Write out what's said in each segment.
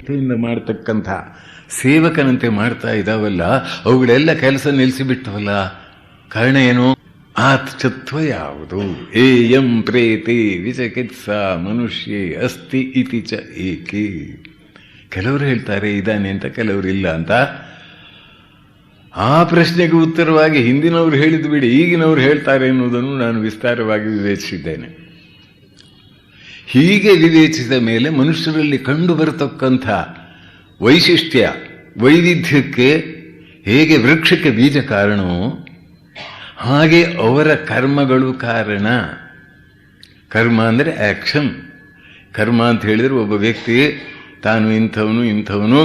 ನಿಷ್ಠೆಯಿಂದ ಮಾಡತಕ್ಕಂಥ ಸೇವಕನಂತೆ ಮಾಡ್ತಾ ಇದ್ದಾವಲ್ಲ, ಅವುಗಳೆಲ್ಲ ಕೆಲಸ ನಿಲ್ಲಿಸಿಬಿಟ್ಟವಲ್ಲ. ಕಾರಣ ಏನು? ಆತ್ಮತ್ವ ಯಾವುದು? ಏಯಂ ಪ್ರೇತಿ ವಿಚಿಕಿತ್ಸಾ ಮನುಷ್ಯೇ ಅಸ್ತಿ ಇತಿ ಚ ಏಕೆ. ಕೆಲವರು ಹೇಳ್ತಾರೆ ಇದ್ದಾನೆ ಅಂತ, ಕೆಲವರು ಇಲ್ಲ ಅಂತ. ಆ ಪ್ರಶ್ನೆಗೆ ಉತ್ತರವಾಗಿ ಹಿಂದಿನವರು ಹೇಳಿದ್ದು ಬಿಡಿ, ಈಗಿನವರು ಹೇಳ್ತಾರೆ ಎನ್ನುವುದನ್ನು ನಾನು ವಿಸ್ತಾರವಾಗಿ ವಿವೇಚಿಸಿದ್ದೇನೆ. ಹೀಗೆ ವಿವೇಚಿಸಿದ ಮೇಲೆ ಮನುಷ್ಯರಲ್ಲಿ ಕಂಡು ಬರತಕ್ಕಂಥ ವೈಶಿಷ್ಟ್ಯ, ವೈವಿಧ್ಯಕ್ಕೆ ಹೇಗೆ ವೃಕ್ಷಕ್ಕೆ ಬೀಜ ಕಾರಣವೋ ಹಾಗೆ ಅವರ ಕರ್ಮಗಳು ಕಾರಣ. ಕರ್ಮ ಅಂದರೆ ಆಕ್ಷನ್. ಕರ್ಮ ಅಂತ ಹೇಳಿದರೆ ಒಬ್ಬ ವ್ಯಕ್ತಿ ತಾನು ಇಂಥವನು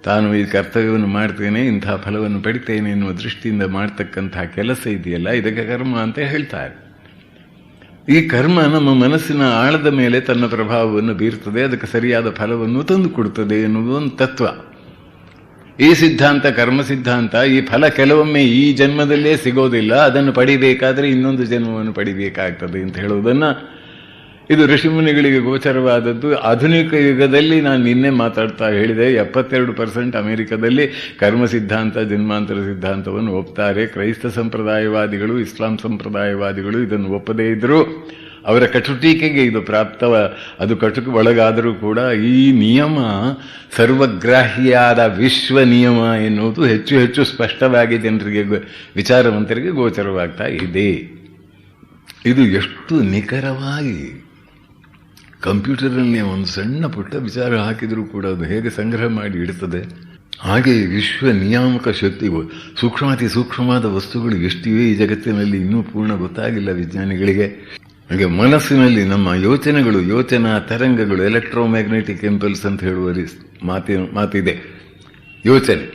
ತಾನು ಈ ಕರ್ತವ್ಯವನ್ನು ಮಾಡ್ತೇನೆ, ಇಂಥ ಫಲವನ್ನು ಪಡಿತೇನೆ ಎನ್ನುವ ದೃಷ್ಟಿಯಿಂದ ಮಾಡ್ತಕ್ಕಂಥ ಕೆಲಸ ಇದೆಯಲ್ಲ, ಇದಕ್ಕೆ ಕರ್ಮ ಅಂತ ಹೇಳ್ತಾರೆ. ಈ ಕರ್ಮ ನಮ್ಮ ಮನಸ್ಸಿನ ಆಳದ ಮೇಲೆ ತನ್ನ ಪ್ರಭಾವವನ್ನು ಬೀರ್ತದೆ, ಅದಕ್ಕೆ ಸರಿಯಾದ ಫಲವನ್ನು ತಂದು ಕೊಡುತ್ತದೆ ಎನ್ನುವುದು ಒಂದು ತತ್ವ. ಈ ಸಿದ್ಧಾಂತ, ಕರ್ಮ ಸಿದ್ಧಾಂತ, ಈ ಫಲ ಕೆಲವೊಮ್ಮೆ ಈ ಜನ್ಮದಲ್ಲೇ ಸಿಗೋದಿಲ್ಲ, ಅದನ್ನು ಪಡಿಬೇಕಾದ್ರೆ ಇನ್ನೊಂದು ಜನ್ಮವನ್ನು ಪಡಿಬೇಕಾಗ್ತದೆ ಅಂತ ಹೇಳುವುದನ್ನು, ಇದು ಋಷಿಮುನಿಗಳಿಗೆ ಗೋಚರವಾದದ್ದು. ಆಧುನಿಕ ಯುಗದಲ್ಲಿ ನಾನು ನಿನ್ನೆ ಮಾತಾಡ್ತಾ ಹೇಳಿದೆ, 72% ಅಮೆರಿಕದಲ್ಲಿ ಕರ್ಮ ಸಿದ್ಧಾಂತ, ಜನ್ಮಾಂತರ ಸಿದ್ಧಾಂತವನ್ನು ಒಪ್ತಾರೆ. ಕ್ರೈಸ್ತ ಸಂಪ್ರದಾಯವಾದಿಗಳು, ಇಸ್ಲಾಂ ಸಂಪ್ರದಾಯವಾದಿಗಳು ಇದನ್ನು ಒಪ್ಪದೇ ಇದ್ದರೂ ಅವರ ಕಟುಟೀಕೆಗೆ ಇದು ಅದು ಕಟುಕು ಒಳಗಾದರೂ ಕೂಡ ಈ ನಿಯಮ ಸರ್ವಗ್ರಾಹಿಯಾದ ವಿಶ್ವ ನಿಯಮ ಎನ್ನುವುದು ಹೆಚ್ಚು ಹೆಚ್ಚು ಸ್ಪಷ್ಟವಾಗಿ ಜನರಿಗೆ, ವಿಚಾರವಂತರಿಗೆ ಗೋಚರವಾಗ್ತಾ ಇದೆ. ಇದು ಎಷ್ಟು ನಿಖರವಾಗಿ ಕಂಪ್ಯೂಟರ್ನಲ್ಲಿ ಒಂದು ಸಣ್ಣ ಪುಟ್ಟ ವಿಚಾರ ಹಾಕಿದರೂ ಕೂಡ ಅದು ಹೇಗೆ ಸಂಗ್ರಹ ಮಾಡಿ ಇಡುತ್ತದೆ. ಹಾಗೆ ವಿಶ್ವ ನಿಯಾಮಕ ಶಕ್ತಿಗೂ ಸೂಕ್ಷ್ಮಾತಿ ಸೂಕ್ಷ್ಮವಾದ ವಸ್ತುಗಳು ಎಷ್ಟಿವೆ ಈ ಜಗತ್ತಿನಲ್ಲಿ ಇನ್ನೂ ಪೂರ್ಣ ಗೊತ್ತಾಗಿಲ್ಲ ವಿಜ್ಞಾನಿಗಳಿಗೆ. ಹಾಗೆ ಮನಸ್ಸಿನಲ್ಲಿ ನಮ್ಮ ಯೋಚನೆಗಳು, ಯೋಚನಾ ತರಂಗಗಳು, ಎಲೆಕ್ಟ್ರೋಮ್ಯಾಗ್ನೆಟಿಕ್ ಇಂಪಲ್ಸ್ ಅಂತ ಹೇಳುವ ಮಾತಿದೆ. ಯೋಚನೆ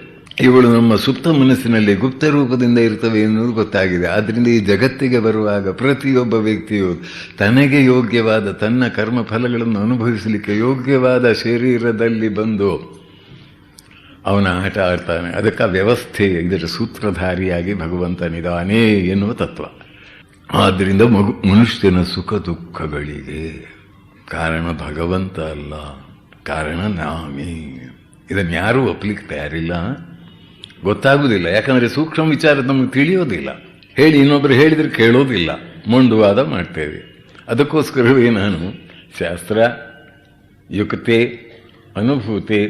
ಇವುಗಳು ನಮ್ಮ ಸುಪ್ತ ಮನಸ್ಸಿನಲ್ಲಿ ಗುಪ್ತ ರೂಪದಿಂದ ಇರ್ತವೆ ಎನ್ನುವುದು ಗೊತ್ತಾಗಿದೆ. ಆದ್ದರಿಂದ ಈ ಜಗತ್ತಿಗೆ ಬರುವಾಗ ಪ್ರತಿಯೊಬ್ಬ ವ್ಯಕ್ತಿಯು ತನಗೆ ಯೋಗ್ಯವಾದ ತನ್ನ ಕರ್ಮ ಫಲಗಳನ್ನು ಅನುಭವಿಸಲಿಕ್ಕೆ ಯೋಗ್ಯವಾದ ಶರೀರದಲ್ಲಿ ಬಂದು ಅವನ ಆಟ ಆಡ್ತಾನೆ. ಅದಕ್ಕೆ ವ್ಯವಸ್ಥೆ, ಇದರ ಸೂತ್ರಧಾರಿಯಾಗಿ ಭಗವಂತನಿದ್ದಾನೆ ಎನ್ನುವ ತತ್ವ. ಆದ್ದರಿಂದ ಮನುಷ್ಯನ ಸುಖ ದುಃಖಗಳಿಗೆ ಕಾರಣ ಭಗವಂತ ಅಲ್ಲ, ಕಾರಣ ನಾಮೇ. ಇದನ್ನು ಯಾರೂ ಒಪ್ಪಲಿಕ್ಕೆ ತಯಾರಿಲ್ಲ, ಗೊತ್ತಾಗುವುದಿಲ್ಲ. ಯಾಕಂದರೆ ಸೂಕ್ಷ್ಮ ವಿಚಾರ ನಮಗೆ ತಿಳಿಯೋದಿಲ್ಲ. ಹೇಳಿ ಇನ್ನೊಬ್ಬರು ಹೇಳಿದರೆ ಕೇಳೋದಿಲ್ಲ, ಮೊಂಡುವಾದ ಮಾಡ್ತೇವೆ. ಅದಕ್ಕೋಸ್ಕರವೇ ನಾನು ಶಾಸ್ತ್ರ, ಯುಕ್ತೆ, ಅನುಭೂತಿ,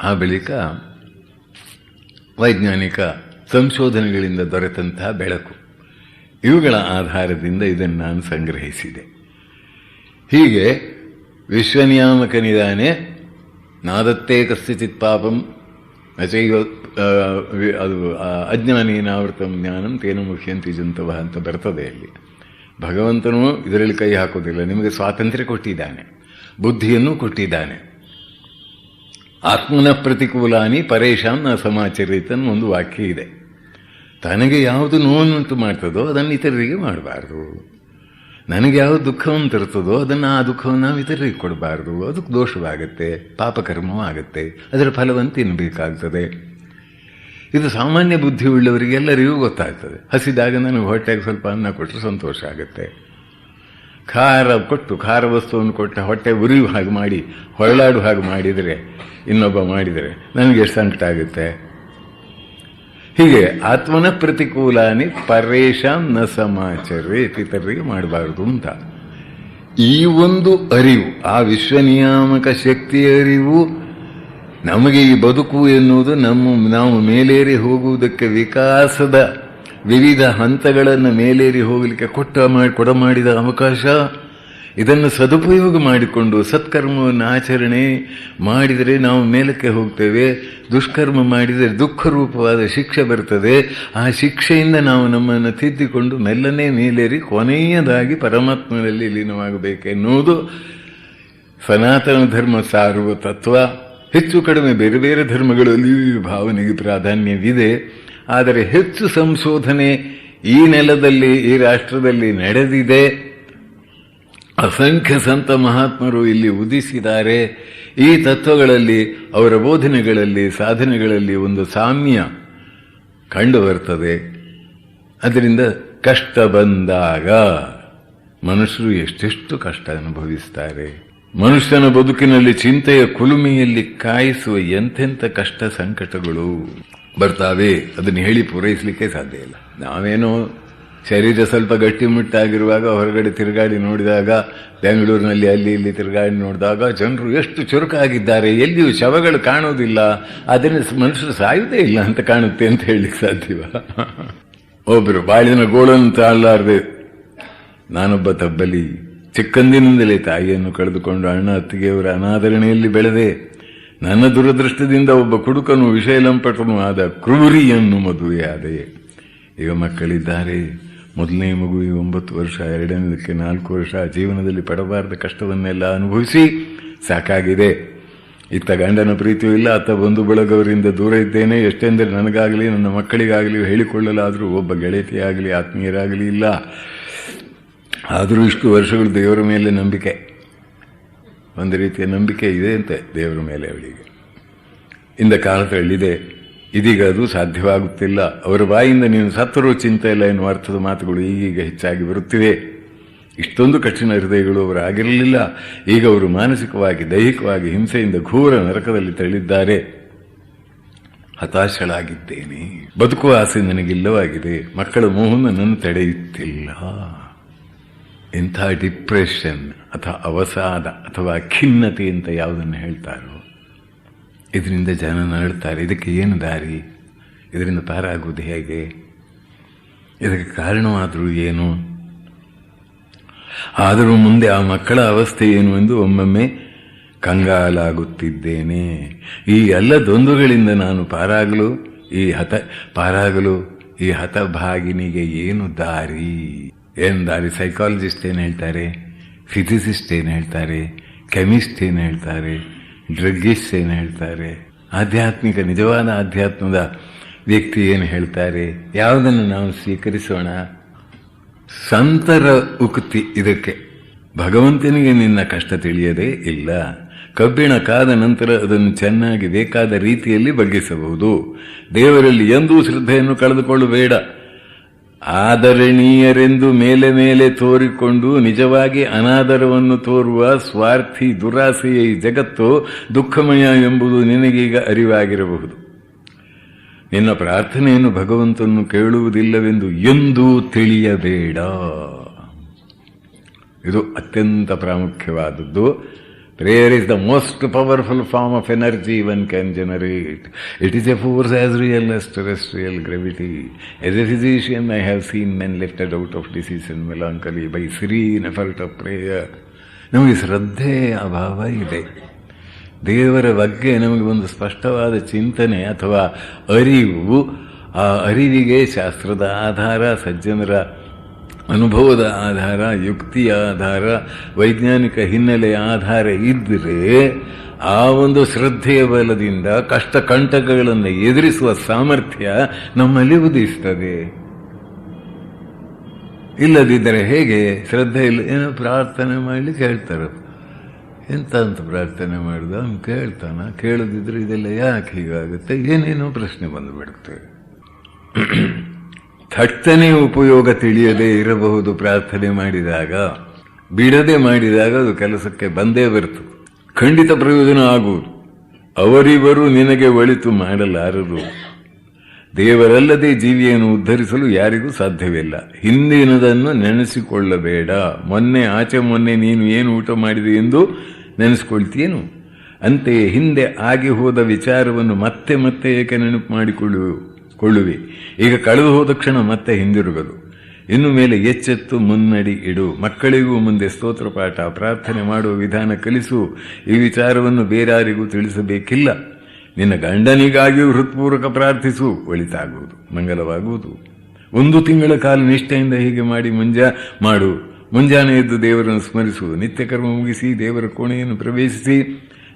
ಆ ಬಳಿಕ ವೈಜ್ಞಾನಿಕ ಸಂಶೋಧನೆಗಳಿಂದ ದೊರೆತಂತಹ ಬೆಳಕು, ಇವುಗಳ ಆಧಾರದಿಂದ ಇದನ್ನು ನಾನು ಸಂಗ್ರಹಿಸಿದೆ. ಹೀಗೆ ವಿಶ್ವನಿಯಾಮಕನಿದ್ದಾನೆ. ನಾದತ್ತೇ ಕಸ್ಯಚಿತ್ ಪಾಪಂ ನಚೈವ ಅದು ಅಜ್ಞಾನೇನಾವೃತಂ ಜ್ಞಾನಂ ತೇನ ಮುಖ್ಯಂತಿ ಜಂತವ ಅಂತ ಬರ್ತದೆ ಅಲ್ಲಿ. ಭಗವಂತನು ಇದರಲ್ಲಿ ಕೈ ಹಾಕೋದಿಲ್ಲ. ನಿಮಗೆ ಸ್ವಾತಂತ್ರ್ಯ ಕೊಟ್ಟಿದ್ದಾನೆ, ಬುದ್ಧಿಯನ್ನು ಕೊಟ್ಟಿದ್ದಾನೆ. ಆತ್ಮನ ಪ್ರತಿಕೂಲಾನಿ ಪರೇಶಾನ್ ನ ಸಮಾಚರಿತನ್ ಒಂದು ವಾಕ್ಯ ಇದೆ. ತನಗೆ ಯಾವುದು ನೋವುಂಟು ಮಾಡ್ತದೋ ಅದನ್ನು ಇತರರಿಗೆ ಮಾಡಬಾರ್ದು. ನನಗೆ ಯಾವುದು ದುಃಖವನ್ನು ತರ್ತದೋ ಅದನ್ನು, ಆ ದುಃಖವನ್ನು ನಾವು ಇತರರಿಗೆ ಕೊಡಬಾರ್ದು. ಅದಕ್ಕೆ ದೋಷವಾಗುತ್ತೆ, ಪಾಪಕರ್ಮವಾಗುತ್ತೆ, ಅದರ ಫಲವನ್ನು ತಿನ್ನಬೇಕಾಗ್ತದೆ. ಇದು ಸಾಮಾನ್ಯ ಬುದ್ಧಿ ಉಳ್ಳವರಿಗೆಲ್ಲರಿಗೂ ಗೊತ್ತಾಗ್ತದೆ. ಹಸಿದಾಗ ನನಗೆ ಹೊಟ್ಟೆಗೆ ಸ್ವಲ್ಪ ಅನ್ನ ಕೊಟ್ಟರೆ ಸಂತೋಷ ಆಗುತ್ತೆ. ಖಾರ ಕೊಟ್ಟು, ಖಾರ ವಸ್ತುವನ್ನು ಕೊಟ್ಟು ಹೊಟ್ಟೆ ಉರಿಯುವ ಹಾಗೆ ಮಾಡಿ, ಹೊರಳಾಡುವ ಹಾಗೆ ಮಾಡಿದರೆ, ಇನ್ನೊಬ್ಬ ಮಾಡಿದರೆ ನನಗೆ ಎಷ್ಟು ಸಂಕಟ ಆಗುತ್ತೆ. ಹೀಗೆ ಆತ್ಮನ ಪ್ರತಿಕೂಲಾನಿ ಪರೇಶಾನ್ ನ ಸಮಾಚರೇ, ಇತರರಿಗೆ ಮಾಡಬಾರದು ಅಂತ ಈ ಒಂದು ಅರಿವು, ಆ ವಿಶ್ವನಿಯಾಮಕ ಶಕ್ತಿಯ ಅರಿವು ನಮಗೆ ಈ ಬದುಕು ಎನ್ನುವುದು ನಾವು ಮೇಲೇರಿ ಹೋಗುವುದಕ್ಕೆ ವಿಕಾಸದ ವಿವಿಧ ಹಂತಗಳನ್ನು ಮೇಲೇರಿ ಹೋಗಲಿಕ್ಕೆ ಕೊಡಮಾಡಿದ ಅವಕಾಶ. ಇದನ್ನು ಸದುಪಯೋಗ ಮಾಡಿಕೊಂಡು ಸತ್ಕರ್ಮವನ್ನು ಆಚರಣೆ ಮಾಡಿದರೆ ನಾವು ಮೇಲಕ್ಕೆ ಹೋಗ್ತೇವೆ. ದುಷ್ಕರ್ಮ ಮಾಡಿದರೆ ದುಃಖ ರೂಪವಾದ ಶಿಕ್ಷೆ ಬರ್ತದೆ. ಆ ಶಿಕ್ಷೆಯಿಂದ ನಾವು ನಮ್ಮನ್ನು ತಿದ್ದಿಕೊಂಡು ಮೆಲ್ಲನೆ ಮೇಲೇರಿ ಕೊನೆಯದಾಗಿ ಪರಮಾತ್ಮನಲ್ಲಿ ಲೀನವಾಗಬೇಕೆನ್ನುವುದು ಸನಾತನ ಧರ್ಮ ಸಾರುವ ತತ್ವ. ಹೆಚ್ಚು ಕಡಿಮೆ ಬೇರೆ ಬೇರೆ ಧರ್ಮಗಳಲ್ಲಿ ಭಾವನೆಗೆ ಪ್ರಾಧಾನ್ಯವಿದೆ. ಆದರೆ ಹೆಚ್ಚು ಸಂಶೋಧನೆ ಈ ನೆಲದಲ್ಲಿ, ಈ ರಾಷ್ಟ್ರದಲ್ಲಿ ನಡೆದಿದೆ. ಅಸಂಖ್ಯ ಸಂತ ಮಹಾತ್ಮರು ಇಲ್ಲಿ ಉದಿಸಿದ್ದಾರೆ. ಈ ತತ್ವಗಳಲ್ಲಿ, ಅವರ ಬೋಧನೆಗಳಲ್ಲಿ, ಸಾಧನೆಗಳಲ್ಲಿ ಒಂದು ಸಾಮ್ಯ ಕಂಡು ಬರ್ತದೆ. ಅದರಿಂದ ಕಷ್ಟ ಬಂದಾಗ ಮನುಷ್ಯರು ಎಷ್ಟೆಷ್ಟು ಕಷ್ಟ ಅನುಭವಿಸ್ತಾರೆ. ಮನುಷ್ಯನ ಬದುಕಿನಲ್ಲಿ ಚಿಂತೆಯ ಕುಲುಮೆಯಲ್ಲಿ ಕಾಯಿಸುವ ಎಂತೆಂಥ ಕಷ್ಟ ಸಂಕಟಗಳು ಬರ್ತಾವೆ. ಅದನ್ನು ಹೇಳಿ ಪೂರೈಸಲಿಕ್ಕೆ ಸಾಧ್ಯ ಇಲ್ಲ. ನಾವೇನೋ ಶರೀರ ಸ್ವಲ್ಪ ಗಟ್ಟಿಮುಟ್ಟಾಗಿರುವಾಗ ಹೊರಗಡೆ ತಿರುಗಾಡಿ ನೋಡಿದಾಗ, ಬೆಂಗಳೂರಿನಲ್ಲಿ ಅಲ್ಲಿ ಇಲ್ಲಿ ತಿರುಗಾಡಿ ನೋಡಿದಾಗ ಜನರು ಎಷ್ಟು ಚುರುಕಾಗಿದ್ದಾರೆ, ಎಲ್ಲಿಯೂ ಶವಗಳು ಕಾಣೋದಿಲ್ಲ, ಅದನ್ನು ಮನುಷ್ಯರು ಸಾಯುವುದೇ ಇಲ್ಲ ಅಂತ ಕಾಣುತ್ತೆ ಅಂತ ಹೇಳಲಿಕ್ಕೆ ಸಾಧ್ಯವ? ಒಬ್ಬರು ಬಾಳಿನ ಗೋಳನ್ನು ತಾಳಲಾರದೆ, ನಾನೊಬ್ಬ ತಬ್ಬಲಿ, ಚಿಕ್ಕಂದಿನಿಂದಲೇ ತಾಯಿಯನ್ನು ಕಳೆದುಕೊಂಡು ಅಣ್ಣ ಅತ್ತಿಗೆಯವರ ಅನಾದರಣೆಯಲ್ಲಿ ಬೆಳೆದೆ. ನನ್ನ ದುರದೃಷ್ಟದಿಂದ ಒಬ್ಬ ಕುಡುಕನು ವಿಷಯಲಂಪಟನು ಆದ ಕ್ರೂರಿಯನ್ನು ಮದುವೆಯಾದೆ. ಈಗ ಮಕ್ಕಳಿದ್ದಾರೆ. ಮೊದಲನೇ ಮಗುವಿಗೆ 9 ವರ್ಷ, ಎರಡನೇದಕ್ಕೆ 4 ವರ್ಷ. ಜೀವನದಲ್ಲಿ ಪಡಬಾರದ ಕಷ್ಟವನ್ನೆಲ್ಲ ಅನುಭವಿಸಿ ಸಾಕಾಗಿದೆ. ಇತ್ತ ಗಂಡನ ಪ್ರೀತಿಯೂ ಇಲ್ಲ, ಅತ್ತ ಬಂಧು ಬಳಗವರಿಂದ ದೂರ ಇದ್ದೇನೆ. ಎಷ್ಟೆಂದರೆ ನನಗಾಗಲಿ ನನ್ನ ಮಕ್ಕಳಿಗಾಗಲಿ ಹೇಳಿಕೊಳ್ಳಲಾದರೂ ಒಬ್ಬ ಗೆಳತಿಯಾಗಲಿ ಆತ್ಮೀಯರಾಗಲಿ ಇಲ್ಲ. ಆದರೂ ಇಷ್ಟು ವರ್ಷಗಳು ದೇವರ ಮೇಲೆ ನಂಬಿಕೆ, ಒಂದು ರೀತಿಯ ನಂಬಿಕೆ ಇದೆ ಅಂತೆ ದೇವರ ಮೇಲೆ ಅವಳಿಗೆ. ಇಂದ ಕಾಲ ತಳ್ಳಿದೆ. ಇದೀಗ ಅದು ಸಾಧ್ಯವಾಗುತ್ತಿಲ್ಲ. ಅವರ ಬಾಯಿಂದ ನೀನು ಸತ್ತರೂ ಚಿಂತೆ ಇಲ್ಲ ಎನ್ನುವ ಅರ್ಥದ ಮಾತುಗಳು ಈಗೀಗ ಹೆಚ್ಚಾಗಿ ಬರುತ್ತಿವೆ. ಇಷ್ಟೊಂದು ಕಠಿಣ ಹೃದಯಗಳು ಅವರು ಆಗಿರಲಿಲ್ಲ. ಈಗ ಅವರು ಮಾನಸಿಕವಾಗಿ ದೈಹಿಕವಾಗಿ ಹಿಂಸೆಯಿಂದ ಘೋರ ನರಕದಲ್ಲಿ ತಳ್ಳಿದ್ದಾರೆ. ಹತಾಶಳಾಗಿದ್ದೇನೆ. ಬದುಕುವ ಆಸೆ ನನಗಿಲ್ಲವಾಗಿದೆ. ಮಕ್ಕಳ ಮೋಹನ ನನ್ನ ತಡೆಯುತ್ತಿಲ್ಲ. ಇಂಥ ಡಿಪ್ರೆಷನ್ ಅಥವಾ ಅವಸಾದ ಅಥವಾ ಖಿನ್ನತೆ ಅಂತ ಯಾವುದನ್ನು ಹೇಳ್ತಾರೋ ಇದರಿಂದ ಜನ ನರಳುತ್ತಾರೆ. ಇದಕ್ಕೆ ಏನು ದಾರಿ? ಇದರಿಂದ ಪಾರಾಗುವುದು ಹೇಗೆ? ಇದಕ್ಕೆ ಕಾರಣವಾದರೂ ಏನು? ಆದರೂ ಮುಂದೆ ಆ ಮಕ್ಕಳ ಅವಸ್ಥೆ ಏನು ಎಂದು ಒಮ್ಮೊಮ್ಮೆ ಕಂಗಾಲಾಗುತ್ತಿದ್ದೇನೆ. ಈ ಎಲ್ಲ ದ್ವಂದ್ವಗಳಿಂದ ನಾನು ಪಾರಾಗಲು ಈ ಹತಭಾಗಿನಿಗೆ ಏನು ದಾರಿ? ಏನು ದಾರಿ? ಸೈಕಾಲಜಿಸ್ಟ್ ಏನು ಹೇಳ್ತಾರೆ, ಫಿಸಿಸಿಸ್ಟ್ ಏನು ಹೇಳ್ತಾರೆ, ಕೆಮಿಸ್ಟ್ ಏನು ಹೇಳ್ತಾರೆ, ಡ್ರಗ್ಗಿಸ್ಟ್ ಏನು ಹೇಳ್ತಾರೆ, ಆಧ್ಯಾತ್ಮಿಕ ನಿಜವಾದ ಆಧ್ಯಾತ್ಮದ ವ್ಯಕ್ತಿ ಏನು ಹೇಳ್ತಾರೆ? ಯಾವುದನ್ನು ನಾವು ಸ್ವೀಕರಿಸೋಣ? ಸಂತರ ಉಕ್ತಿ ಇದಕ್ಕೆ. ಭಗವಂತನಿಗೆ ನಿನ್ನ ಕಷ್ಟ ತಿಳಿಯದೇ ಇಲ್ಲ. ಕಬ್ಬಿಣ ಕಾದ ನಂತರ ಅದನ್ನು ಚೆನ್ನಾಗಿ ಬೇಕಾದ ರೀತಿಯಲ್ಲಿ ಬಗ್ಗಿಸಬಹುದು. ದೇವರಲ್ಲಿ ಎಂದೂ ಶ್ರದ್ಧೆಯನ್ನು ಕಳೆದುಕೊಳ್ಳಬೇಡ. ಆದರಣೀಯರೆಂದು ಮೇಲೆ ಮೇಲೆ ತೋರಿಕೊಂಡು ನಿಜವಾಗಿ ಅನಾದರವನ್ನು ತೋರುವ ಸ್ವಾರ್ಥಿ ದುರಾಸೆಯ ಈ ಜಗತ್ತು ದುಃಖಮಯ ಎಂಬುದು ನಿನಗೀಗ ಅರಿವಾಗಿರಬಹುದು. ನಿನ್ನ ಪ್ರಾರ್ಥನೆಯನ್ನು ಭಗವಂತನು ಕೇಳುವುದಿಲ್ಲವೆಂದು ಎಂದೂ ತಿಳಿಯಬೇಡ. ಇದು ಅತ್ಯಂತ ಪ್ರಾಮುಖ್ಯವಾದದ್ದು. Prayer is the most powerful form of energy one can generate. It is a force as real as terrestrial gravity. As a physician, I have seen men lifted out of disease and melancholy by serene effort of prayer. ನಮಗೆ ಶ್ರದ್ಧೆ ಅಭಾವ ಇದೆ. ದೇವರ ಬಗ್ಗೆ ನಮಗೆ ಒಂದು ಸ್ಪಷ್ಟವಾದ ಚಿಂತನೆ ಅಥವಾ ಅರಿವು, ಆ ಅರಿವಿಗೆ ಶಾಸ್ತ್ರದ ಆಧಾರ, ಸಜ್ಜನರ ಅನುಭವದ ಆಧಾರ, ಯುಕ್ತಿಯ ಆಧಾರ, ವೈಜ್ಞಾನಿಕ ಹಿನ್ನೆಲೆಯ ಆಧಾರ ಇದ್ದರೆ ಆ ಒಂದು ಶ್ರದ್ಧೆಯ ಬಲದಿಂದ ಕಷ್ಟ ಕಂಟಕಗಳನ್ನು ಎದುರಿಸುವ ಸಾಮರ್ಥ್ಯ ನಮ್ಮಲ್ಲಿ ಉದಿಸ್ತದೆ. ಇಲ್ಲದಿದ್ದರೆ ಹೇಗೆ? ಶ್ರದ್ಧೆ ಇಲ್ಲ, ಏನೋ ಪ್ರಾರ್ಥನೆ ಮಾಡಲಿಕ್ಕೆ ಹೇಳ್ತಾರೆ. ಎಂತ ಅಂತ ಪ್ರಾರ್ಥನೆ ಮಾಡಿದ ಅವ್ನು ಕೇಳ್ತಾನ? ಕೇಳದಿದ್ರೆ ಇದೆಲ್ಲ ಯಾಕೆ ಹೀಗಾಗುತ್ತೆ? ಏನೇನೋ ಪ್ರಶ್ನೆ ಬಂದುಬಿಡುತ್ತೆ. ಥಟ್ಟನೆ ಉಪಯೋಗ ತಿಳಿಯದೇ ಇರಬಹುದು. ಪ್ರಾರ್ಥನೆ ಮಾಡಿದಾಗ, ಬಿಡದೆ ಮಾಡಿದಾಗ ಅದು ಕೆಲಸಕ್ಕೆ ಬಂದೇ ಬರ್ತದೆ. ಖಂಡಿತ ಪ್ರಯೋಜನ ಆಗುವುದು. ಅವರಿವರು ನಿನಗೆ ಒಳಿತು ಮಾಡಲಾರರು. ದೇವರಲ್ಲದೆ ಜೀವಿಯನ್ನು ಉದ್ಧರಿಸಲು ಯಾರಿಗೂ ಸಾಧ್ಯವಿಲ್ಲ. ಹಿಂದಿನದನ್ನು ನೆನೆಸಿಕೊಳ್ಳಬೇಡ. ಮೊನ್ನೆ ನೀನು ಏನು ಊಟ ಮಾಡಿದೆ ಎಂದು ನೆನೆಸ್ಕೊಳ್ತೀಯೇನು? ಅಂತೆಯೇ ಹಿಂದೆ ಆಗಿ ಹೋದ ವಿಚಾರವನ್ನು ಮತ್ತೆ ಮತ್ತೆ ಏಕೆ ನೆನಪು ಮಾಡಿಕೊಳ್ಳುವೆ? ಈಗ ಕಳೆದು ಹೋದ ಕ್ಷಣ ಮತ್ತೆ ಹಿಂದಿರುಗದು. ಇನ್ನು ಮೇಲೆ ಎಚ್ಚೆತ್ತು ಮುನ್ನಡಿ ಇಡು. ಮಕ್ಕಳಿಗೂ ಮುಂದೆ ಸ್ತೋತ್ರ ಪಾಠ, ಪ್ರಾರ್ಥನೆ ಮಾಡುವ ವಿಧಾನ ಕಲಿಸು. ಈ ವಿಚಾರವನ್ನು ಬೇರಾರಿಗೂ ತಿಳಿಸಬೇಕಿಲ್ಲ. ನಿನ್ನ ಗಂಡನಿಗಾಗಿಯೂ ಹೃತ್ಪೂರ್ವಕ ಪ್ರಾರ್ಥಿಸು. ಒಳಿತಾಗುವುದು, ಮಂಗಲವಾಗುವುದು. 1 ತಿಂಗಳ ಕಾಲ ನಿಷ್ಠೆಯಿಂದ ಹೀಗೆ ಮಾಡಿ ಮುಂಜಾನೆ ಎದ್ದು ದೇವರನ್ನು ಸ್ಮರಿಸು. ನಿತ್ಯ ಕರ್ಮ ಮುಗಿಸಿ ದೇವರ ಕೋಣೆಯನ್ನು ಪ್ರವೇಶಿಸಿ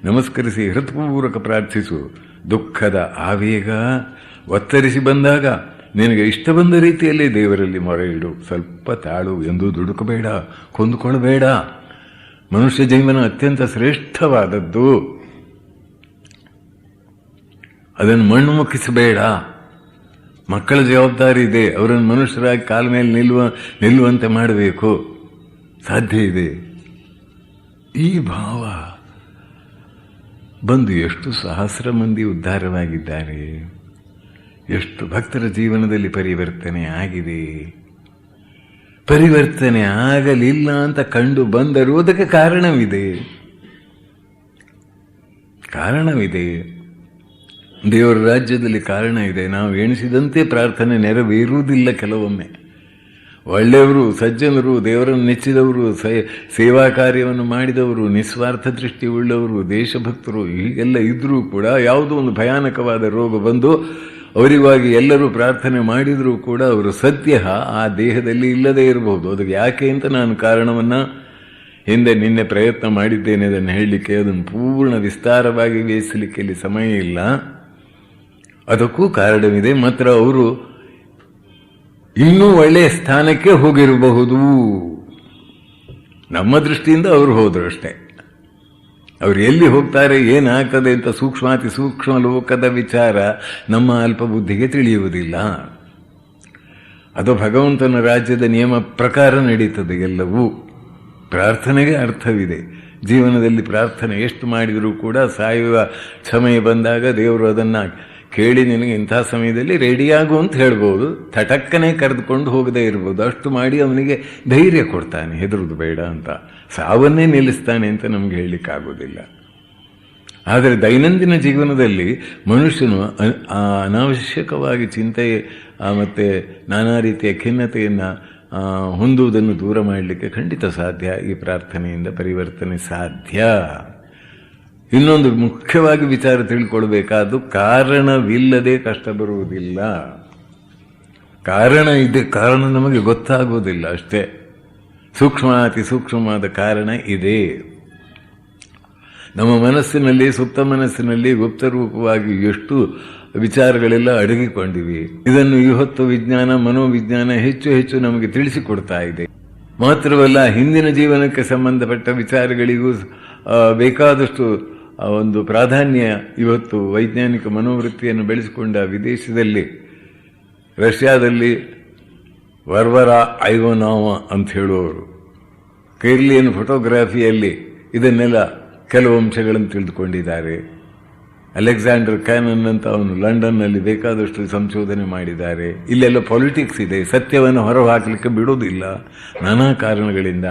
ನಮಸ್ಕರಿಸಿ ಹೃತ್ಪೂರ್ವಕ ಪ್ರಾರ್ಥಿಸು. ದುಃಖದ ಆವೇಗ ಒತ್ತರಿಸಿ ಬಂದಾಗ ನಿನಗೆ ಇಷ್ಟ ಬಂದ ರೀತಿಯಲ್ಲಿ ದೇವರಲ್ಲಿ ಮೊರೆ ಇಡು. ಸ್ವಲ್ಪ ತಾಳು. ಎಂದು ದುಡುಕಬೇಡ, ಕೊಂದುಕೊಳ್ಳಬೇಡ. ಮನುಷ್ಯ ಜೀವನ ಅತ್ಯಂತ ಶ್ರೇಷ್ಠವಾದದ್ದು. ಅದನ್ನು ಮಣ್ಣು ಮುಕ್ಕಿಸಬೇಡ. ಮಕ್ಕಳ ಜವಾಬ್ದಾರಿ ಇದೆ. ಅವರನ್ನು ಮನುಷ್ಯರಾಗಿ ಕಾಲ ಮೇಲೆ ನಿಲ್ಲುವಂತೆ ಮಾಡಬೇಕು. ಸಾಧ್ಯ ಇದೆ. ಈ ಭಾವ ಬಂದು ಎಷ್ಟು ಸಹಸ್ರ ಮಂದಿ ಉದ್ಧಾರವಾಗಿದ್ದಾರೆ, ಎಷ್ಟು ಭಕ್ತರ ಜೀವನದಲ್ಲಿ ಪರಿವರ್ತನೆ ಆಗಿದೆ. ಪರಿವರ್ತನೆ ಆಗಲಿಲ್ಲ ಅಂತ ಕಂಡು ಬಂದರೂ ಅದಕ್ಕೆ ಕಾರಣವಿದೆ. ದೇವರ ರಾಜ್ಯದಲ್ಲಿ ಕಾರಣ ಇದೆ. ನಾವು ಎಣಿಸಿದಂತೆ ಪ್ರಾರ್ಥನೆ ನೆರವೇರುವುದಿಲ್ಲ. ಕೆಲವೊಮ್ಮೆ ಒಳ್ಳೆಯವರು, ಸಜ್ಜನರು, ದೇವರನ್ನು ನೆಚ್ಚಿದವರು, ಸೇವಾ ಕಾರ್ಯವನ್ನು ಮಾಡಿದವರು, ನಿಸ್ವಾರ್ಥ ದೃಷ್ಟಿ ಉಳ್ಳವರು, ದೇಶಭಕ್ತರು ಹೀಗೆಲ್ಲ ಇದ್ರೂ ಕೂಡ ಯಾವುದೋ ಒಂದು ಭಯಾನಕವಾದ ರೋಗ ಬಂದು ಅವರಿಗಾಗಿ ಎಲ್ಲರೂ ಪ್ರಾರ್ಥನೆ ಮಾಡಿದರೂ ಕೂಡ ಅವರು ಸದ್ಯ ಆ ದೇಹದಲ್ಲಿ ಇಲ್ಲದೇ ಇರಬಹುದು. ಅದಕ್ಕೆ ಯಾಕೆ ಅಂತ ನಾನು ಕಾರಣವನ್ನು ನಿನ್ನೆ ಪ್ರಯತ್ನ ಮಾಡಿದ್ದೇನೆ ಅದನ್ನು ಹೇಳಲಿಕ್ಕೆ. ಅದನ್ನು ಪೂರ್ಣ ವಿಸ್ತಾರವಾಗಿ ವಿವರಿಸಲಿಕ್ಕೆ ಇಲ್ಲಿ ಸಮಯ ಇಲ್ಲ. ಅದಕ್ಕೂ ಕಾರಣವಿದೆ. ಮಾತ್ರ ಅವರು ಇನ್ನೂ ಒಳ್ಳೆಯ ಸ್ಥಾನಕ್ಕೆ ಹೋಗಿರಬಹುದು. ನಮ್ಮ ದೃಷ್ಟಿಯಿಂದ ಅವರು ಹೋದರು ಅಷ್ಟೇ. ಅವರು ಎಲ್ಲಿ ಹೋಗ್ತಾರೆ, ಏನಾಗ್ತದೆ ಅಂತ ಸೂಕ್ಷ್ಮಾತಿ ಸೂಕ್ಷ್ಮ ಲೋಕದ ವಿಚಾರ ನಮ್ಮ ಅಲ್ಪ ಬುದ್ಧಿಗೆ ತಿಳಿಯುವುದಿಲ್ಲ. ಅದು ಭಗವಂತನ ರಾಜ್ಯದ ನಿಯಮ ಪ್ರಕಾರ ನಡೀತದೆ ಎಲ್ಲವೂ. ಪ್ರಾರ್ಥನೆಗೆ ಅರ್ಥವಿದೆ. ಜೀವನದಲ್ಲಿ ಪ್ರಾರ್ಥನೆ ಎಷ್ಟು ಮಾಡಿದರೂ ಕೂಡ ಸಾಯುವ ಸಮಯ ಬಂದಾಗ ದೇವರು ಅದನ್ನು ಕೇಳಿ ನಿನಗೆ ಇಂಥ ಸಮಯದಲ್ಲಿ ರೆಡಿಯಾಗು ಅಂತ ಹೇಳ್ಬೋದು, ತಟಕ್ಕನೆ ಕರೆದುಕೊಂಡು ಹೋಗದೇ ಇರ್ಬೋದು. ಅಷ್ಟು ಮಾಡಿ ಅವನಿಗೆ ಧೈರ್ಯ ಕೊಡ್ತಾನೆ, ಹೆದರುದು ಬೇಡ ಅಂತ. ಸಾವನ್ನೇ ನಿಲ್ಲಿಸ್ತಾನೆ ಅಂತ ನಮಗೆ ಹೇಳಲಿಕ್ಕಾಗೋದಿಲ್ಲ. ಆದರೆ ದೈನಂದಿನ ಜೀವನದಲ್ಲಿ ಮನುಷ್ಯನು ಅನಾವಶ್ಯಕವಾಗಿ ಚಿಂತೆ ಮತ್ತು ನಾನಾ ರೀತಿಯ ಖಿನ್ನತೆಯನ್ನು ಹೊಂದುವುದನ್ನು ದೂರ ಮಾಡಲಿಕ್ಕೆ ಖಂಡಿತ ಸಾಧ್ಯ. ಈ ಪ್ರಾರ್ಥನೆಯಿಂದ ಪರಿವರ್ತನೆ ಸಾಧ್ಯ. ಇನ್ನೊಂದು ಮುಖ್ಯವಾಗಿ ವಿಚಾರ ತಿಳ್ಕೊಳ್ಬೇಕಾದ್ದು, ಕಾರಣವಿಲ್ಲದೆ ಕಷ್ಟ ಬರುವುದಿಲ್ಲ. ಕಾರಣ ಇದೆ, ಕಾರಣ ನಮಗೆ ಗೊತ್ತಾಗೋದಿಲ್ಲ ಅಷ್ಟೇ. ಅತಿ ಸೂಕ್ಷ್ಮವಾದ ಕಾರಣ ಇದೆ. ನಮ್ಮ ಮನಸ್ಸಿನಲ್ಲಿ, ಸುಪ್ತ ಮನಸ್ಸಿನಲ್ಲಿ ಗುಪ್ತರೂಪವಾಗಿ ಎಷ್ಟು ವಿಚಾರಗಳೆಲ್ಲ ಅಡಗಿಕೊಂಡಿವೆ. ಇದನ್ನು ಇವತ್ತು ವಿಜ್ಞಾನ, ಮನೋವಿಜ್ಞಾನ ಹೆಚ್ಚು ಹೆಚ್ಚು ನಮಗೆ ತಿಳಿಸಿಕೊಡ್ತಾ ಇದೆ. ಮಾತ್ರವಲ್ಲ, ಹಿಂದಿನ ಜೀವನಕ್ಕೆ ಸಂಬಂಧಪಟ್ಟ ವಿಚಾರಗಳಿಗೂ ಬೇಕಾದಷ್ಟು ಒಂದು ಪ್ರಾಧಾನ್ಯ ಇವತ್ತು ವೈಜ್ಞಾನಿಕ ಮನೋವೃತ್ತಿಯನ್ನು ಬೆಳೆಸಿಕೊಂಡ ವಿದೇಶದಲ್ಲಿ, ರಷ್ಯಾದಲ್ಲಿ ವರ್ವರಾ ಐವನೋವ ಅಂತ ಹೇಳುವವರು ಕೈರ್ಲಿಯನ್ ಫೋಟೋಗ್ರಫಿಯಲ್ಲಿ ಇದನ್ನೆಲ್ಲ ಕೆಲವು ಅಂಶಗಳನ್ನು ತಿಳಿದುಕೊಂಡಿದ್ದಾರೆ. ಅಲೆಕ್ಸಾಂಡರ್ ಕ್ಯಾನನ್ ಅಂತ ಅವನು ಲಂಡನ್ನಲ್ಲಿ ಬೇಕಾದಷ್ಟು ಸಂಶೋಧನೆ ಮಾಡಿದ್ದಾರೆ. ಇಲ್ಲೆಲ್ಲ ಪಾಲಿಟಿಕ್ಸ್ ಇದೆ, ಸತ್ಯವನ್ನು ಹೊರಹಾಕಲಿಕ್ಕೆ ಬಿಡೋದಿಲ್ಲ. ನಾನಾ ಕಾರಣಗಳಿಂದ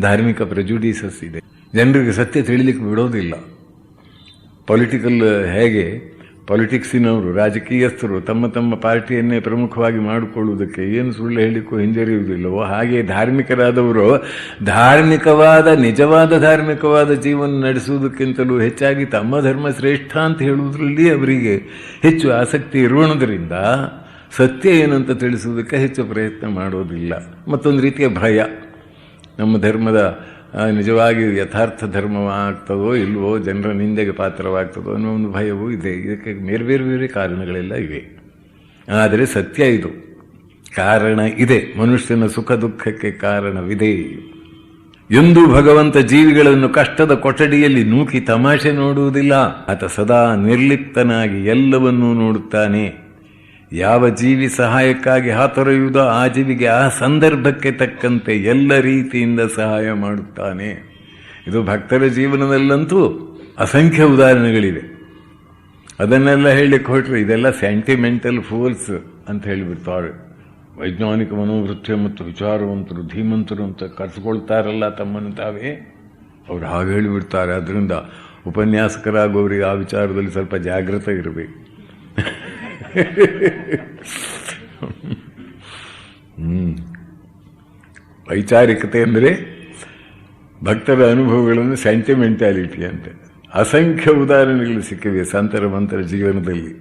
ಧಾರ್ಮಿಕ ಪ್ರೆಜುಡಿಸಸ್ ಇದೆ, ಜನರಿಗೆ ಸತ್ಯ ತಿಳಿಲಿಕ್ಕೆ ಬಿಡೋದಿಲ್ಲ. ಹೇಗೆ ಪಾಲಿಟಿಕ್ಸಿನವರು, ರಾಜಕೀಯಸ್ಥರು ತಮ್ಮ ತಮ್ಮ ಪಾರ್ಟಿಯನ್ನೇ ಪ್ರಮುಖವಾಗಿ ಮಾಡಿಕೊಳ್ಳುವುದಕ್ಕೆ ಏನು ಸುಳ್ಳು ಹೇಳಲಿಕ್ಕೂ ಹಿಂಜರಿಯುವುದಿಲ್ಲವೋ, ಹಾಗೆ ಧಾರ್ಮಿಕರಾದವರು ನಿಜವಾದ ಧಾರ್ಮಿಕವಾದ ಜೀವನ ನಡೆಸುವುದಕ್ಕಿಂತಲೂ ಹೆಚ್ಚಾಗಿ ತಮ್ಮ ಧರ್ಮ ಶ್ರೇಷ್ಠ ಅಂತ ಹೇಳುವುದರಲ್ಲಿ ಅವರಿಗೆ ಹೆಚ್ಚು ಆಸಕ್ತಿ ಇರುವುದರಿಂದ ಸತ್ಯ ಏನಂತ ತಿಳಿಸುವುದಕ್ಕೆ ಹೆಚ್ಚು ಪ್ರಯತ್ನ ಮಾಡೋದಿಲ್ಲ. ಮತ್ತೊಂದು ರೀತಿಯ ಭಯ, ನಮ್ಮ ಧರ್ಮದ ನಿಜವಾಗಿ ಯಥಾರ್ಥ ಧರ್ಮವಾಗ್ತದೋ ಇಲ್ವೋ, ಜನರ ನಿಂದೆಗೆ ಪಾತ್ರವಾಗ್ತದೋ ಅನ್ನೋ ಒಂದು ಭಯವೂ ಇದೆ. ಇದಕ್ಕೆ ಬೇರೆ ಬೇರೆ ಕಾರಣಗಳೆಲ್ಲ ಇವೆ. ಆದರೆ ಸತ್ಯ ಇದು, ಕಾರಣ ಇದೆ. ಮನುಷ್ಯನ ಸುಖ ದುಃಖಕ್ಕೆ ಕಾರಣವಿದೆ. ಎಂದೂ ಭಗವಂತ ಜೀವಿಗಳನ್ನು ಕಷ್ಟದ ಕೊಠಡಿಯಲ್ಲಿ ನೂಕಿ ತಮಾಷೆ ನೋಡುವುದಿಲ್ಲ. ಆತ ಸದಾ ನಿರ್ಲಿಪ್ತನಾಗಿ ಎಲ್ಲವನ್ನೂ ನೋಡುತ್ತಾನೆ. ಯಾವ ಜೀವಿ ಸಹಾಯಕ್ಕಾಗಿ ಹಾತೊರೆಯುವುದೋ ಆ ಜೀವಿಗೆ ಆ ಸಂದರ್ಭಕ್ಕೆ ತಕ್ಕಂತೆ ಎಲ್ಲ ರೀತಿಯಿಂದ ಸಹಾಯ ಮಾಡುತ್ತಾನೆ. ಇದು ಭಕ್ತರ ಜೀವನದಲ್ಲಂತೂ ಅಸಂಖ್ಯ ಉದಾಹರಣೆಗಳಿವೆ. ಅದನ್ನೆಲ್ಲ ಹೇಳಲಿಕ್ಕೆ ಹೊರಟ್ರೆ ಇದೆಲ್ಲ ಸೆಂಟಿಮೆಂಟಲ್ ಫೂಲ್ಸ್ ಅಂತ ಹೇಳಿಬಿಡ್ತಾರೆ. ವೈಜ್ಞಾನಿಕ ಮನೋವೃತ್ತಿ ಮತ್ತು ವಿಚಾರವಂತರು, ಧೀಮಂತರು ಅಂತ ಕರೆಸ್ಕೊಳ್ತಾರಲ್ಲ ತಮ್ಮನ್ನು ತಾವೇ, ಅವ್ರು ಹಾಗೆ ಹೇಳಿಬಿಡ್ತಾರೆ. ಅದರಿಂದ ಉಪನ್ಯಾಸಕರಾಗೋರಿಗೆ ಆ ವಿಚಾರದಲ್ಲಿ ಸ್ವಲ್ಪ ಜಾಗೃತ ಇರಬೇಕು. ವೈಚಾರಿಕತೆ ಅಂದರೆ ಭಕ್ತರ ಅನುಭವಗಳನ್ನು ಸೆಂಟಿಮೆಂಟಾಲಿಟಿ ಅಂತೆ. ಅಸಂಖ್ಯ ಉದಾಹರಣೆಗಳು ಸಿಕ್ಕಿವೆ ಸಂತರ ಮಂತರ ಜೀವನದಲ್ಲಿ,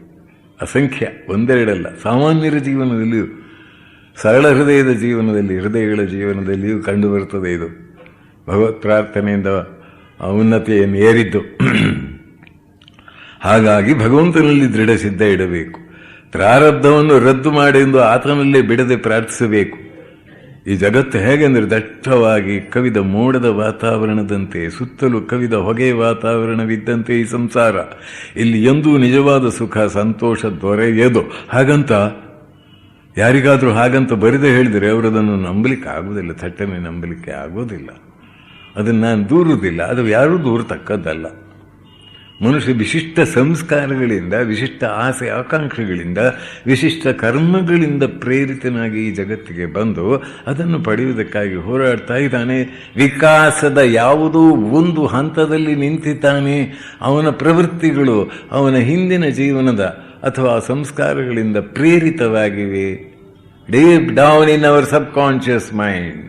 ಅಸಂಖ್ಯ, ಒಂದೆರಡಲ್ಲ. ಸಾಮಾನ್ಯರ ಜೀವನದಲ್ಲಿಯೂ, ಸರಳ ಹೃದಯಗಳ ಜೀವನದಲ್ಲಿಯೂ ಕಂಡುಬರುತ್ತದೆ ಇದು. ಭಗವತ್ ಪ್ರಾರ್ಥನೆಯಿಂದ ಉನ್ನತಿಯನ್ನು ಏರಿದ್ದು. ಹಾಗಾಗಿ ಭಗವಂತನಲ್ಲಿ ದೃಢ ಸಿದ್ಧ ಇಡಬೇಕು. ಪ್ರಾರಬ್ಧವನ್ನು ರದ್ದು ಮಾಡೆಂದು ಆತನಲ್ಲೇ ಬಿಡದೆ ಪ್ರಾರ್ಥಿಸಬೇಕು. ಈ ಜಗತ್ತು ಹೇಗೆಂದರೆ ದಟ್ಟವಾಗಿ ಕವಿದ ಮೋಡದ ವಾತಾವರಣದಂತೆ, ಸುತ್ತಲೂ ಕವಿದ ಹೊಗೆ ವಾತಾವರಣವಿದ್ದಂತೆ ಈ ಸಂಸಾರ. ಇಲ್ಲಿ ಎಂದೂ ನಿಜವಾದ ಸುಖ ಸಂತೋಷ ದೊರೆಯದು. ಹಾಗಂತ ಯಾರಿಗಾದರೂ ಹಾಗಂತ ಬರೆದೇ ಹೇಳಿದರೆ ಅವರದನ್ನು ನಂಬಲಿಕ್ಕೆ ಆಗೋದಿಲ್ಲ, ಥಟ್ಟನೆ ನಂಬಲಿಕ್ಕೆ ಆಗೋದಿಲ್ಲ. ಅದನ್ನು ನಾನು ದೂರುವುದಿಲ್ಲ, ಅದು ಯಾರೂ ದೂರತಕ್ಕದ್ದಲ್ಲ. ಮನುಷ್ಯ ವಿಶಿಷ್ಟ ಸಂಸ್ಕಾರಗಳಿಂದ, ವಿಶಿಷ್ಟ ಆಸೆ ಆಕಾಂಕ್ಷೆಗಳಿಂದ, ವಿಶಿಷ್ಟ ಕರ್ಮಗಳಿಂದ ಪ್ರೇರಿತನಾಗಿ ಈ ಜಗತ್ತಿಗೆ ಬಂದು ಅದನ್ನು ಪಡೆಯುವುದಕ್ಕಾಗಿ ಹೋರಾಡ್ತಾ ಇದ್ದಾನೆ. ವಿಕಾಸದ ಯಾವುದೋ ಒಂದು ಹಂತದಲ್ಲಿ ನಿಂತಿದ್ದಾನೆ. ಅವನ ಪ್ರವೃತ್ತಿಗಳು ಅವನ ಹಿಂದಿನ ಜೀವನದ ಅಥವಾ ಸಂಸ್ಕಾರಗಳಿಂದ ಪ್ರೇರಿತವಾಗಿವೆ. Deep down in our subconscious mind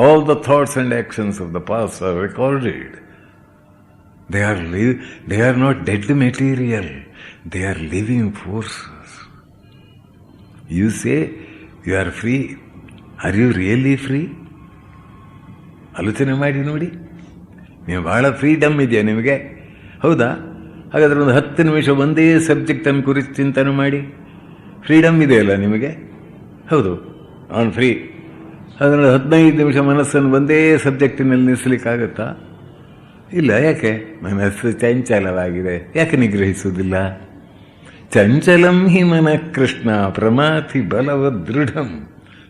all the thoughts and actions of the past are recorded. They are not dead material. They are living forces. You say you are free. Are you really free? ಆಲೋಚನೆ ಮಾಡಿ ನೋಡಿ. ನೀವು ಬಹಳ freedom ಇದೆಯಾ ನಿಮಗೆ? ಹೌದಾ? ಹಾಗಾದರೆ ಒಂದು 10 ನಿಮಿಷ ಒಂದೇ ಸಬ್ಜೆಕ್ಟನ್ನು ಕುರಿತು ಚಿಂತನೆ ಮಾಡಿ. ಫ್ರೀಡಮ್ ಇದೆಯಲ್ಲ ನಿಮಗೆ? ಹೌದು, ಆನ್ ಫ್ರೀ. ಅದರಲ್ಲಿ 15 ನಿಮಿಷ ಮನಸ್ಸನ್ನು ಒಂದೇ ಸಬ್ಜೆಕ್ಟಿನಲ್ಲಿ ನಿಲ್ಲಿಸಲಿಕ್ಕಾಗತ್ತಾ? ಇಲ್ಲ. ಯಾಕೆ? ಮನಸ್ಸು ಚಂಚಲವಾಗಿದೆ. ಯಾಕೆ ನಿಗ್ರಹಿಸುವುದಿಲ್ಲ? ಚಂಚಲಂ ಹಿ ಮನ ಕೃಷ್ಣ ಪ್ರಮಾಥಿ ಬಲವದೃಢಂ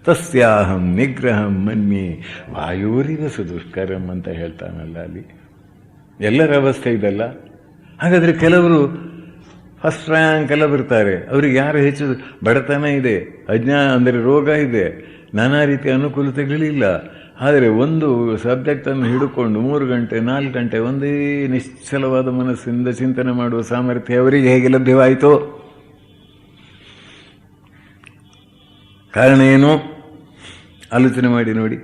ತಸ್ಯಾಹಂ ನಿಗ್ರಹಂ ಮನ್ಯೆ ವಾಯೋರಿವ ಸುದುಷ್ಕರಂ ಅಂತ ಹೇಳ್ತಾನಲ್ಲ ಅಲ್ಲಿ. ಎಲ್ಲರ ಅವಸ್ಥೆ ಇದಲ್ಲ. ಹಾಗಾದರೆ ಕೆಲವರು ಫಸ್ಟ್ ರ್ಯಾಂಕ್ ಎಲ್ಲ ಬರ್ತಾರೆ. ಅವ್ರಿಗೆ ಯಾರು ಹೆಚ್ಚು ಬಡತನ ಇದೆ, ಅಂದರೆ ರೋಗ ಇದೆ, ನಾನಾ ರೀತಿಯ ಅನುಕೂಲತೆಗಳಿಲ್ಲ. ಆದರೆ ಒಂದು ಸಬ್ಜೆಕ್ಟನ್ನು ಹಿಡ್ಕೊಂಡು 3 ಗಂಟೆ 4 ಗಂಟೆ ಒಂದೇ ನಿಶ್ಚಲವಾದ ಮನಸ್ಸಿನಿಂದ ಚಿಂತನೆ ಮಾಡುವ ಸಾಮರ್ಥ್ಯ ಅವರಿಗೆ ಹೇಗೆ ಲಭ್ಯವಾಯಿತು? ಕಾರಣ ಏನು? ಆಲೋಚನೆ ಮಾಡಿ ನೋಡಿ.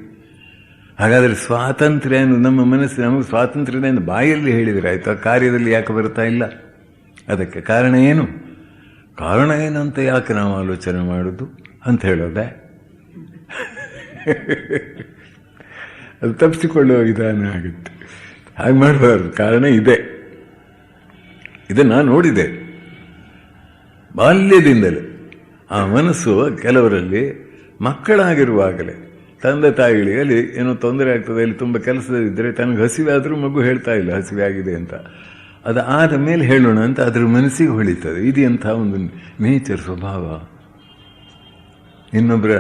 ಹಾಗಾದರೆ ಸ್ವಾತಂತ್ರ್ಯ ನಮ್ಮ ಮನಸ್ಸು ನಮಗೆ ಸ್ವಾತಂತ್ರ್ಯ ಬಾಯಲ್ಲಿ ಹೇಳಿದರೆ ಆಯಿತು, ಕಾರ್ಯದಲ್ಲಿ ಯಾಕೆ ಬರ್ತಾ ಇಲ್ಲ? ಅದಕ್ಕೆ ಕಾರಣ ಏನು? ಕಾರಣ ಏನಂತ ಯಾಕೆ ನಾವು ಆಲೋಚನೆ ಮಾಡೋದು ಅಂತ ಹೇಳೋದೆ? ಅದು ತಪ್ಪಿಸಿಕೊಳ್ಳುವ ವಿಧಾನ ಆಗುತ್ತೆ. ಹಾಗೆ ಮಾಡಬಾರ್ದು. ಕಾರಣ ಇದೆ. ಇದನ್ನು ನಾನು ನೋಡಿದೆ ಬಾಲ್ಯದಿಂದಲೇ. ಆ ಮನಸ್ಸು ಕೆಲವರಲ್ಲಿ ಮಕ್ಕಳಾಗಿರುವಾಗಲೇ ತಂದೆ ತಾಯಿಗಳಿಗೆ ಅಲ್ಲಿ ಏನೋ ತೊಂದರೆ ಆಗ್ತದೆ, ಅಲ್ಲಿ ತುಂಬ ಕೆಲಸದಿದ್ದರೆ ತನಗೆ ಹಸಿವೆ ಆದರೂ ಮಗು ಹೇಳ್ತಾ ಇಲ್ಲ ಹಸಿವೆ ಆಗಿದೆ ಅಂತ. ಅದು ಆದ ಮೇಲೆ ಹೇಳೋಣ ಅಂತ ಅದ್ರ ಮನಸ್ಸಿಗೆ ಹೊಳಿತದೆ. ಇದು ಎಂಥ ಒಂದು ನೇಚರ್, ಸ್ವಭಾವ. ಇನ್ನೊಬ್ಬರ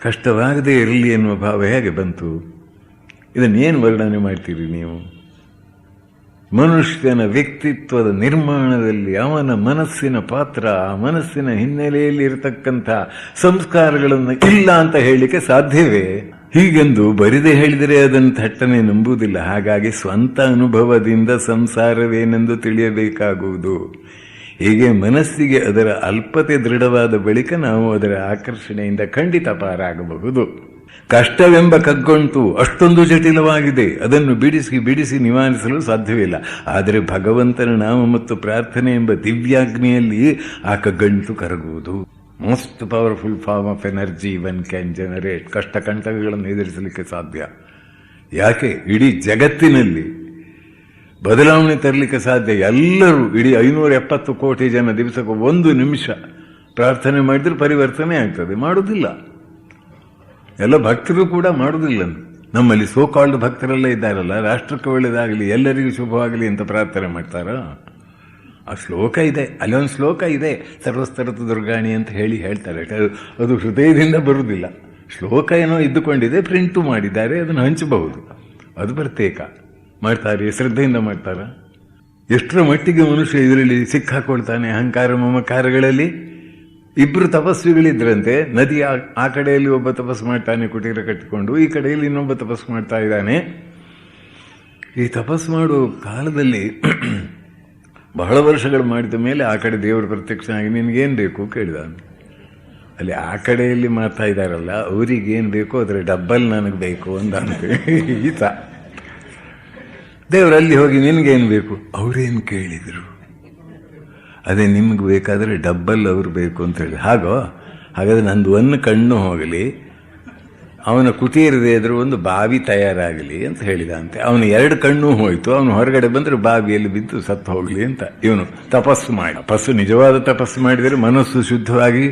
ಕಷ್ಟವಾಗದೇ ಇರಲಿ ಎನ್ನುವ ಭಾವ ಹೇಗೆ ಬಂತು? ಇದನ್ನೇನು ವರ್ಣನೆ ಮಾಡ್ತೀರಿ ನೀವು? ಮನುಷ್ಯನ ವ್ಯಕ್ತಿತ್ವದ ನಿರ್ಮಾಣದಲ್ಲಿ ಅವನ ಮನಸ್ಸಿನ ಪಾತ್ರ, ಆ ಮನಸ್ಸಿನ ಹಿನ್ನೆಲೆಯಲ್ಲಿ ಇರತಕ್ಕಂಥ ಸಂಸ್ಕಾರಗಳನ್ನು ಇಲ್ಲ ಅಂತ ಹೇಳಲಿಕ್ಕೆ ಸಾಧ್ಯವೇ? ಹೀಗೆಂದು ಬರಿದೇ ಹೇಳಿದರೆ ಅದನ್ನು ಥಟ್ಟನೆ ನಂಬುವುದಿಲ್ಲ. ಹಾಗಾಗಿ ಸ್ವಂತ ಅನುಭವದಿಂದ ಸಂಸಾರವೇನೆಂದು ತಿಳಿಯಬೇಕಾಗುವುದು. ಹೀಗೆ ಮನಸ್ಸಿಗೆ ಅದರ ಅಲ್ಪತೆ ದೃಢವಾದ ಬಳಿಕ ನಾವು ಅದರ ಆಕರ್ಷಣೆಯಿಂದ ಖಂಡಿತ ಪಾರಾಗಬಹುದು. ಕಷ್ಟವೆಂಬ ಕಗ್ಗಂಟು ಅಷ್ಟೊಂದು ಜಟಿಲವಾಗಿದೆ, ಅದನ್ನು ಬಿಡಿಸಿ ನಿವಾರಿಸಲು ಸಾಧ್ಯವಿಲ್ಲ. ಆದರೆ ಭಗವಂತನ ನಾಮ ಮತ್ತು ಪ್ರಾರ್ಥನೆ ಎಂಬ ದಿವ್ಯಾಗ್ನಿಯಲ್ಲಿ ಆ ಕಗ್ಗಂಟು ಕರಗುವುದು. Most powerful form of energy one can generate. ಕಷ್ಟ ಕಂಟಕಗಳನ್ನು ಎದುರಿಸಲಿಕ್ಕೆ ಸಾಧ್ಯ. ಯಾಕೆ? ಇಡೀ ಜಗತ್ತಿನಲ್ಲಿ ಬದಲಾವಣೆ ತರಲಿಕ್ಕೆ ಸಾಧ್ಯ. ಎಲ್ಲರೂ ಇಡೀ 570 ಕೋಟಿ ಜನ ದಿವಸಕ್ಕೆ 1 ನಿಮಿಷ ಪ್ರಾರ್ಥನೆ ಮಾಡಿದ್ರೆ ಪರಿವರ್ತನೆ ಆಗ್ತದೆ. ಮಾಡುವುದಿಲ್ಲ. ಎಲ್ಲ ಭಕ್ತರು ಕೂಡ ಮಾಡುವುದಿಲ್ಲ. ನಮ್ಮಲ್ಲಿ ಸೋಕಾಲ್ಡ್ ಭಕ್ತರೆಲ್ಲ ಇದ್ದಾರಲ್ಲ, ರಾಷ್ಟ್ರಕ್ಕೆ ಒಳ್ಳೆಯದಾಗಲಿ, ಎಲ್ಲರಿಗೂ ಶುಭವಾಗಲಿ ಅಂತ ಪ್ರಾರ್ಥನೆ ಮಾಡ್ತಾರ? ಆ ಶ್ಲೋಕ ಇದೆ, ಅಲ್ಲೊಂದು ಶ್ಲೋಕ ಇದೆ, ಸರ್ವಸ್ತರತು ದುರ್ಗಾಣಿ ಅಂತ ಹೇಳ್ತಾರೆ. ಅದು ಹೃದಯದಿಂದ ಬರುವುದಿಲ್ಲ. ಶ್ಲೋಕ ಏನೋ ಇದ್ದುಕೊಂಡಿದೆ, ಪ್ರಿಂಟು ಮಾಡಿದ್ದಾರೆ, ಅದನ್ನು ಹಂಚಬಹುದು. ಅದು ಪ್ರತ್ಯೇಕ ಮಾಡ್ತಾರೆ, ಶ್ರದ್ಧೆಯಿಂದ ಮಾಡ್ತಾರ. ಎಷ್ಟರ ಮಟ್ಟಿಗೆ ಮನುಷ್ಯ ಇದರಲ್ಲಿ ಸಿಕ್ಕಾಕೊಳ್ತಾನೆ, ಅಹಂಕಾರ ಮಮಕಾರಗಳಲ್ಲಿ. 2 ತಪಸ್ವಿಗಳಿದ್ರಂತೆ. ನದಿ ಆ ಕಡೆಯಲ್ಲಿ ಒಬ್ಬ ತಪಸ್ಸು ಮಾಡ್ತಾನೆ ಕುಟೀರ ಕಟ್ಟಿಕೊಂಡು, ಈ ಕಡೆಯಲ್ಲಿ ಇನ್ನೊಬ್ಬ ತಪಸ್ಸು ಮಾಡ್ತಾ ಇದ್ದಾನೆ. ಈ ತಪಸ್ಸು ಮಾಡುವ ಕಾಲದಲ್ಲಿ ಬಹಳ ವರ್ಷಗಳು ಮಾಡಿದ ಮೇಲೆ ಆ ಕಡೆ ದೇವರು ಪ್ರತ್ಯಕ್ಷನಾಗಿ ನಿನಗೇನು ಬೇಕು ಕೇಳಿದ. ಅಲ್ಲಿ ಆ ಕಡೆಯಲ್ಲಿ ಮಾಡ್ತಾ ಇದ್ದಾರಲ್ಲ, ಅವರಿಗೇನು ಬೇಕು ಅದರ ಡಬ್ಬಲ್ ನನಗೆ ಬೇಕು ಅಂತ ಈತ. ದೇವರಲ್ಲಿ ಹೋಗಿ ನಿನಗೇನು ಬೇಕು? ಅವರೇನು ಕೇಳಿದರು? ಅದೇ ನಿಮ್ಗೆ ಬೇಕಾದರೆ ಡಬ್ಬಲ್ ಅವ್ರು ಬೇಕು ಅಂತ ಹೇಳಿ. ಹಾಗಾದ್ರೆ ನಂದು 1 ಕಣ್ಣು ಹೋಗಲಿ, ಅವನ ಕುಟೀರದೇ ಇದ್ರೂ ಒಂದು ಬಾವಿ ತಯಾರಾಗಲಿ ಅಂತ ಹೇಳಿದ ಅಂತೆ. ಅವನು 2 ಕಣ್ಣು ಹೋಯ್ತು. ಅವನು ಹೊರಗಡೆ ಬಂದರೆ ಬಾವಿಯಲ್ಲಿ ಬಿದ್ದು ಸತ್ತು ಹೋಗಲಿ ಅಂತ ಇವನು ತಪಸ್ಸು ಮಾಡಿ. ನಿಜವಾದ ತಪಸ್ಸು ಮಾಡಿದರೆ ಮನಸ್ಸು ಶುದ್ಧವಾಗಿ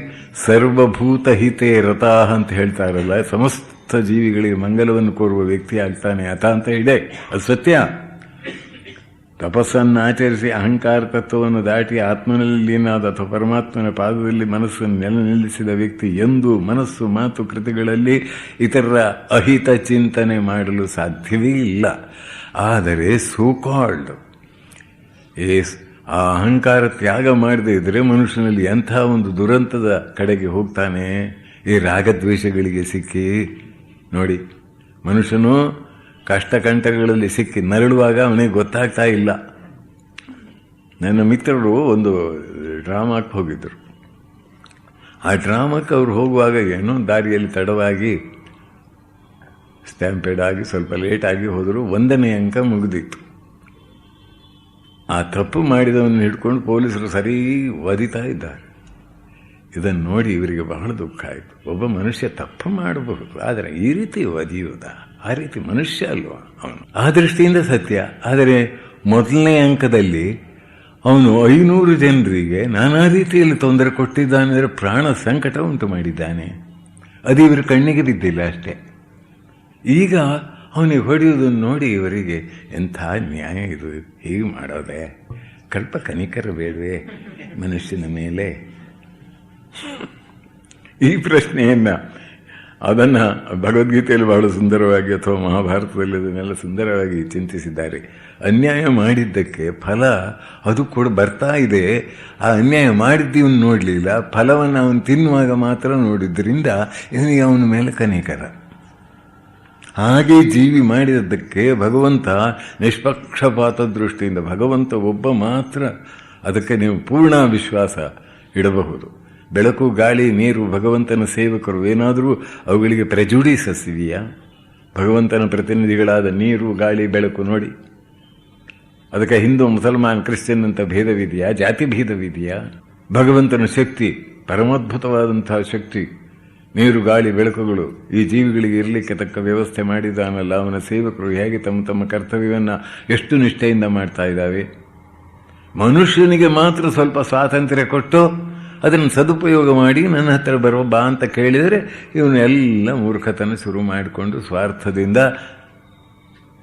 ಸರ್ವಭೂತ ಹಿತೇ ರಥಾಹ ಅಂತ ಹೇಳ್ತಾರಲ್ಲ, ಸಮಸ್ತ ಜೀವಿಗಳಿಗೆ ಮಂಗಲವನ್ನು ಕೋರುವ ವ್ಯಕ್ತಿ ಆಗ್ತಾನೆ ಆತ ಅಂತ ಇದೆ. ಅದು ಸತ್ಯ. ತಪಸ್ಸನ್ನು ಆಚರಿಸಿ ಅಹಂಕಾರ ತತ್ವವನ್ನು ದಾಟಿ ಆತ್ಮನಲ್ಲಿ ಲೀನಾದ ಅಥವಾ ಪರಮಾತ್ಮನ ಪಾದದಲ್ಲಿ ಮನಸ್ಸನ್ನು ನಿಲ್ಲಿಸಿದ ವ್ಯಕ್ತಿ ಎಂದು ಮನಸ್ಸು ಮಾತು ಕೃತಿಗಳಲ್ಲಿ ಇತರರ ಅಹಿತ ಚಿಂತನೆ ಮಾಡಲು ಸಾಧ್ಯವೇ ಇಲ್ಲ. ಆದರೆ ಸೋಕಾಲ್ಡ್ ಆ ಅಹಂಕಾರ ತ್ಯಾಗ ಮಾಡದೇ ಇದ್ರೆ ಮನುಷ್ಯನಲ್ಲಿ ಎಂಥ ಒಂದು ದುರಂತದ ಕಡೆಗೆ ಹೋಗ್ತಾನೆ, ಈ ರಾಗದ್ವೇಷಗಳಿಗೆ ಸಿಕ್ಕಿ. ನೋಡಿ, ಮನುಷ್ಯನು ಕಷ್ಟಕಂಟಗಳಲ್ಲಿ ಸಿಕ್ಕಿ ನರಳುವಾಗ ಅವನಿಗೆ ಗೊತ್ತಾಗ್ತಾ ಇಲ್ಲ. ನನ್ನ ಮಿತ್ರರು ಒಂದು ಡ್ರಾಮಾಕ್ಕೆ ಹೋಗಿದ್ದರು. ಆ ಡ್ರಾಮಾಕ್ಕೆ ಅವ್ರು ಹೋಗುವಾಗ ಏನೋ ದಾರಿಯಲ್ಲಿ ತಡವಾಗಿ ಸ್ಟ್ಯಾಂಪೇಡ್ ಆಗಿ ಸ್ವಲ್ಪ ಲೇಟಾಗಿ ಹೋದರು. 1ನೇ ಅಂಕ ಮುಗಿದಿತ್ತು. ಆ ತಪ್ಪು ಮಾಡಿದವನ್ನ ಹಿಡ್ಕೊಂಡು ಪೊಲೀಸರು ಸರಿ ಒದಿತಾ ಇದ್ದಾರೆ. ಇದನ್ನು ನೋಡಿ ಇವರಿಗೆ ಬಹಳ ದುಃಖ ಆಯಿತು. ಒಬ್ಬ ಮನುಷ್ಯ ತಪ್ಪು ಮಾಡಬಹುದು, ಆದರೆ ಈ ರೀತಿ ಒದಿಯುವುದಾ? ಆ ರೀತಿ ಮನುಷ್ಯ ಅಲ್ವಾ ಅವನು? ಆ ದೃಷ್ಟಿಯಿಂದ ಸತ್ಯ. ಆದರೆ 1ನೇ ಅಂಕದಲ್ಲಿ ಅವನು 500 ಜನರಿಗೆ ನಾನಾ ರೀತಿಯಲ್ಲಿ ತೊಂದರೆ ಕೊಟ್ಟಿದ್ದಾನೆ, ಅಂದರೆ ಪ್ರಾಣ ಸಂಕಟ ಉಂಟು ಮಾಡಿದ್ದಾನೆ. ಅದು ಇವರ ಕಣ್ಣಿಗೆ ಬಿದ್ದಿಲ್ಲ ಅಷ್ಟೇ. ಈಗ ಅವನಿಗೆ ಹೊಡೆಯುವುದನ್ನು ನೋಡಿ ಇವರಿಗೆ ಎಂಥ ನ್ಯಾಯ ಇದು, ಹೀಗೆ ಮಾಡೋದೆ? ಕಲ್ಪ ಕನಿಕರ ಬೇಡವೇ ಮನುಷ್ಯನ ಮೇಲೆ? ಈ ಪ್ರಶ್ನೆಯನ್ನು ಅದನ್ನು ಭಗವದ್ಗೀತೆಯಲ್ಲಿ ಬಹಳ ಸುಂದರವಾಗಿ ಅಥವಾ ಮಹಾಭಾರತದಲ್ಲಿ ಅದನ್ನೆಲ್ಲ ಸುಂದರವಾಗಿ ಚಿಂತಿಸಿದ್ದಾರೆ. ಅನ್ಯಾಯ ಮಾಡಿದ್ದಕ್ಕೆ ಫಲ ಅದು ಕೂಡ ಬರ್ತಾ ಇದೆ. ಆ ಅನ್ಯಾಯ ಮಾಡಿದ್ದೀವನು ನೋಡಲಿಲ್ಲ, ಫಲವನ್ನು ಅವನು ತಿನ್ನುವಾಗ ಮಾತ್ರ ನೋಡಿದ್ದರಿಂದ ಇವನಿಗೆ ಅವನ ಮೇಲೆ ಕನಿಕರ. ಹಾಗೆ ಜೀವಿ ಮಾಡಿದ್ದಕ್ಕೆ ಭಗವಂತ ನಿಷ್ಪಕ್ಷಪಾತ ದೃಷ್ಟಿಯಿಂದ, ಭಗವಂತ ಒಬ್ಬ ಮಾತ್ರ, ಅದಕ್ಕೆ ನೀವು ಪೂರ್ಣ ವಿಶ್ವಾಸ ಇಡಬಹುದು. ಬೆಳಕು, ಗಾಳಿ, ನೀರು ಭಗವಂತನ ಸೇವಕರು. ಏನಾದರೂ ಅವುಗಳಿಗೆ ಪ್ರೆಜುಡಿಸಸ್ ಇದೆಯಾ? ಭಗವಂತನ ಪ್ರತಿನಿಧಿಗಳಾದ ನೀರು, ಗಾಳಿ, ಬೆಳಕು ನೋಡಿ, ಅದಕ್ಕೆ ಹಿಂದೂ, ಮುಸಲ್ಮಾನ್, ಕ್ರಿಶ್ಚಿಯನ್ ಅಂತ ಭೇದವಿದೆಯಾ? ಜಾತಿ ಭೇದವಿದೆಯಾ? ಭಗವಂತನ ಶಕ್ತಿ, ಪರಮಾದ್ಭುತವಾದಂತಹ ಶಕ್ತಿ, ನೀರು, ಗಾಳಿ, ಬೆಳಕುಗಳು ಈ ಜೀವಿಗಳಿಗೆ ಇರಲಿಕ್ಕೆ ತಕ್ಕ ವ್ಯವಸ್ಥೆ ಮಾಡಿದಾನಲ್ಲ. ಅವನ ಸೇವಕರು ಹೇಗೆ ತಮ್ಮ ತಮ್ಮ ಕರ್ತವ್ಯವನ್ನು ಎಷ್ಟು ನಿಷ್ಠೆಯಿಂದ ಮಾಡ್ತಾ ಇದ್ದಾವೆ. ಮನುಷ್ಯನಿಗೆ ಮಾತ್ರ ಸ್ವಲ್ಪ ಸ್ವಾತಂತ್ರ್ಯ ಕೊಟ್ಟು ಅದನ್ನು ಸದುಪಯೋಗ ಮಾಡಿ ನನ್ನ ಹತ್ರ ಬರೋ ಬಾ ಅಂತ ಕೇಳಿದರೆ ಇವನ್ನೆಲ್ಲ ಮೂರ್ಖತನ ಶುರು ಮಾಡಿಕೊಂಡು ಸ್ವಾರ್ಥದಿಂದ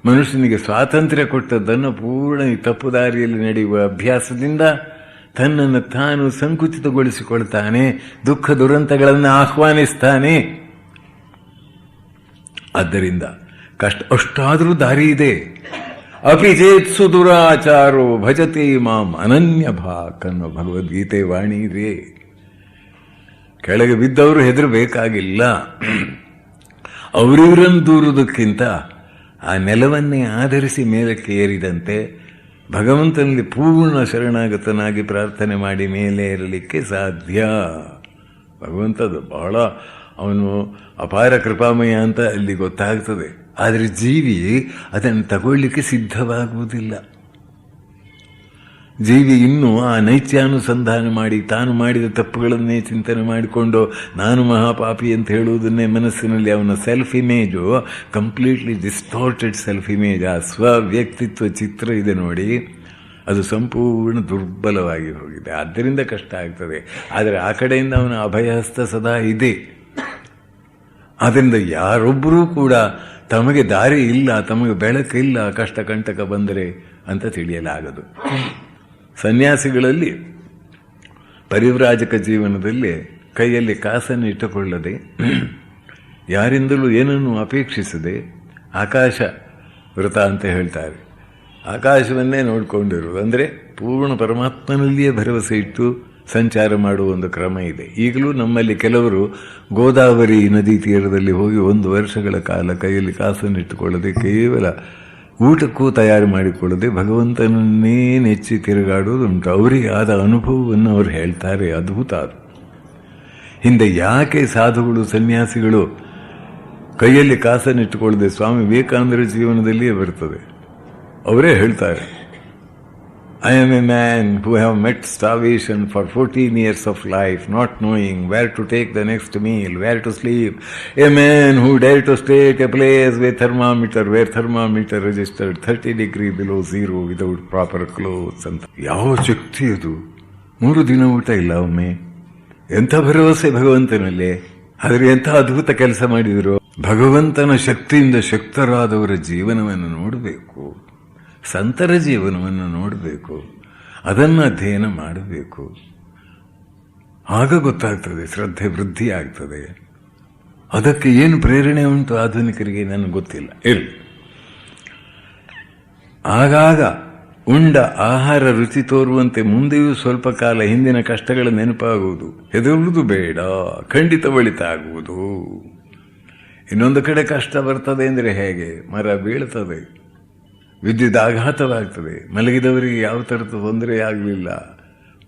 ಮನುಷ್ಯನಿಗೆ ಸ್ವಾತಂತ್ರ್ಯ ಕೊಟ್ಟದ್ದನ್ನು ಪೂರ್ಣ ಈ ತಪ್ಪು ದಾರಿಯಲ್ಲಿ ನಡೆಯುವ ಅಭ್ಯಾಸದಿಂದ ತನ್ನನ್ನು ತಾನು ಸಂಕುಚಿತಗೊಳಿಸಿಕೊಳ್ತಾನೆ, ದುಃಖ ದುರಂತಗಳನ್ನು ಆಹ್ವಾನಿಸ್ತಾನೆ. ಆದ್ದರಿಂದ ಅಷ್ಟಾದರೂ ದಾರಿ ಇದೆ. ಅಪಿಚೇತ್ ಸುದುರಾಚಾರೋ ಭಜತೆ ಮಾಂ ಅನನ್ಯ ಭಾಕ್ ಅನ್ನೋ ಭಗವದ್ಗೀತೆ ವಾಣಿ ಇದೆ. ಕೆಳಗೆ ಬಿದ್ದವರು ಹೆದರಬೇಕಾಗಿಲ್ಲ. ಅವರಿವರನ್ನು ದೂರುವುದಕ್ಕಿಂತ ಆ ನೆಲವನ್ನೇ ಆಧರಿಸಿ ಮೇಲಕ್ಕೆ ಏರಿದಂತೆ ಭಗವಂತನಲ್ಲಿ ಪೂರ್ಣ ಶರಣಾಗತನಾಗಿ ಪ್ರಾರ್ಥನೆ ಮಾಡಿ ಮೇಲೆ ಏರಲಿಕ್ಕೆ ಸಾಧ್ಯ. ಭಗವಂತದ್ದು ಬಹಳ ಅವನು ಅಪಾರ ಕೃಪಾಮಯ ಅಂತ ಅಲ್ಲಿ ಗೊತ್ತಾಗ್ತದೆ. ಆದರೆ ಜೀವಿ ಅದನ್ನು ತಗೊಳ್ಳಿಕ್ಕೆ ಸಿದ್ಧವಾಗುವುದಿಲ್ಲ. ಜೀವಿ ಇನ್ನೂ ಆ ನೈತ್ಯಾನುಸಂಧಾನ ಮಾಡಿ ತಾನು ಮಾಡಿದ ತಪ್ಪುಗಳನ್ನೇ ಚಿಂತನೆ ಮಾಡಿಕೊಂಡು ನಾನು ಮಹಾಪಾಪಿ ಅಂತ ಹೇಳುವುದನ್ನೇ ಮನಸ್ಸಿನಲ್ಲಿ ಅವನ self image completely distorted self image, ಆ ಸ್ವವ್ಯಕ್ತಿತ್ವ ಚಿತ್ರ ಇದೆ ನೋಡಿ, ಅದು ಸಂಪೂರ್ಣ ದುರ್ಬಲವಾಗಿ ಹೋಗಿದೆ. ಆದ್ದರಿಂದ ಕಷ್ಟ ಆಗ್ತದೆ. ಆದರೆ ಆ ಕಡೆಯಿಂದ ಅವನ ಅಭಯಹಸ್ತ ಸದಾ ಇದೆ. ಆದ್ದರಿಂದ ಯಾರೊಬ್ಬರೂ ಕೂಡ ತಮಗೆ ದಾರಿ ಇಲ್ಲ, ತಮಗೆ ಬೆಳಕಿಲ್ಲ, ಕಷ್ಟ ಕಂಟಕ ಬಂದರೆ ಅಂತ ತಿಳಿಯಲಾಗದು. ಸನ್ಯಾಸಿಗಳಲ್ಲಿ ಪರಿವ್ರಾಜಕ ಜೀವನದಲ್ಲಿ ಕೈಯಲ್ಲಿ ಕಾಸನ್ನು ಇಟ್ಟುಕೊಳ್ಳದೆ, ಯಾರಿಂದಲೂ ಏನನ್ನು ಅಪೇಕ್ಷಿಸದೆ, ಆಕಾಶ ವೃತ ಅಂತ ಹೇಳ್ತಾರೆ, ಆಕಾಶವನ್ನೇ ನೋಡಿಕೊಂಡಿರುವುದು, ಅಂದರೆ ಪೂರ್ಣ ಪರಮಾತ್ಮನಲ್ಲಿಯೇ ಭರವಸೆ ಇಟ್ಟು ಸಂಚಾರ ಮಾಡುವ ಒಂದು ಕ್ರಮ ಇದೆ. ಈಗಲೂ ನಮ್ಮಲ್ಲಿ ಕೆಲವರು ಗೋದಾವರಿ ನದಿ ತೀರದಲ್ಲಿ ಹೋಗಿ 1 ವರ್ಷಗಳ ಕಾಲ ಕೈಯಲ್ಲಿ ಕಾಸನ್ನು ಇಟ್ಟುಕೊಳ್ಳದೆ, ಕೇವಲ ಊಟಕ್ಕೂ ತಯಾರು ಮಾಡಿಕೊಳ್ಳದೆ ಭಗವಂತನನ್ನೇ ನೆಚ್ಚಿ ತಿರುಗಾಡುವುದುಂಟು. ಅವರಿಗೆ ಆದ ಅನುಭವವನ್ನು ಅವರು ಹೇಳ್ತಾರೆ. ಅದ್ಭುತ ಅದು. ಹಿಂದೆ ಯಾಕೆ ಸಾಧುಗಳು ಸನ್ಯಾಸಿಗಳು ಕೈಯಲ್ಲಿ ಕಾಸನ್ನು ಇಟ್ಟುಕೊಳ್ಳದೆ, ಸ್ವಾಮಿ ವಿವೇಕಾನಂದರ ಜೀವನದಲ್ಲಿಯೇ ಬರ್ತದೆ. ಅವರೇ ಹೇಳ್ತಾರೆ, I am a man who have met starvation for 14 years of life, not knowing where to take the next meal, where to sleep. A man who dared to stay at a place where thermometer registered 30 degrees below zero without proper clothes. ಅಂತ ಯಾವ ಶಕ್ತಿ ಅದು! 3 ದಿನ ಊಟ ಇಲ್ಲ ಒಮ್ಮೆ. ಎಂಥ ಭರವಸೆ ಭಗವಂತನಲ್ಲೇ! ಆದರೆ ಎಂಥ ಅದ್ಭುತ ಕೆಲಸ ಮಾಡಿದರು. ಭಗವಂತನ ಶಕ್ತಿಯಿಂದ ಶಕ್ತರಾದವರ ಜೀವನವನ್ನು ನೋಡಬೇಕು, ಸಂತರ ಜೀವನವನ್ನು ನೋಡಬೇಕು, ಅದನ್ನು ಅಧ್ಯಯನ ಮಾಡಬೇಕು. ಆಗ ಗೊತ್ತಾಗ್ತದೆ, ಶ್ರದ್ಧೆ ವೃದ್ಧಿ ಆಗ್ತದೆ. ಅದಕ್ಕೆ ಏನು ಪ್ರೇರಣೆ ಉಂಟು ಆಧುನಿಕರಿಗೆ ನನಗೆ ಗೊತ್ತಿಲ್ಲ. ಇರಲಿ, ಆಗಾಗ ಉಂಡ ಆಹಾರ ರುಚಿ ತೋರುವಂತೆ ಮುಂದೆಯೂ ಸ್ವಲ್ಪ ಕಾಲ ಹಿಂದಿನ ಕಷ್ಟಗಳ ನೆನಪಾಗುವುದು. ಹೆದರುವುದು ಬೇಡ, ಖಂಡಿತ ಒಳಿತ ಆಗುವುದು. ಇನ್ನೊಂದು ಕಡೆ ಕಷ್ಟ ಬರ್ತದೆ ಅಂದರೆ ಹೇಗೆ? ಮರ ಬೀಳ್ತದೆ, ವಿದ್ಯುತ್ ಆಘಾತವಾಗ್ತದೆ. ಮಲಗಿದವರಿಗೆ ಯಾವ ಥರದ ತೊಂದರೆ ಆಗಲಿಲ್ಲ.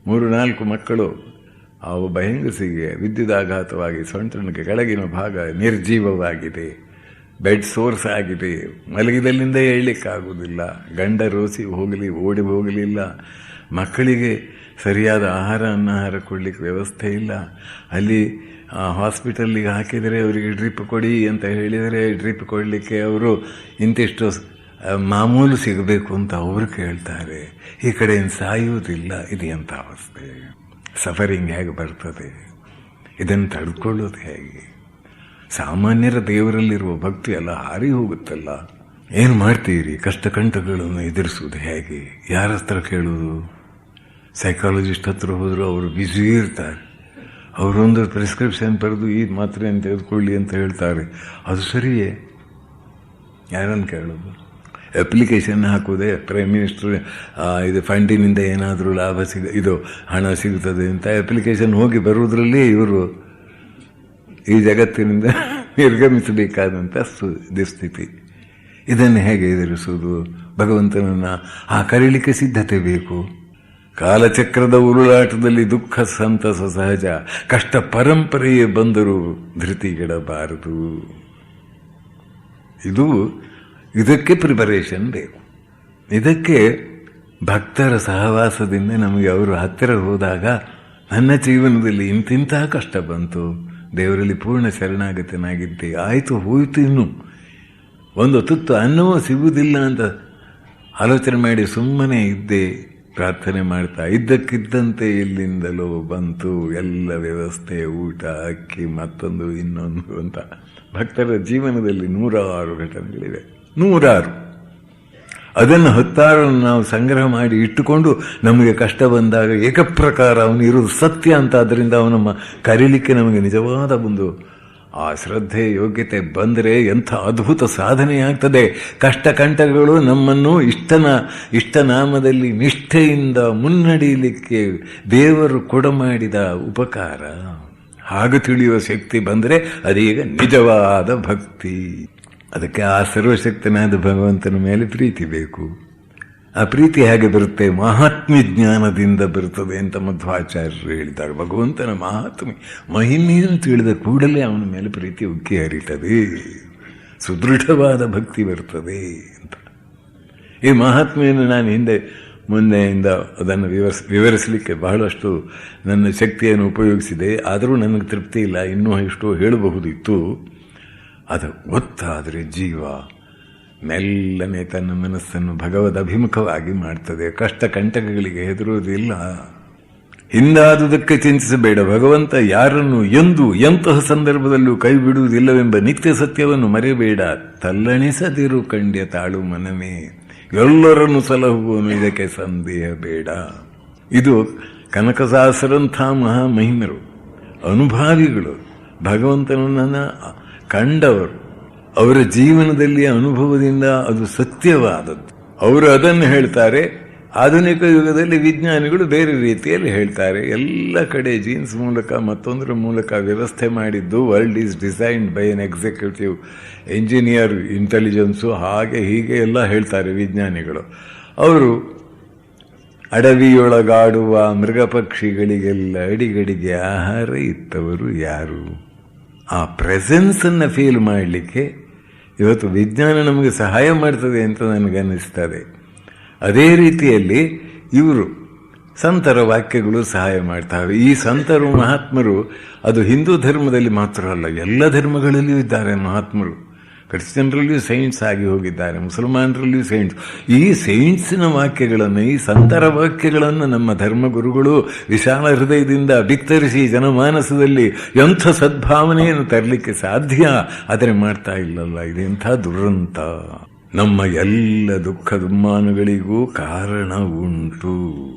3-4 ಮಕ್ಕಳು ಆ ಒಬ್ಬ ಹೆಂಗಸಿಗೆ ವಿದ್ಯುದಾಘಾತವಾಗಿ ಸೊಂಟಕ್ಕೆ ಕೆಳಗಿನ ಭಾಗ ನಿರ್ಜೀವವಾಗಿದೆ, ಬೆಡ್ ಸೋರ್ಸ್ ಆಗಿದೆ, ಮಲಗಿದಲ್ಲಿಂದ ಹೇಳಲಿಕ್ಕಾಗುವುದಿಲ್ಲ. ಗಂಡ ರೋಸಿ ಓಡಿ ಹೋಗಲಿಲ್ಲ. ಮಕ್ಕಳಿಗೆ ಸರಿಯಾದ ಅನ್ನಾಹಾರ ಕೊಡಲಿಕ್ಕೆ ವ್ಯವಸ್ಥೆ ಇಲ್ಲ. ಅಲ್ಲಿ ಹಾಸ್ಪಿಟಲ್ಲಿಗೆ ಹಾಕಿದರೆ ಅವರಿಗೆ ಡ್ರಿಪ್ ಕೊಡಿ ಅಂತ ಹೇಳಿದರೆ ಡ್ರಿಪ್ ಕೊಡಲಿಕ್ಕೆ ಅವರು ಇಂತಿಷ್ಟು ಮಾಮೂಲು ಸಿಗಬೇಕು ಅಂತ ಅವರು ಕೇಳ್ತಾರೆ. ಈ ಕಡೆಯಿಂದ ಸಾಯುವುದಿಲ್ಲ. ಇದು ಎಂಥ ಅವಸ್ಥೆ! ಸಫರಿಂಗ್ ಹೇಗೆ ಬರ್ತದೆ? ಇದನ್ನು ತಡ್ಕೊಳ್ಳೋದು ಹೇಗೆ? ಸಾಮಾನ್ಯರ ದೇವರಲ್ಲಿರುವ ಭಕ್ತಿ ಎಲ್ಲ ಹಾರಿ ಹೋಗುತ್ತಲ್ಲ. ಏನು ಮಾಡ್ತೀರಿ? ಕಷ್ಟಕಂಟಗಳನ್ನು ಎದುರಿಸುವುದು ಹೇಗೆ? ಯಾರ ಹತ್ರ ಕೇಳುವುದು? ಸೈಕಾಲಜಿಸ್ಟ್ ಹತ್ರ ಹೋದರೂ ಅವರು ಬ್ಯುಸಿ ಇರ್ತಾರೆ. ಅವರೊಂದು ಪ್ರಿಸ್ಕ್ರಿಪ್ಷನ್ ಬರೆದು ಈ ಮಾತ್ರೆಯನ್ನು ತೆಗೆದುಕೊಳ್ಳಿ ಅಂತ ಹೇಳ್ತಾರೆ. ಅದು ಸರಿಯೇ? ಯಾರನ್ನು ಕೇಳೋದು? ಅಪ್ಲಿಕೇಶನ್ ಹಾಕುವುದೇ ಪ್ರೈಮ್ ಮಿನಿಸ್ಟರ್ ಇದು ಫಂಡಿನಿಂದ ಏನಾದರೂ ಲಾಭ ಹಣ ಸಿಗುತ್ತದೆ ಅಂತ ಅಪ್ಲಿಕೇಶನ್ ಹೋಗಿ ಬರುವುದರಲ್ಲಿ ಇವರು ಈ ಜಗತ್ತಿನಿಂದ ನಿರ್ಗಮಿಸಬೇಕಾದಂಥ ಸ್ಥಿತಿ. ಇದನ್ನು ಹೇಗೆ ಎದುರಿಸುವುದು? ಭಗವಂತನನ್ನು ಕರೀಲಿಕ್ಕೆ ಸಿದ್ಧತೆ ಬೇಕು. ಕಾಲಚಕ್ರದ ಉರುಳಾಟದಲ್ಲಿ ದುಃಖ ಸಂತಸ ಸಹಜ. ಕಷ್ಟ ಪರಂಪರೆಯೇ ಬಂದರೂ ಧೃತಿಗೆಡಬಾರದು. ಇದಕ್ಕೆ ಪ್ರಿಪರೇಷನ್ ಬೇಕು. ಇದಕ್ಕೆ ಭಕ್ತರ ಸಹವಾಸದಿಂದ ನಮಗೆ ಅವರು ಹತ್ತಿರ ಹೋದಾಗ ನನ್ನ ಜೀವನದಲ್ಲಿ ಇಂತಿಂತಹ ಕಷ್ಟ ಬಂತು, ದೇವರಲ್ಲಿ ಪೂರ್ಣ ಶರಣಾಗತನಾಗಿದ್ದೆ, ಆಯಿತು ಹೋಯಿತು, ಇನ್ನು ಒಂದು ತುತ್ತು ಅನ್ನವೂ ಸಿಗುವುದಿಲ್ಲ ಅಂತ ಆಲೋಚನೆ ಮಾಡಿ ಸುಮ್ಮನೆ ಇದ್ದೆ, ಪ್ರಾರ್ಥನೆ ಮಾಡ್ತಾ ಇದ್ದಕ್ಕಿದ್ದಂತೆ ಎಲ್ಲಿಂದಲೋ ಬಂತು ಎಲ್ಲ ವ್ಯವಸ್ಥೆ, ಊಟ, ಅಕ್ಕಿ, ಮತ್ತೊಂದು ಇನ್ನೊಂದು ಅಂತ. ಭಕ್ತರ ಜೀವನದಲ್ಲಿ 106 ಘಟನೆಗಳಿವೆ. 106. ಅದನ್ನು 10 ನಾವು ಸಂಗ್ರಹ ಮಾಡಿ ಇಟ್ಟುಕೊಂಡು ನಮಗೆ ಕಷ್ಟ ಬಂದಾಗ ಏಕಪ್ರಕಾರ ಅವನು ಇರುವುದು ಸತ್ಯ ಅಂತ, ಅದರಿಂದ ಅವನಮ್ಮ ಕರೀಲಿಕ್ಕೆ ನಮಗೆ ನಿಜವಾದ ಒಂದು ಆ ಶ್ರದ್ಧೆ ಯೋಗ್ಯತೆ ಬಂದರೆ ಎಂಥ ಅದ್ಭುತ ಸಾಧನೆಯಾಗ್ತದೆ. ಕಷ್ಟಕಂಟಗಳು ನಮ್ಮನ್ನು ಇಷ್ಟನಾಮದಲ್ಲಿ ನಿಷ್ಠೆಯಿಂದ ಮುನ್ನಡೆಯಲಿಕ್ಕೆ ದೇವರು ಕೊಡಮಾಡಿದ ಉಪಕಾರ. ಹಾಗೆ ತಿಳಿಯುವ ಶಕ್ತಿ ಬಂದರೆ ಅದೀಗ ನಿಜವಾದ ಭಕ್ತಿ. ಅದಕ್ಕೆ ಆ ಸರ್ವಶಕ್ತನಾದ ಭಗವಂತನ ಮೇಲೆ ಪ್ರೀತಿ ಬೇಕು. ಆ ಪ್ರೀತಿ ಹೇಗೆ ಬರುತ್ತೆ? ಮಹಾತ್ಮ್ಯ ಜ್ಞಾನದಿಂದ ಬರುತ್ತದೆ ಅಂತ ಮಧ್ವಾಚಾರ್ಯರು ಹೇಳಿದ್ದಾರೆ. ಭಗವಂತನ ಮಹಾತ್ಮೆ ಮಹಿಮೆಯನ್ನು ತಿಳಿದ ಕೂಡಲೇ ಅವನ ಮೇಲೆ ಪ್ರೀತಿ ಉಕ್ಕಿ ಹರಿತದೆ, ಸುದೃಢವಾದ ಭಕ್ತಿ ಬರ್ತದೆ ಅಂತ. ಈ ಮಹಾತ್ಮೆಯನ್ನು ನಾನು ಮುಂದೆಯಿಂದ ಅದನ್ನು ವಿವರಿಸಲಿಕ್ಕೆ ಬಹಳಷ್ಟು ನನ್ನ ಶಕ್ತಿಯನ್ನು ಉಪಯೋಗಿಸಿದೆ. ಆದರೂ ನನಗೆ ತೃಪ್ತಿ ಇಲ್ಲ, ಇನ್ನೂ ಎಷ್ಟೋ ಹೇಳಬಹುದಿತ್ತು. ಅದು ಗೊತ್ತಾದರೆ ಜೀವ ಮೆಲ್ಲನೆ ತನ್ನ ಮನಸ್ಸನ್ನು ಭಗವದ್ ಅಭಿಮುಖವಾಗಿ ಮಾಡ್ತದೆ. ಕಷ್ಟ ಕಂಟಕಗಳಿಗೆ ಹೆದರುವುದಿಲ್ಲ, ಹಿಂದಾದುದಕ್ಕೆ ಚಿಂತಿಸಬೇಡ. ಭಗವಂತ ಯಾರನ್ನು ಎಂತಹ ಸಂದರ್ಭದಲ್ಲೂ ಕೈ ಬಿಡುವುದಿಲ್ಲವೆಂಬ ನಿತ್ಯ ಸತ್ಯವನ್ನು ಮರೆಯಬೇಡ. ತಲ್ಲಣಿಸದಿರು ಕಂಡ್ಯ ತಾಳು ಮನವೇ, ಎಲ್ಲರನ್ನು ಸಲಹುವನು, ಇದಕ್ಕೆ ಸಂದೇಹ ಬೇಡ. ಇದು ಕನಕದಾಸರಂಥ ಮಹಾಮಹಿಮರು, ಅನುಭಾವಿಗಳು, ಭಗವಂತನನ್ನು ಕಂಡವರು, ಅವರ ಜೀವನದಲ್ಲಿ ಅನುಭವದಿಂದ ಅದು ಸತ್ಯವಾದದ್ದು. ಅವರು ಅದನ್ನು ಹೇಳ್ತಾರೆ. ಆಧುನಿಕ ಯುಗದಲ್ಲಿ ವಿಜ್ಞಾನಿಗಳು ಬೇರೆ ರೀತಿಯಲ್ಲಿ ಹೇಳ್ತಾರೆ. ಎಲ್ಲ ಕಡೆ ಜೀನ್ಸ್ ಮೂಲಕ ಮತ್ತೊಂದರ ಮೂಲಕ ವ್ಯವಸ್ಥೆ ಮಾಡಿದ್ದು. World is designed by N executive engineer intelligence, ಹಾಗೆ ಹೀಗೆ ಎಲ್ಲ ಹೇಳ್ತಾರೆ ವಿಜ್ಞಾನಿಗಳು. ಅವರು ಅಡವಿಯೊಳಗಾಡುವ ಮೃಗ ಪಕ್ಷಿಗಳಿಗೆಲ್ಲ ಅಡಿಗಡಿಗೆ ಆಹಾರ ಇತ್ತವರು ಯಾರು? ಆ ಪ್ರೆಸೆನ್ಸನ್ನು ಫೀಲ್ ಮಾಡಲಿಕ್ಕೆ ಇವತ್ತು ವಿಜ್ಞಾನ ನಮಗೆ ಸಹಾಯ ಮಾಡ್ತದೆ ಅಂತ ನನಗನ್ನಿಸ್ತದೆ. ಅದೇ ರೀತಿಯಲ್ಲಿ ಇವರು ಸಂತರ ವಾಕ್ಯಗಳು ಸಹಾಯ ಮಾಡ್ತವೆ. ಈ ಸಂತರು ಮಹಾತ್ಮರು ಅದು ಹಿಂದೂ ಧರ್ಮದಲ್ಲಿ ಮಾತ್ರ ಅಲ್ಲ, ಎಲ್ಲ ಧರ್ಮಗಳಲ್ಲಿಯೂ ಇದ್ದಾರೆ ಮಹಾತ್ಮರು. ಕ್ರಿಶ್ಚಿಯನ್ರಲ್ಲಿಯೂ ಸೈಂಟ್ಸ್ ಆಗಿ ಹೋಗಿದ್ದಾರೆ, ಮುಸಲ್ಮಾನರಲ್ಲಿಯೂ ಸೈಂಟ್ಸ್. ಈ ಸೈಂಟ್ಸಿನ ವಾಕ್ಯಗಳನ್ನು, ಈ ಸಂತರ ವಾಕ್ಯಗಳನ್ನು ನಮ್ಮ ಧರ್ಮಗುರುಗಳು ವಿಶಾಲ ಹೃದಯದಿಂದ ಬಿತ್ತರಿಸಿ ಜನಮಾನಸದಲ್ಲಿ ಎಂಥ ಸದ್ಭಾವನೆಯನ್ನು ತರಲಿಕ್ಕೆ ಸಾಧ್ಯ, ಆದರೆ ಮಾಡ್ತಾ ಇಲ್ಲಲ್ಲ. ಇದೆಂಥ ದುರಂತ. ನಮ್ಮ ಎಲ್ಲ ದುಃಖ ದುಮ್ಮಾನಗಳಿಗೂ ಕಾರಣ ಉಂಟು.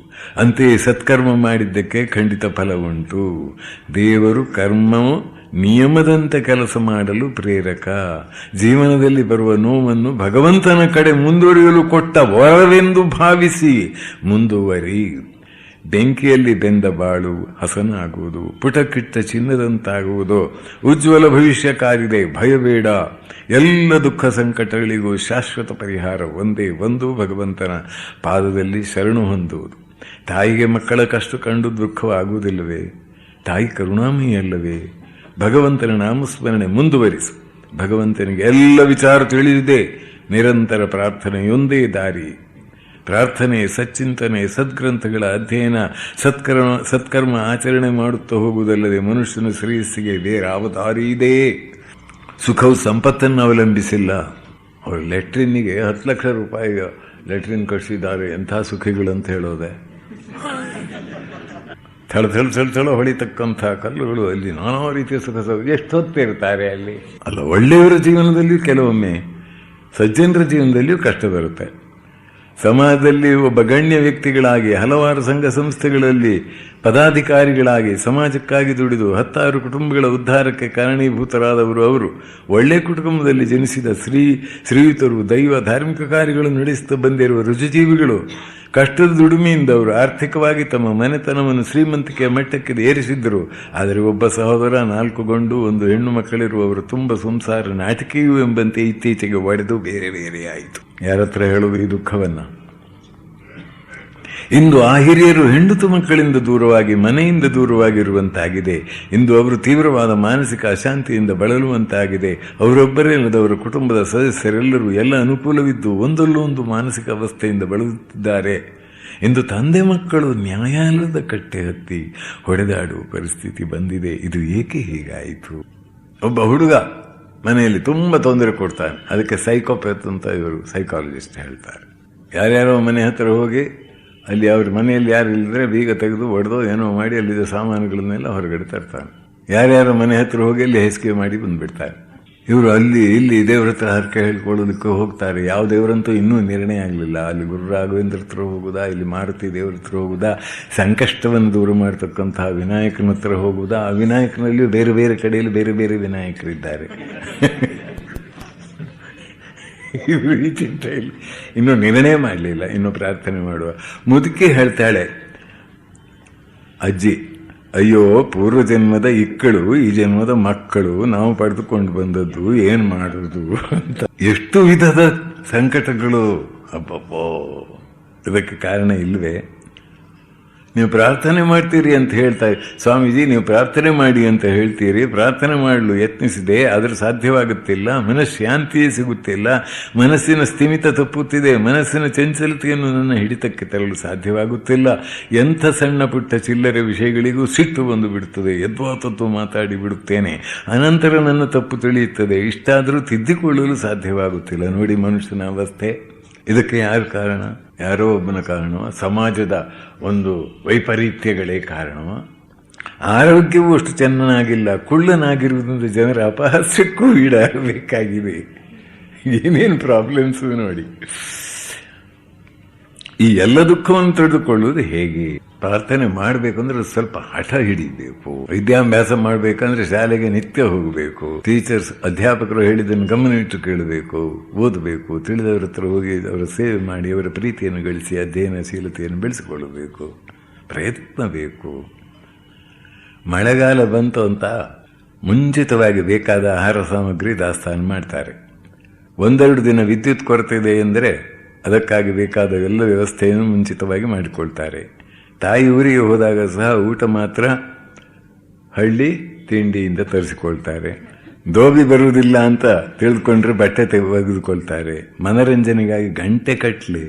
ಅಂತೆಯೇ ಸತ್ಕರ್ಮ ಮಾಡಿದ್ದಕ್ಕೆ ಖಂಡಿತ ಫಲ ಉಂಟು. ದೇವರು ನಿಯಮದಂತೆ ಕೆಲಸ ಮಾಡಲು ಪ್ರೇರಕ. ಜೀವನದಲ್ಲಿ ಬರುವ ನೋವನ್ನು ಭಗವಂತನ ಕಡೆ ಮುಂದುವರಿಯಲು ಕೊಟ್ಟ ವರವೆಂದು ಭಾವಿಸಿ ಮುಂದುವರಿ. ಬೆಂಕಿಯಲ್ಲಿ ಬೆಂದ ಬಾಳು ಹಸನಾಗುವುದು, ಪುಟಕಿಟ್ಟ ಚಿನ್ನದಂತಾಗುವುದು. ಉಜ್ವಲ ಭವಿಷ್ಯ ಕಾದಿದೆ, ಭಯಬೇಡ. ಎಲ್ಲ ದುಃಖ ಸಂಕಟಗಳಿಗೂ ಶಾಶ್ವತ ಪರಿಹಾರ ಒಂದೇ ಒಂದು, ಭಗವಂತನ ಪಾದದಲ್ಲಿ ಶರಣು ಹೊಂದುವುದು. ತಾಯಿಗೆ ಮಕ್ಕಳ ಕಷ್ಟ ಕಂಡು ದುಃಖವಾಗುವುದಿಲ್ಲವೇ? ತಾಯಿ ಕರುಣಾಮಯಿಯಲ್ಲವೇ? ಭಗವಂತನ ನಾಮಸ್ಮರಣೆ ಮುಂದುವರಿಸು. ಭಗವಂತನಿಗೆ ಎಲ್ಲ ವಿಚಾರ ತಿಳಿದಿದೆ. ನಿರಂತರ ಪ್ರಾರ್ಥನೆಯೊಂದೇ ದಾರಿ. ಪ್ರಾರ್ಥನೆ, ಸಚ್ಚಿಂತನೆ, ಸದ್ಗ್ರಂಥಗಳ ಅಧ್ಯಯನ, ಸತ್ಕರ್ಮ ಆಚರಣೆ ಮಾಡುತ್ತಾ ಹೋಗುವುದಲ್ಲದೆ ಮನುಷ್ಯನ ಶ್ರೇಯಸ್ಸಿಗೆ ಬೇರಾವ ದಾರಿ ಇದೆ? ಸುಖವು ಸಂಪತ್ತನ್ನು ಅವಲಂಬಿಸಿಲ್ಲ. ಅವರು ಲೆಟ್ರಿನ್ನಿಗೆ 10 ಲಕ್ಷ ರೂಪಾಯಿ ಲೆಟ್ರಿನ್ ಕಟ್ಟಿಸಿದ್ದಾರೆ, ಎಂಥ ಸುಖಿಗಳಂತ ಹೇಳೋದೆ. ಥಳ ಹೊಳಿತಕ್ಕಂಥ ಕಲ್ಲುಗಳು, ಅಲ್ಲಿ ನಾನಾ ರೀತಿಯ ಸುಖ ಎಷ್ಟೊತ್ತಿರ್ತಾರೆ ಅಲ್ಲಿ. ಅಲ್ಲ, ಒಳ್ಳೆಯವರ ಜೀವನದಲ್ಲಿಯೂ ಕೆಲವೊಮ್ಮೆ, ಸಜ್ಜನರ ಜೀವನದಲ್ಲಿಯೂ ಕಷ್ಟ ಬರುತ್ತೆ. ಸಮಾಜದಲ್ಲಿ ಒಬ್ಬ ಗಣ್ಯ ವ್ಯಕ್ತಿಗಳಾಗಿ, ಹಲವಾರು ಸಂಘ ಸಂಸ್ಥೆಗಳಲ್ಲಿ ಪದಾಧಿಕಾರಿಗಳಾಗಿ ಸಮಾಜಕ್ಕಾಗಿ ದುಡಿದು 10 ಕುಟುಂಬಗಳ ಉದ್ಧಾರಕ್ಕೆ ಕಾರಣೀಭೂತರಾದವರು ಅವರು. ಒಳ್ಳೆ ಕುಟುಂಬದಲ್ಲಿ ಜನಿಸಿದ ಶ್ರೀಯುತರು, ದೈವ ಧಾರ್ಮಿಕ ಕಾರ್ಯಗಳನ್ನು ನಡೆಸುತ್ತಾ ಬಂದಿರುವ ರುಜುಜೀವಿಗಳು. ಕಷ್ಟದ ದುಡಿಮೆಯಿಂದ ಅವರು ಆರ್ಥಿಕವಾಗಿ ತಮ್ಮ ಮನೆತನವನ್ನು ಶ್ರೀಮಂತಿಕೆಯ ಮಟ್ಟಕ್ಕೆ ಏರಿಸಿದ್ದರು. ಆದರೆ ಒಬ್ಬ ಸಹೋದರ, 4 ಗಂಡು 1 ಹೆಣ್ಣು ಮಕ್ಕಳಿರುವವರು ತುಂಬ ಸಂಸಾರ ನಾಟಕೀಯೂ ಎಂಬಂತೆ ಇತ್ತೀಚೆಗೆ ಒಡೆದು ಬೇರೆ ಬೇರೆಯಾಯಿತು. ಯಾರತ್ರ ಹೇಳುವುದು ಈ ದುಃಖವನ್ನು? ಇಂದು ಆ ಹಿರಿಯರು ಹೆಂಡತು ಮಕ್ಕಳಿಂದ ದೂರವಾಗಿ, ಮನೆಯಿಂದ ದೂರವಾಗಿರುವಂತಾಗಿದೆ. ಇಂದು ಅವರು ತೀವ್ರವಾದ ಮಾನಸಿಕ ಅಶಾಂತಿಯಿಂದ ಬಳಲುವಂತಾಗಿದೆ. ಅವರೊಬ್ಬರೇ ಅಲ್ಲದವರ ಕುಟುಂಬದ ಸದಸ್ಯರೆಲ್ಲರೂ ಎಲ್ಲ ಅನುಕೂಲವಿದ್ದು ಒಂದಲ್ಲೊಂದು ಮಾನಸಿಕ ಅವಸ್ಥೆಯಿಂದ ಬಳಲುತ್ತಿದ್ದಾರೆ. ಇಂದು ತಂದೆ ಮಕ್ಕಳು ನ್ಯಾಯಾಲಯದ ಕಟ್ಟೆ ಹತ್ತಿ ಹೊಡೆದಾಡುವ ಪರಿಸ್ಥಿತಿ ಬಂದಿದೆ. ಇದು ಏಕೆ ಹೀಗಾಯಿತು? ಒಬ್ಬ ಹುಡುಗ ಮನೆಯಲ್ಲಿ ತುಂಬ ತೊಂದರೆ ಕೊಡ್ತಾನೆ. ಅದಕ್ಕೆ ಸೈಕೋಪ್ಯಾಥ್ ಅಂತ ಇವರು ಸೈಕಾಲಜಿಸ್ಟ್ ಹೇಳ್ತಾರೆ. ಯಾರ್ಯಾರೋ ಮನೆ ಹತ್ತಿರ ಹೋಗಿ ಅಲ್ಲಿ ಅವ್ರ ಮನೆಯಲ್ಲಿ ಯಾರು ಇಲ್ಲದ್ರೆ ಬೀಗ ತೆಗೆದು ಒಡೆದೋ ಏನೋ ಮಾಡಿ ಅಲ್ಲಿದ್ದ ಸಾಮಾನುಗಳನ್ನೆಲ್ಲ ಹೊರಗಡೆ ತರ್ತಾನೆ. ಯಾರ್ಯಾರೋ ಮನೆ ಹತ್ತಿರ ಹೋಗಿ ಅಲ್ಲಿ ಹೇಸಿಗೆ ಮಾಡಿ ಬಂದುಬಿಡ್ತಾರೆ. ಇವರು ಅಲ್ಲಿ ಇಲ್ಲಿ ದೇವ್ರ ಹತ್ರ ಹರಕೆ ಹೇಳ್ಕೊಳ್ಳೋದಕ್ಕೆ ಹೋಗ್ತಾರೆ. ಯಾವ ದೇವರಂತೂ ಇನ್ನೂ ನಿರ್ಣಯ ಆಗಲಿಲ್ಲ. ಅಲ್ಲಿ ಗುರು ರಾಘವೇಂದ್ರ ಹತ್ರ ಹೋಗುವುದಾ, ಇಲ್ಲಿ ಮಾರುತಿ ದೇವ್ರ ಹತ್ರ ಹೋಗುವುದಾ, ಸಂಕಷ್ಟವನ್ನು ದೂರ ಮಾಡ್ತಕ್ಕಂತಹ ವಿನಾಯಕನ ಹತ್ರ ಹೋಗುವುದಾ? ಆ ವಿನಾಯಕನಲ್ಲಿಯೂ ಬೇರೆ ಬೇರೆ ಕಡೆಯಲ್ಲಿ ಬೇರೆ ಬೇರೆ ವಿನಾಯಕರಿದ್ದಾರೆ. ಇವರು ಈ ಚಿಂತೆಯಲ್ಲಿ ಇನ್ನೂ ನಿರ್ಣಯ ಮಾಡಲಿಲ್ಲ, ಇನ್ನೂ ಪ್ರಾರ್ಥನೆ ಮಾಡುವ. ಮುದುಕಿ ಹೇಳ್ತಾಳೆ, ಅಜ್ಜಿ, ಅಯ್ಯೋ ಪೂರ್ವಜನ್ಮದ ಇಕ್ಕಳು, ಈ ಜನ್ಮದ ಮಕ್ಕಳು, ನಾವು ಪಡೆದುಕೊಂಡು ಬಂದದ್ದು ಏನು ಮಾಡೋದು ಅಂತ. ಎಷ್ಟು ವಿಧದ ಸಂಕಟಗಳು! ಅಬ್ಬಬ್ಬೋ, ಇದಕ್ಕೆ ಕಾರಣ ಇಲ್ವೇ? ನೀವು ಪ್ರಾರ್ಥನೆ ಮಾಡ್ತೀರಿ ಅಂತ ಹೇಳ್ತಾರೆ ಸ್ವಾಮೀಜಿ, ನೀವು ಪ್ರಾರ್ಥನೆ ಮಾಡಿ ಅಂತ ಹೇಳ್ತೀರಿ. ಪ್ರಾರ್ಥನೆ ಮಾಡಲು ಯತ್ನಿಸಿದೆ, ಆದರೆ ಸಾಧ್ಯವಾಗುತ್ತಿಲ್ಲ. ಮನಃಶಾಂತಿಯೇ ಸಿಗುತ್ತಿಲ್ಲ. ಮನಸ್ಸಿನ ಸ್ಥಿಮಿತ ತಪ್ಪುತ್ತಿದೆ. ಮನಸ್ಸಿನ ಚಂಚಲತೆಯನ್ನು ನನ್ನ ಹಿಡಿತಕ್ಕೆ ತರಲು ಸಾಧ್ಯವಾಗುತ್ತಿಲ್ಲ. ಎಂಥ ಸಣ್ಣ ಪುಟ್ಟ ಚಿಲ್ಲರೆ ವಿಷಯಗಳಿಗೂ ಸಿಟ್ಟು ಬಂದು ಬಿಡುತ್ತದೆ. ಯದ್ವಾತತ್ವ ಮಾತಾಡಿ ಬಿಡುತ್ತೇನೆ. ಅನಂತರ ನನ್ನ ತಪ್ಪು ತಿಳಿಯುತ್ತದೆ. ಇಷ್ಟಾದರೂ ತಿದ್ದಿಕೊಳ್ಳಲು ಸಾಧ್ಯವಾಗುತ್ತಿಲ್ಲ. ನೋಡಿ ಮನುಷ್ಯನ ಅವಸ್ಥೆ. ಇದಕ್ಕೆ ಯಾರು ಕಾರಣ? ಯಾರೋ ಒಬ್ಬನ ಕಾರಣ? ಸಮಾಜದ ಒಂದು ವೈಪರೀತ್ಯಗಳೇ ಕಾರಣ? ಆರೋಗ್ಯವೂ ಅಷ್ಟು ಚೆನ್ನಾಗಿಲ್ಲ. ಕುಳ್ಳನಾಗಿರುವುದರಿಂದ ಜನರ ಅಪಹಾಸ್ಯಕ್ಕೂ ಈಡಾಗಬೇಕಾಗಿದೆ. ಏನೇನು ಪ್ರಾಬ್ಲಮ್ಸು ನೋಡಿ. ಈ ಎಲ್ಲ ದುಃಖವನ್ನು ತಿಳಿದುಕೊಳ್ಳುವುದು ಹೇಗೆ? ಪ್ರಾರ್ಥನೆ ಮಾಡಬೇಕಂದ್ರೆ ಸ್ವಲ್ಪ ಹಠ ಹಿಡಿಬೇಕು. ವಿದ್ಯಾಭ್ಯಾಸ ಮಾಡಬೇಕಂದ್ರೆ ಶಾಲೆಗೆ ನಿತ್ಯ ಹೋಗಬೇಕು. ಟೀಚರ್ಸ್, ಅಧ್ಯಾಪಕರು ಹೇಳಿದ್ದನ್ನು ಗಮನ ಇಟ್ಟು ಕೇಳಬೇಕು, ಓದಬೇಕು. ತಿಳಿದವರ ಹತ್ರ ಹೋಗಿ ಅವರ ಸೇವೆ ಮಾಡಿ ಅವರ ಪ್ರೀತಿಯನ್ನು ಗಳಿಸಿ ಅಧ್ಯಯನಶೀಲತೆಯನ್ನು ಬೆಳೆಸಿಕೊಳ್ಳಬೇಕು. ಪ್ರಯತ್ನ ಬೇಕು. ಮಳೆಗಾಲ ಬಂತು ಅಂತ ಮುಂಚಿತವಾಗಿ ಬೇಕಾದ ಆಹಾರ ಸಾಮಗ್ರಿ ದಾಸ್ತಾನು ಮಾಡ್ತಾರೆ. 1-2 ದಿನ ವಿದ್ಯುತ್ ಕೊರತೆ ಇದೆ ಎಂದರೆ ಅದಕ್ಕಾಗಿ ಬೇಕಾದ ಎಲ್ಲ ವ್ಯವಸ್ಥೆಯನ್ನು ಮುಂಚಿತವಾಗಿ ಮಾಡಿಕೊಳ್ತಾರೆ. ತಾಯಿ ಊರಿಗೆ ಹೋದಾಗ ಸಹ ಊಟ ಮಾತ್ರ ಹಳ್ಳಿ ತಿಂಡಿಯಿಂದ ತರಿಸಿಕೊಳ್ತಾರೆ. ದೋಬಿ ಬರುವುದಿಲ್ಲ ಅಂತ ತಿಳಿದುಕೊಂಡ್ರೆ ಬಟ್ಟೆ ತೆಗೆದುಕೊಳ್ತಾರೆ. ಮನರಂಜನೆಗಾಗಿ ಗಂಟೆ ಕಟ್ಟಲಿ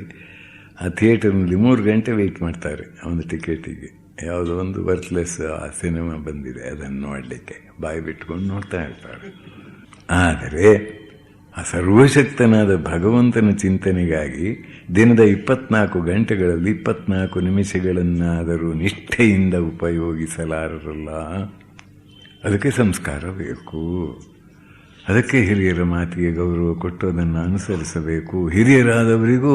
ಆ ಥಿಯೇಟರ್ನಲ್ಲಿ 3 ಗಂಟೆ ವೆಯ್ಟ್ ಮಾಡ್ತಾರೆ ಒಂದು ಟಿಕೆಟಿಗೆ. ಯಾವುದೋ ಒಂದು ವರ್ತ್ಲೆಸ್ ಸಿನಿಮಾ ಬಂದಿದೆ, ಅದನ್ನು ನೋಡಲಿಕ್ಕೆ ಬಾಯಿ ಬಿಟ್ಕೊಂಡು ನೋಡ್ತಾ ಇರ್ತಾರೆ. ಆದರೆ ಆ ಸರ್ವಶಕ್ತನಾದ ಭಗವಂತನ ಚಿಂತನೆಗಾಗಿ ದಿನದ 24 ಗಂಟೆಗಳಲ್ಲಿ 24 ನಿಮಿಷಗಳನ್ನಾದರೂ ನಿಷ್ಠೆಯಿಂದ ಉಪಯೋಗಿಸಲಾರಲ್ಲ. ಅದಕ್ಕೆ ಸಂಸ್ಕಾರ ಬೇಕು. ಅದಕ್ಕೆ ಹಿರಿಯರ ಮಾತಿಗೆ ಗೌರವ ಕೊಟ್ಟು ಅದನ್ನು ಅನುಸರಿಸಬೇಕು. ಹಿರಿಯರಾದವರಿಗೂ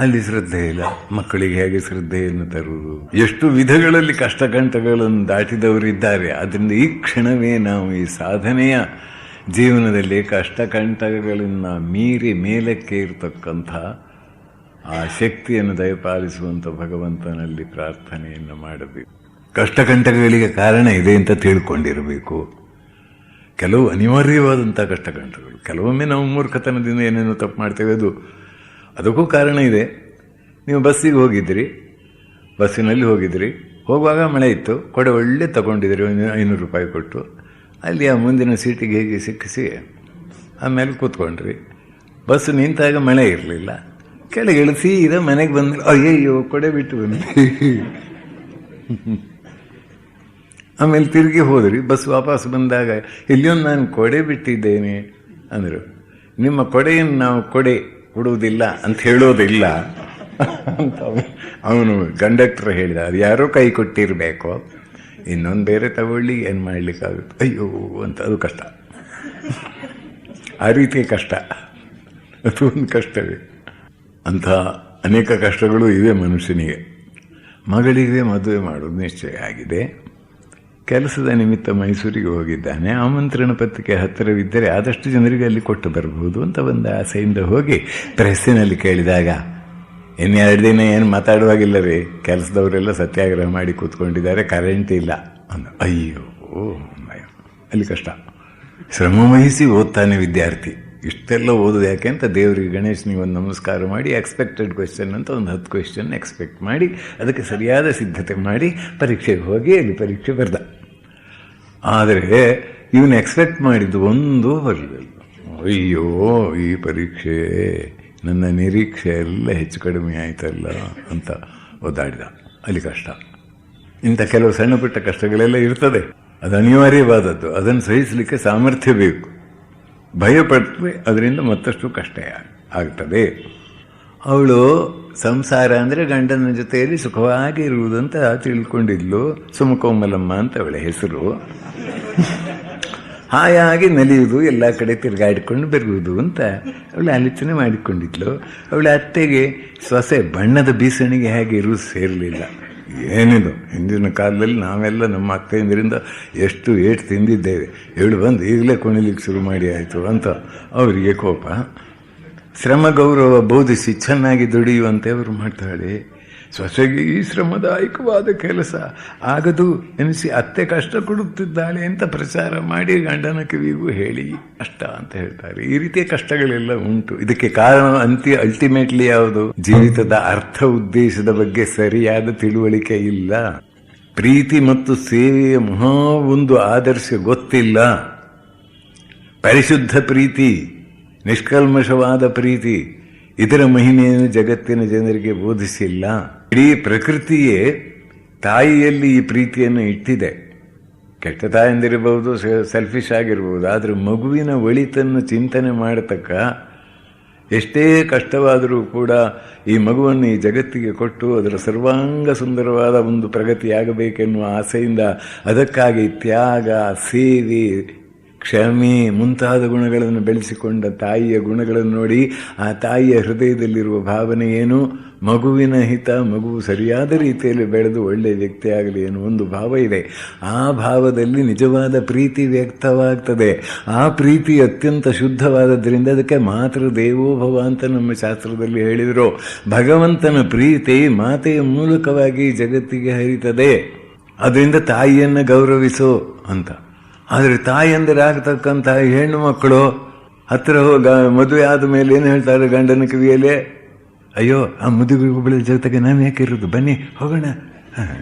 ಅಲ್ಲಿ ಶ್ರದ್ಧೆ ಇಲ್ಲ, ಮಕ್ಕಳಿಗೆ ಹೇಗೆ ಶ್ರದ್ಧೆಯನ್ನು ತರುವುದು? ಎಷ್ಟು ವಿಧಗಳಲ್ಲಿ ಕಷ್ಟಕಂಟಗಳನ್ನು ದಾಟಿದವರಿದ್ದಾರೆ. ಆದ್ದರಿಂದ ಈ ಕ್ಷಣವೇ ನಾವು ಈ ಸಾಧನೆಯ ಜೀವನದಲ್ಲಿ ಕಷ್ಟಕಂಟಗಳಿಂದ ಮೀರಿ ಮೇಲಕ್ಕೆ ಇರತಕ್ಕಂಥ ಆ ಶಕ್ತಿಯನ್ನು ದಯಪಾಲಿಸುವಂಥ ಭಗವಂತನಲ್ಲಿ ಪ್ರಾರ್ಥನೆಯನ್ನು ಮಾಡಬೇಕು. ಕಷ್ಟಕಂಟಗಳಿಗೆ ಕಾರಣ ಇದೆ ಅಂತ ತಿಳ್ಕೊಂಡಿರಬೇಕು. ಕೆಲವು ಅನಿವಾರ್ಯವಾದಂಥ ಕಷ್ಟಕಂಟಗಳು, ಕೆಲವೊಮ್ಮೆ ನಾವು ಮೂರ್ಖತನದಿಂದ ಏನೇನೋ ತಪ್ಪು ಮಾಡ್ತೇವೆ, ಅದಕ್ಕೂ ಕಾರಣ ಇದೆ. ನೀವು ಬಸ್ಸಿಗೆ ಹೋಗಿದ್ರಿ, ಬಸ್ಸಿನಲ್ಲಿ ಹೋಗಿದ್ರಿ, ಹೋಗುವಾಗ ಮಳೆ ಇತ್ತು, ಕೊಡೆ ಒಳ್ಳೆ ತಗೊಂಡಿದ್ರಿ ₹500 ಕೊಟ್ಟು, ಅಲ್ಲಿ ಆ ಮುಂದಿನ ಸೀಟಿಗೆ ಹೇಗೆ ಸಿಕ್ಕಿಸಿ ಆಮೇಲೆ ಕೂತ್ಕೊಂಡ್ರಿ. ಬಸ್ ನಿಂತಾಗ ಮಳೆ ಇರಲಿಲ್ಲ, ಕೆಳಗೆ ಇಳಿಸಿ ಇದೆ ಮನೆಗೆ ಬಂದ ಅಯ್ಯಯ್ಯೋ ಕೊಡೆ ಬಿಟ್ಟು ಬನ್ನಿ. ಆಮೇಲೆ ತಿರುಗಿ ಹೋದ್ರಿ, ಬಸ್ ವಾಪಸ್ ಬಂದಾಗ ಇಲ್ಲಿಯೊಂದು ನಾನು ಕೊಡೆ ಬಿಟ್ಟಿದ್ದೇನೆ ಅಂದರು. ನಿಮ್ಮ ಕೊಡೆಯನ್ನು ನಾವು ಕೊಡೆ ಕೊಡುವುದಿಲ್ಲ ಅಂತ ಹೇಳೋದಿಲ್ಲ ಅಂತ ಅವನು ಕಂಡಕ್ಟರ್ ಹೇಳಿದ. ಅದು ಯಾರೋ ಕೈ ಕೊಟ್ಟಿರಬೇಕು, ಇನ್ನೊಂದು ಬೇರೆ ತಗೊಳ್ಳಿ, ಏನು ಮಾಡಲಿಕ್ಕಾಗುತ್ತೆ, ಅಯ್ಯೋ ಅಂತ. ಅದು ಕಷ್ಟ, ಆ ರೀತಿಯ ಕಷ್ಟ, ಅದು ಒಂದು ಕಷ್ಟವೇ. ಅಂಥ ಅನೇಕ ಕಷ್ಟಗಳು ಇವೆ ಮನುಷ್ಯನಿಗೆ. ಮಗಳಿಗೆ ಮದುವೆ ಮಾಡೋದು ನಿಶ್ಚಯ ಆಗಿದೆ. ಕೆಲಸದ ನಿಮಿತ್ತ ಮೈಸೂರಿಗೆ ಹೋಗಿದ್ದಾನೆ. ಆಮಂತ್ರಣ ಪತ್ರಿಕೆ ಹತ್ತಿರವಿದ್ದರೆ ಆದಷ್ಟು ಜನರಿಗೆ ಅಲ್ಲಿ ಕೊಟ್ಟು ಬರಬಹುದು ಅಂತ ಒಂದು ಆಸೆಯಿಂದ ಹೋಗಿ ಪ್ರೆಸ್ಸಿನಲ್ಲಿ ಕೇಳಿದಾಗ, ಇನ್ನು 2 ದಿನ ಏನು ಮಾತಾಡುವಾಗಿಲ್ಲ ರೀ, ಕೆಲಸದವರೆಲ್ಲ ಸತ್ಯಾಗ್ರಹ ಮಾಡಿ ಕೂತ್ಕೊಂಡಿದ್ದಾರೆ, ಕರೆಂಟ್ ಇಲ್ಲ ಅಂದ. ಅಯ್ಯೋ ಅಲ್ಲಿ ಕಷ್ಟ. ಶ್ರಮ ವಹಿಸಿ ಓದ್ತಾನೆ ವಿದ್ಯಾರ್ಥಿ. ಇಷ್ಟೆಲ್ಲ ಓದೋದು ಯಾಕೆ ಅಂತ ದೇವರಿಗೆ ಗಣೇಶನಿಗೆ ಒಂದು ನಮಸ್ಕಾರ ಮಾಡಿ ಎಕ್ಸ್ಪೆಕ್ಟೆಡ್ ಕ್ವೆಶ್ಚನ್ ಅಂತ ಒಂದು 10 ಕ್ವೆಶ್ಚನ್ ಎಕ್ಸ್ಪೆಕ್ಟ್ ಮಾಡಿ ಅದಕ್ಕೆ ಸರಿಯಾದ ಸಿದ್ಧತೆ ಮಾಡಿ ಪರೀಕ್ಷೆಗೆ ಹೋಗಿ ಅಲ್ಲಿ ಪರೀಕ್ಷೆ ಬರೆದ. ಆದರೆ ಇವನು ಎಕ್ಸ್ಪೆಕ್ಟ್ ಮಾಡಿದ್ದು ಒಂದೂ ಬರಲಿಲ್ಲ. ಅಯ್ಯೋ ಈ ಪರೀಕ್ಷೆ ನನ್ನ ನಿರೀಕ್ಷೆ ಎಲ್ಲ ಹೆಚ್ಚು ಕಡಿಮೆ ಆಯ್ತಲ್ಲ ಅಂತ ಒದ್ದಾಡಿದ. ಅಲ್ಲಿ ಕಷ್ಟ. ಇಂಥ ಕೆಲವು ಸಣ್ಣ ಪುಟ್ಟ ಕಷ್ಟಗಳೆಲ್ಲ ಇರ್ತದೆ, ಅದು ಅನಿವಾರ್ಯವಾದದ್ದು. ಅದನ್ನು ಸಹಿಸಲಿಕ್ಕೆ ಸಾಮರ್ಥ್ಯ ಬೇಕು. ಭಯಪಟ್ಟರೆ ಅದರಿಂದ ಮತ್ತಷ್ಟು ಕಷ್ಟ ಆಗ್ತದೆ. ಅವಳು ಸಂಸಾರ ಅಂದರೆ ಗಂಡನ ಜೊತೆಯಲ್ಲಿ ಸುಖವಾಗಿ ಇರುವುದಂತ ತಿಳ್ಕೊಂಡಿದ್ಲು. ಸುಮಕೋಮಲಮ್ಮ ಅಂತ ಅವಳ ಹೆಸರು. ಹಾಯಾಗಿ ನಲಿಯುವುದು, ಎಲ್ಲ ಕಡೆ ತಿರುಗಾಡಿಕೊಂಡು ಬರುವುದು ಅಂತ ಅವಳು ಆಲೋಚನೆ ಮಾಡಿಕೊಂಡಿದ್ಲು. ಅವಳ ಅತ್ತೆಗೆ ಸೊಸೆ ಬಣ್ಣದ ಬೀಸಣಿಗೆ ಹೇಗೆ ಇರುವುದು ಸೇರಲಿಲ್ಲ. ಏನಿದು, ಹಿಂದಿನ ಕಾಲದಲ್ಲಿ ನಾವೆಲ್ಲ ನಮ್ಮ ಅತ್ತೆಯಂದರಿಂದ ಎಷ್ಟು ಏಟು ತಿಂದಿದ್ದೇವೆ, ಇವಳು ಬಂದು ಈಗಲೇ ಕುಣಿಲಿಕ್ಕೆ ಶುರು ಮಾಡಿ ಆಯಿತು ಅಂತ ಅವರಿಗೆ ಕೋಪ. ಶ್ರಮ ಗೌರವ ಬೋಧಿಸಿ ಚೆನ್ನಾಗಿ ದುಡಿಯುವಂತೆ ಅವರು ಮಾಡ್ತಾಳೆ. ಸೊಸೆಗೆ ಈ ಶ್ರಮದಾಯಕವಾದ ಕೆಲಸ ಆಗದು ಎನಿಸಿ ಅತ್ತೆ ಕಷ್ಟ ಕೊಡುತ್ತಿದ್ದಾಳೆ ಅಂತ ಪ್ರಚಾರ ಮಾಡಿ ಗಂಡನ ಕಿವಿಗೂ ಹೇಳಿ ಕಷ್ಟ ಅಂತ ಹೇಳ್ತಾರೆ. ಈ ರೀತಿಯ ಕಷ್ಟಗಳೆಲ್ಲ ಉಂಟು. ಇದಕ್ಕೆ ಕಾರಣ ಅಲ್ಟಿಮೇಟ್ಲಿ ಯಾವುದು? ಜೀವಿತದ ಅರ್ಥ ಉದ್ದೇಶದ ಬಗ್ಗೆ ಸರಿಯಾದ ತಿಳುವಳಿಕೆ ಇಲ್ಲ. ಪ್ರೀತಿ ಮತ್ತು ಸೇವೆಯ ಮಹಾ ಒಂದು ಆದರ್ಶ ಗೊತ್ತಿಲ್ಲ. ಪರಿಶುದ್ಧ ಪ್ರೀತಿ, ನಿಷ್ಕಲ್ಮಶವಾದ ಪ್ರೀತಿ, ಇದರ ಮಹಿಮೆಯನ್ನು ಜಗತ್ತಿನ ಜನರಿಗೆ ಬೋಧಿಸಿಲ್ಲ. ಇಡೀ ಪ್ರಕೃತಿಯೇ ತಾಯಿಯಲ್ಲಿ ಈ ಪ್ರೀತಿಯನ್ನು ಇಟ್ಟಿದೆ. ಕೆಟ್ಟ ತಾಯಂದಿರಬಹುದು, ಸೆಲ್ಫಿಶ್ ಆಗಿರ್ಬೋದು, ಆದರೆ ಮಗುವಿನ ಒಳಿತನ್ನು ಚಿಂತನೆ ಮಾಡತಕ್ಕ ಎಷ್ಟೇ ಕಷ್ಟವಾದರೂ ಕೂಡ ಈ ಮಗುವನ್ನು ಈ ಜಗತ್ತಿಗೆ ಕೊಟ್ಟು ಅದರ ಸರ್ವಾಂಗ ಸುಂದರವಾದ ಒಂದು ಪ್ರಗತಿಯಾಗಬೇಕೆನ್ನುವ ಆಸೆಯಿಂದ ಅದಕ್ಕಾಗಿ ತ್ಯಾಗ, ಸೇವೆ, ಕ್ಷಮೆ ಮುಂತಾದ ಗುಣಗಳನ್ನು ಬೆಳೆಸಿಕೊಂಡ ತಾಯಿಯ ಗುಣಗಳನ್ನು ನೋಡಿ ಆ ತಾಯಿಯ ಹೃದಯದಲ್ಲಿರುವ ಭಾವನೆ ಏನು? ಮಗುವಿನ ಹಿತ, ಮಗುವು ಸರಿಯಾದ ರೀತಿಯಲ್ಲಿ ಬೆಳೆದು ಒಳ್ಳೆಯ ವ್ಯಕ್ತಿಯಾಗಲಿ ಎನ್ನುವ ಒಂದು ಭಾವ ಇದೆ. ಆ ಭಾವದಲ್ಲಿ ನಿಜವಾದ ಪ್ರೀತಿ ವ್ಯಕ್ತವಾಗ್ತದೆ. ಆ ಪ್ರೀತಿ ಅತ್ಯಂತ ಶುದ್ಧವಾದದ್ರಿಂದ ಅದಕ್ಕೆ ಮಾತೃ ದೇವೋಭವ ಅಂತ ನಮ್ಮ ಶಾಸ್ತ್ರದಲ್ಲಿ ಹೇಳಿದರು. ಭಗವಂತನ ಪ್ರೀತಿ ಮಾತೆಯ ಮೂಲಕವಾಗಿ ಜಗತ್ತಿಗೆ ಹರಿತದೆ. ಅದರಿಂದ ತಾಯಿಯನ್ನು ಗೌರವಿಸು ಅಂತ. ಆದರೆ ತಾಯಿಯಂದರೆ ಆಗ್ತಕ್ಕಂಥ ಹೆಣ್ಣು ಮಕ್ಕಳು ಹತ್ತಿರ ಹೋಗ ಮದುವೆ ಆದ ಮೇಲೆ ಏನು ಹೇಳ್ತಾರೆ ಗಂಡನ ಕಿವಿಯಲ್ಲಿ? ಅಯ್ಯೋ, ಆ ಮದುವೆ ಒಬ್ಬಳ ಜೊತೆಗೆ ನಾನು ಯಾಕೆ ಇರೋದು, ಬನ್ನಿ ಹೋಗೋಣ.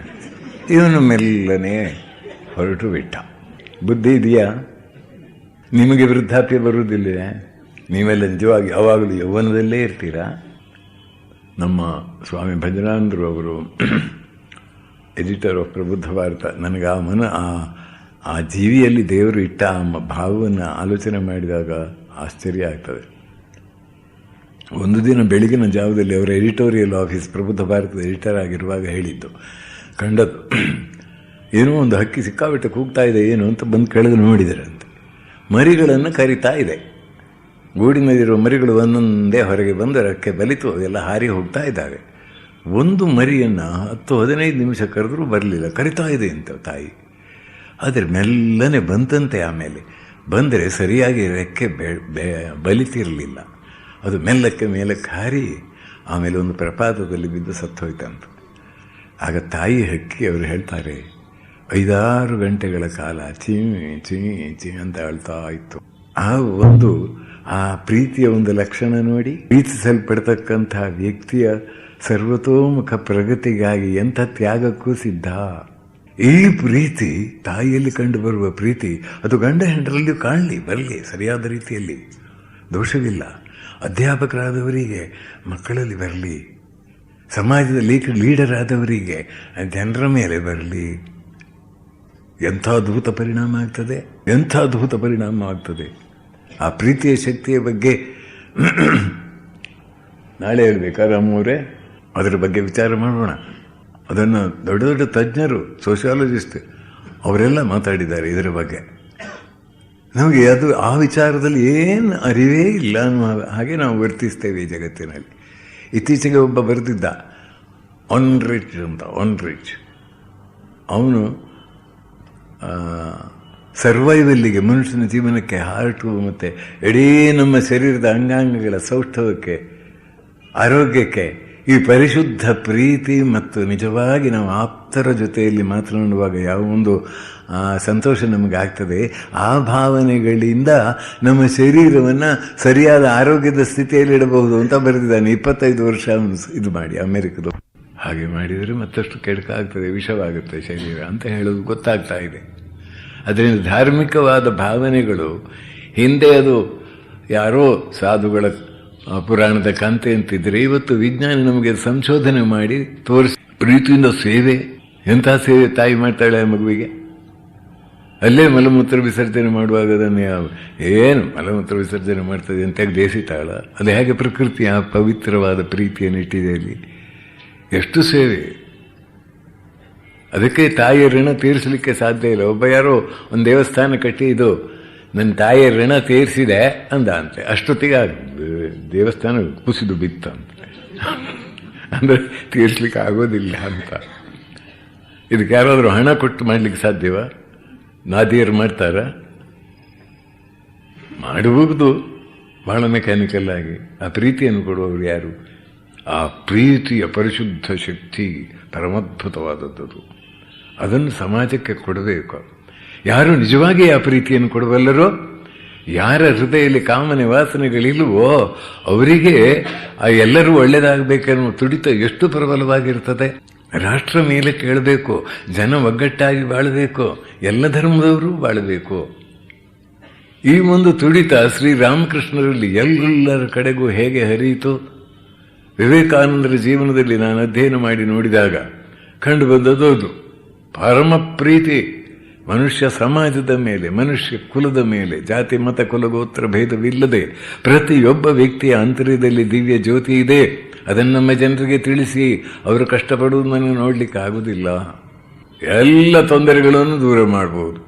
ಇವನು ಮೆಲ್ಲನೆ ಹೊರಟು ಬಿಟ್ಟ. ಬುದ್ಧಿ ಇದೆಯಾ ನಿಮಗೆ? ವೃದ್ಧಾಪ್ಯ ಬರುವುದಿಲ್ಲ. ನೀವೆಲ್ಲ ನಿಜವಾಗಿ ಯಾವಾಗಲೂ ಯೌವನದಲ್ಲೇ ಇರ್ತೀರಾ. ನಮ್ಮ ಸ್ವಾಮಿ ಭಜನಾನಂದರು ಅವರು ಎಡಿಟರ್ ಆಫ್ ಪ್ರಬುದ್ಧ ಭಾರತ. ನನಗೆ ಆ ಜೀವಿಯಲ್ಲಿ ದೇವರು ಇಟ್ಟ ಆ ಭಾವವನ್ನು ಆಲೋಚನೆ ಮಾಡಿದಾಗ ಆಶ್ಚರ್ಯ ಆಗ್ತದೆ. ಒಂದು ದಿನ ಬೆಳಗಿನ ಜಾವದಲ್ಲಿ ಅವರ ಎಡಿಟೋರಿಯಲ್ ಆಫೀಸ್ ಪ್ರಬುದ್ಧ ಭಾರತದ ಎಡಿಟರ್ ಆಗಿರುವಾಗ ಹೇಳಿದ್ದು ಕಂಡದ್ದು. ಏನೋ ಒಂದು ಹಕ್ಕಿ ಸಿಕ್ಕಾಬಿಟ್ಟು ಕೂಗ್ತಾ ಇದೆ, ಏನು ಅಂತ ಬಂದು ಕೆಳಗೆ ನೋಡಿದರಂತೆ. ಮರಿಗಳನ್ನು ಕರಿತಾ ಇದೆ. ಗೂಡಿನಲ್ಲಿರುವ ಮರಿಗಳು ಒಂದೊಂದೇ ಹೊರಗೆ ಬಂದು ರೆಕ್ಕೆ ಬಲಿತು ಎಲ್ಲ ಹಾರಿ ಹೋಗ್ತಾ ಇದ್ದಾವೆ. ಒಂದು ಮರಿಯನ್ನು 10-15 ನಿಮಿಷ ಕರೆದ್ರೂ ಬರಲಿಲ್ಲ, ಕರಿತಾ ಇದೆ ಅಂತ ತಾಯಿ. ಆದರೆ ಮೆಲ್ಲನೆ ಬಂತಂತೆ. ಆಮೇಲೆ ಬಂದರೆ ಸರಿಯಾಗಿ ರೆಕ್ಕೆ ಬಲಿತಿರಲಿಲ್ಲ. ಅದು ಮೆಲ್ಲಕ್ಕೆ ಮೇಲಕ್ಕೆ ಹಾರಿ ಆಮೇಲೆ ಒಂದು ಪ್ರಪಾತದಲ್ಲಿ ಬಿದ್ದು ಸತ್ತೋಯ್ತಂತ. ಆಗ ತಾಯಿ ಹಕ್ಕಿ ಅವರು ಹೇಳ್ತಾರೆ, 5-6 ಗಂಟೆಗಳ ಕಾಲ ಚೀ ಚೀ ಚೀ ಅಂತ ಅಳ್ತಾ ಇತ್ತು. ಆ ಪ್ರೀತಿಯ ಒಂದು ಲಕ್ಷಣ ನೋಡಿ, ಪ್ರೀತಿಸಲ್ಪಡ್ತಕ್ಕಂಥ ವ್ಯಕ್ತಿಯ ಸರ್ವತೋಮುಖ ಪ್ರಗತಿಗಾಗಿ ಎಂಥ ತ್ಯಾಗಕ್ಕೂ ಸಿದ್ಧ. ಈ ಪ್ರೀತಿ ತಾಯಿಯಲ್ಲಿ ಕಂಡು ಬರುವ ಪ್ರೀತಿ ಅದು ಗಂಡ ಹೆಂಡರಲ್ಲಿಯೂ ಕಾಣಲಿ, ಬರಲಿ, ಸರಿಯಾದ ರೀತಿಯಲ್ಲಿ ದೋಷವಿಲ್ಲ. ಅಧ್ಯಾಪಕರಾದವರಿಗೆ ಮಕ್ಕಳಲ್ಲಿ ಬರಲಿ, ಸಮಾಜದಲ್ಲಿ ಲೀಡರ್ ಆದವರಿಗೆ ಜನರ ಮೇಲೆ ಬರಲಿ. ಎಂಥ ಅದ್ಭುತ ಪರಿಣಾಮ ಆಗ್ತದೆ, ಎಂಥ ಅದ್ಭುತ ಪರಿಣಾಮ ಆಗ್ತದೆ. ಆ ಪ್ರೀತಿಯ ಶಕ್ತಿಯ ಬಗ್ಗೆ ನಾಳೆ ಹೇಳ್ಬೇಕಾ ರಾಮೂರೇ? ಅದರ ಬಗ್ಗೆ ವಿಚಾರ ಮಾಡೋಣ. ಅದನ್ನು ದೊಡ್ಡ ದೊಡ್ಡ ತಜ್ಞರು, ಸೋಷಿಯಾಲಜಿಸ್ಟ್ ಅವರೆಲ್ಲ ಮಾತಾಡಿದ್ದಾರೆ ಇದರ ಬಗ್ಗೆ. ನಮಗೆ ಆ ವಿಚಾರದಲ್ಲಿ ಏನು ಅರಿವೇ ಇಲ್ಲ ಅನ್ನುವ ಹಾಗೆ ನಾವು ವರ್ತಿಸ್ತೇವೆ ಈ ಜಗತ್ತಿನಲ್ಲಿ. ಇತ್ತೀಚೆಗೆ ಒಬ್ಬ ಬರೆದಿದ್ದ, ಆನ್ರಿಚ್ ಅಂತ, ಆನ್ರಿಚ್. ಅವನು ಸರ್ವೈವಲ್ಲಿಗೆ, ಮನುಷ್ಯನ ಜೀವನಕ್ಕೆ, ಹಾರ್ಟು ಮತ್ತು ಇಡೀ ನಮ್ಮ ಶರೀರದ ಅಂಗಾಂಗಗಳ ಸೌಷ್ಠವಕ್ಕೆ, ಆರೋಗ್ಯಕ್ಕೆ ಈ ಪರಿಶುದ್ಧ ಪ್ರೀತಿ ಮತ್ತು ನಿಜವಾಗಿ ನಾವು ಆಪ್ತರ ಜೊತೆಯಲ್ಲಿ ಮಾತನಾಡುವಾಗ ಯಾವ ಒಂದು ಸಂತೋಷ ನಮಗೆ ಆಗ್ತದೆ, ಆ ಭಾವನೆಗಳಿಂದ ನಮ್ಮ ಶರೀರವನ್ನು ಸರಿಯಾದ ಆರೋಗ್ಯದ ಸ್ಥಿತಿಯಲ್ಲಿಡಬಹುದು ಅಂತ ಬರೆದಿದ್ದಾನೆ. 25 ವರ್ಷ ಇದು ಮಾಡಿ ಅಮೆರಿಕದ. ಹಾಗೆ ಮಾಡಿದರೆ ಮತ್ತಷ್ಟು ಕೆಡಕಾಗ್ತದೆ, ವಿಷವಾಗುತ್ತೆ ಶರೀರ ಅಂತ ಹೇಳೋದು ಗೊತ್ತಾಗ್ತಾ ಇದೆ. ಅದರಿಂದ ಧಾರ್ಮಿಕವಾದ ಭಾವನೆಗಳು ಹಿಂದೆ ಅದು ಯಾರೋ ಸಾಧುಗಳ ಪುರಾಣದ ಕಂತೆ ಅಂತಿದ್ರೆ, ಇವತ್ತು ವಿಜ್ಞಾನ ನಮಗೆ ಸಂಶೋಧನೆ ಮಾಡಿ ತೋರಿಸಿ ಪ್ರೀತಿಯಿಂದ ಸೇವೆ, ಎಂಥ ಸೇವೆ ತಾಯಿ ಮಾಡ್ತಾಳೆ ಆ ಮಗುವಿಗೆ. ಅಲ್ಲೇ ಮಲಮೂತ್ರ ವಿಸರ್ಜನೆ ಮಾಡುವಾಗ ಅದನ್ನು ಏನು ಮಲಮೂತ್ರ ವಿಸರ್ಜನೆ ಮಾಡ್ತದೆ ಅಂತ ದೇಸಿತಾಳ. ಅದು ಹೇಗೆ ಪ್ರಕೃತಿಯ ಪವಿತ್ರವಾದ ಪ್ರೀತಿಯನ್ನು ಇಟ್ಟಿದೆ ಅಲ್ಲಿ. ಎಷ್ಟು ಸೇವೆ! ಅದಕ್ಕೆ ತಾಯಿಯ ಋಣ ತೀರಿಸಲಿಕ್ಕೆ ಸಾಧ್ಯ ಇಲ್ಲ. ಒಬ್ಬ ಯಾರೋ ಒಂದು ದೇವಸ್ಥಾನ ಕಟ್ಟಿ ಇದು ನನ್ನ ತಾಯಿಯ ಋಣ ತೀರಿಸಿದೆ ಅಂದ ಅಂತೆ. ಅಷ್ಟೊತ್ತಿಗೆ ದೇವಸ್ಥಾನ ಕುಸಿದು ಬಿತ್ತಂತೆ. ಅಂದರೆ ತೀರಿಸ್ಲಿಕ್ಕೆ ಆಗೋದಿಲ್ಲ ಅಂತ. ಇದಕ್ಕೆ ಯಾರಾದರೂ ಹಣ ಕೊಟ್ಟು ಮಾಡಲಿಕ್ಕೆ ಸಾಧ್ಯವ? ನಾದಿಯರು ಮಾಡ್ತಾರ? ಮಾಡುವುದು ಬಹಳ ಮೆಕ್ಯಾನಿಕಲ್ ಆಗಿ. ಆ ಪ್ರೀತಿಯನ್ನು ಕೊಡುವವರು ಯಾರು? ಆ ಪ್ರೀತಿಯ ಪರಿಶುದ್ಧ ಶಕ್ತಿ ಪರಮದ್ಭುತವಾದದ್ದು. ಅದನ್ನು ಸಮಾಜಕ್ಕೆ ಕೊಡಬೇಕು. ಯಾರು ನಿಜವಾಗಿ ಆ ಪ್ರೀತಿಯನ್ನು ಕೊಡಬಲ್ಲರೋ, ಯಾರ ಹೃದಯದಲ್ಲಿ ಕಾಮನೆ ವಾಸನೆಗಳಿಲ್ವೋ ಅವರಿಗೆ ಆ ಎಲ್ಲರೂ ಒಳ್ಳೆಯದಾಗಬೇಕೆನ್ನುವ ತುಡಿತ ಎಷ್ಟು ಪ್ರಬಲವಾಗಿರ್ತದೆ. ರಾಷ್ಟ್ರ ಮೇಲೆ ಕೇಳಬೇಕು, ಜನ ಒಗ್ಗಟ್ಟಾಗಿ ಬಾಳಬೇಕು, ಎಲ್ಲ ಧರ್ಮದವರು ಬಾಳಬೇಕು. ಈ ಒಂದು ತುಡಿತ ಶ್ರೀರಾಮಕೃಷ್ಣರಲ್ಲಿ ಎಲ್ಲರ ಕಡೆಗೂ ಹೇಗೆ ಹರಿಯಿತು. ವಿವೇಕಾನಂದರ ಜೀವನದಲ್ಲಿ ನಾನು ಅಧ್ಯಯನ ಮಾಡಿ ನೋಡಿದಾಗ ಕಂಡು ಬಂದದ್ದು ಪರಮ ಪ್ರೀತಿ. ಮನುಷ್ಯ ಸಮಾಜದ ಮೇಲೆ, ಮನುಷ್ಯ ಕುಲದ ಮೇಲೆ, ಜಾತಿ ಮತ ಕುಲಗೋತ್ರ ಭೇದವಿಲ್ಲದೆ ಪ್ರತಿಯೊಬ್ಬ ವ್ಯಕ್ತಿಯ ಆಂತರ್ಯದಲ್ಲಿ ದಿವ್ಯ ಜ್ಯೋತಿ ಇದೆ. ಅದನ್ನು ನಮ್ಮ ಜನರಿಗೆ ತಿಳಿಸಿ ಅವರು ಕಷ್ಟಪಡುವುದನ್ನು ನೋಡಲಿಕ್ಕೆ ಆಗುವುದಿಲ್ಲ. ಎಲ್ಲ ತೊಂದರೆಗಳನ್ನು ದೂರ ಮಾಡಬಹುದು.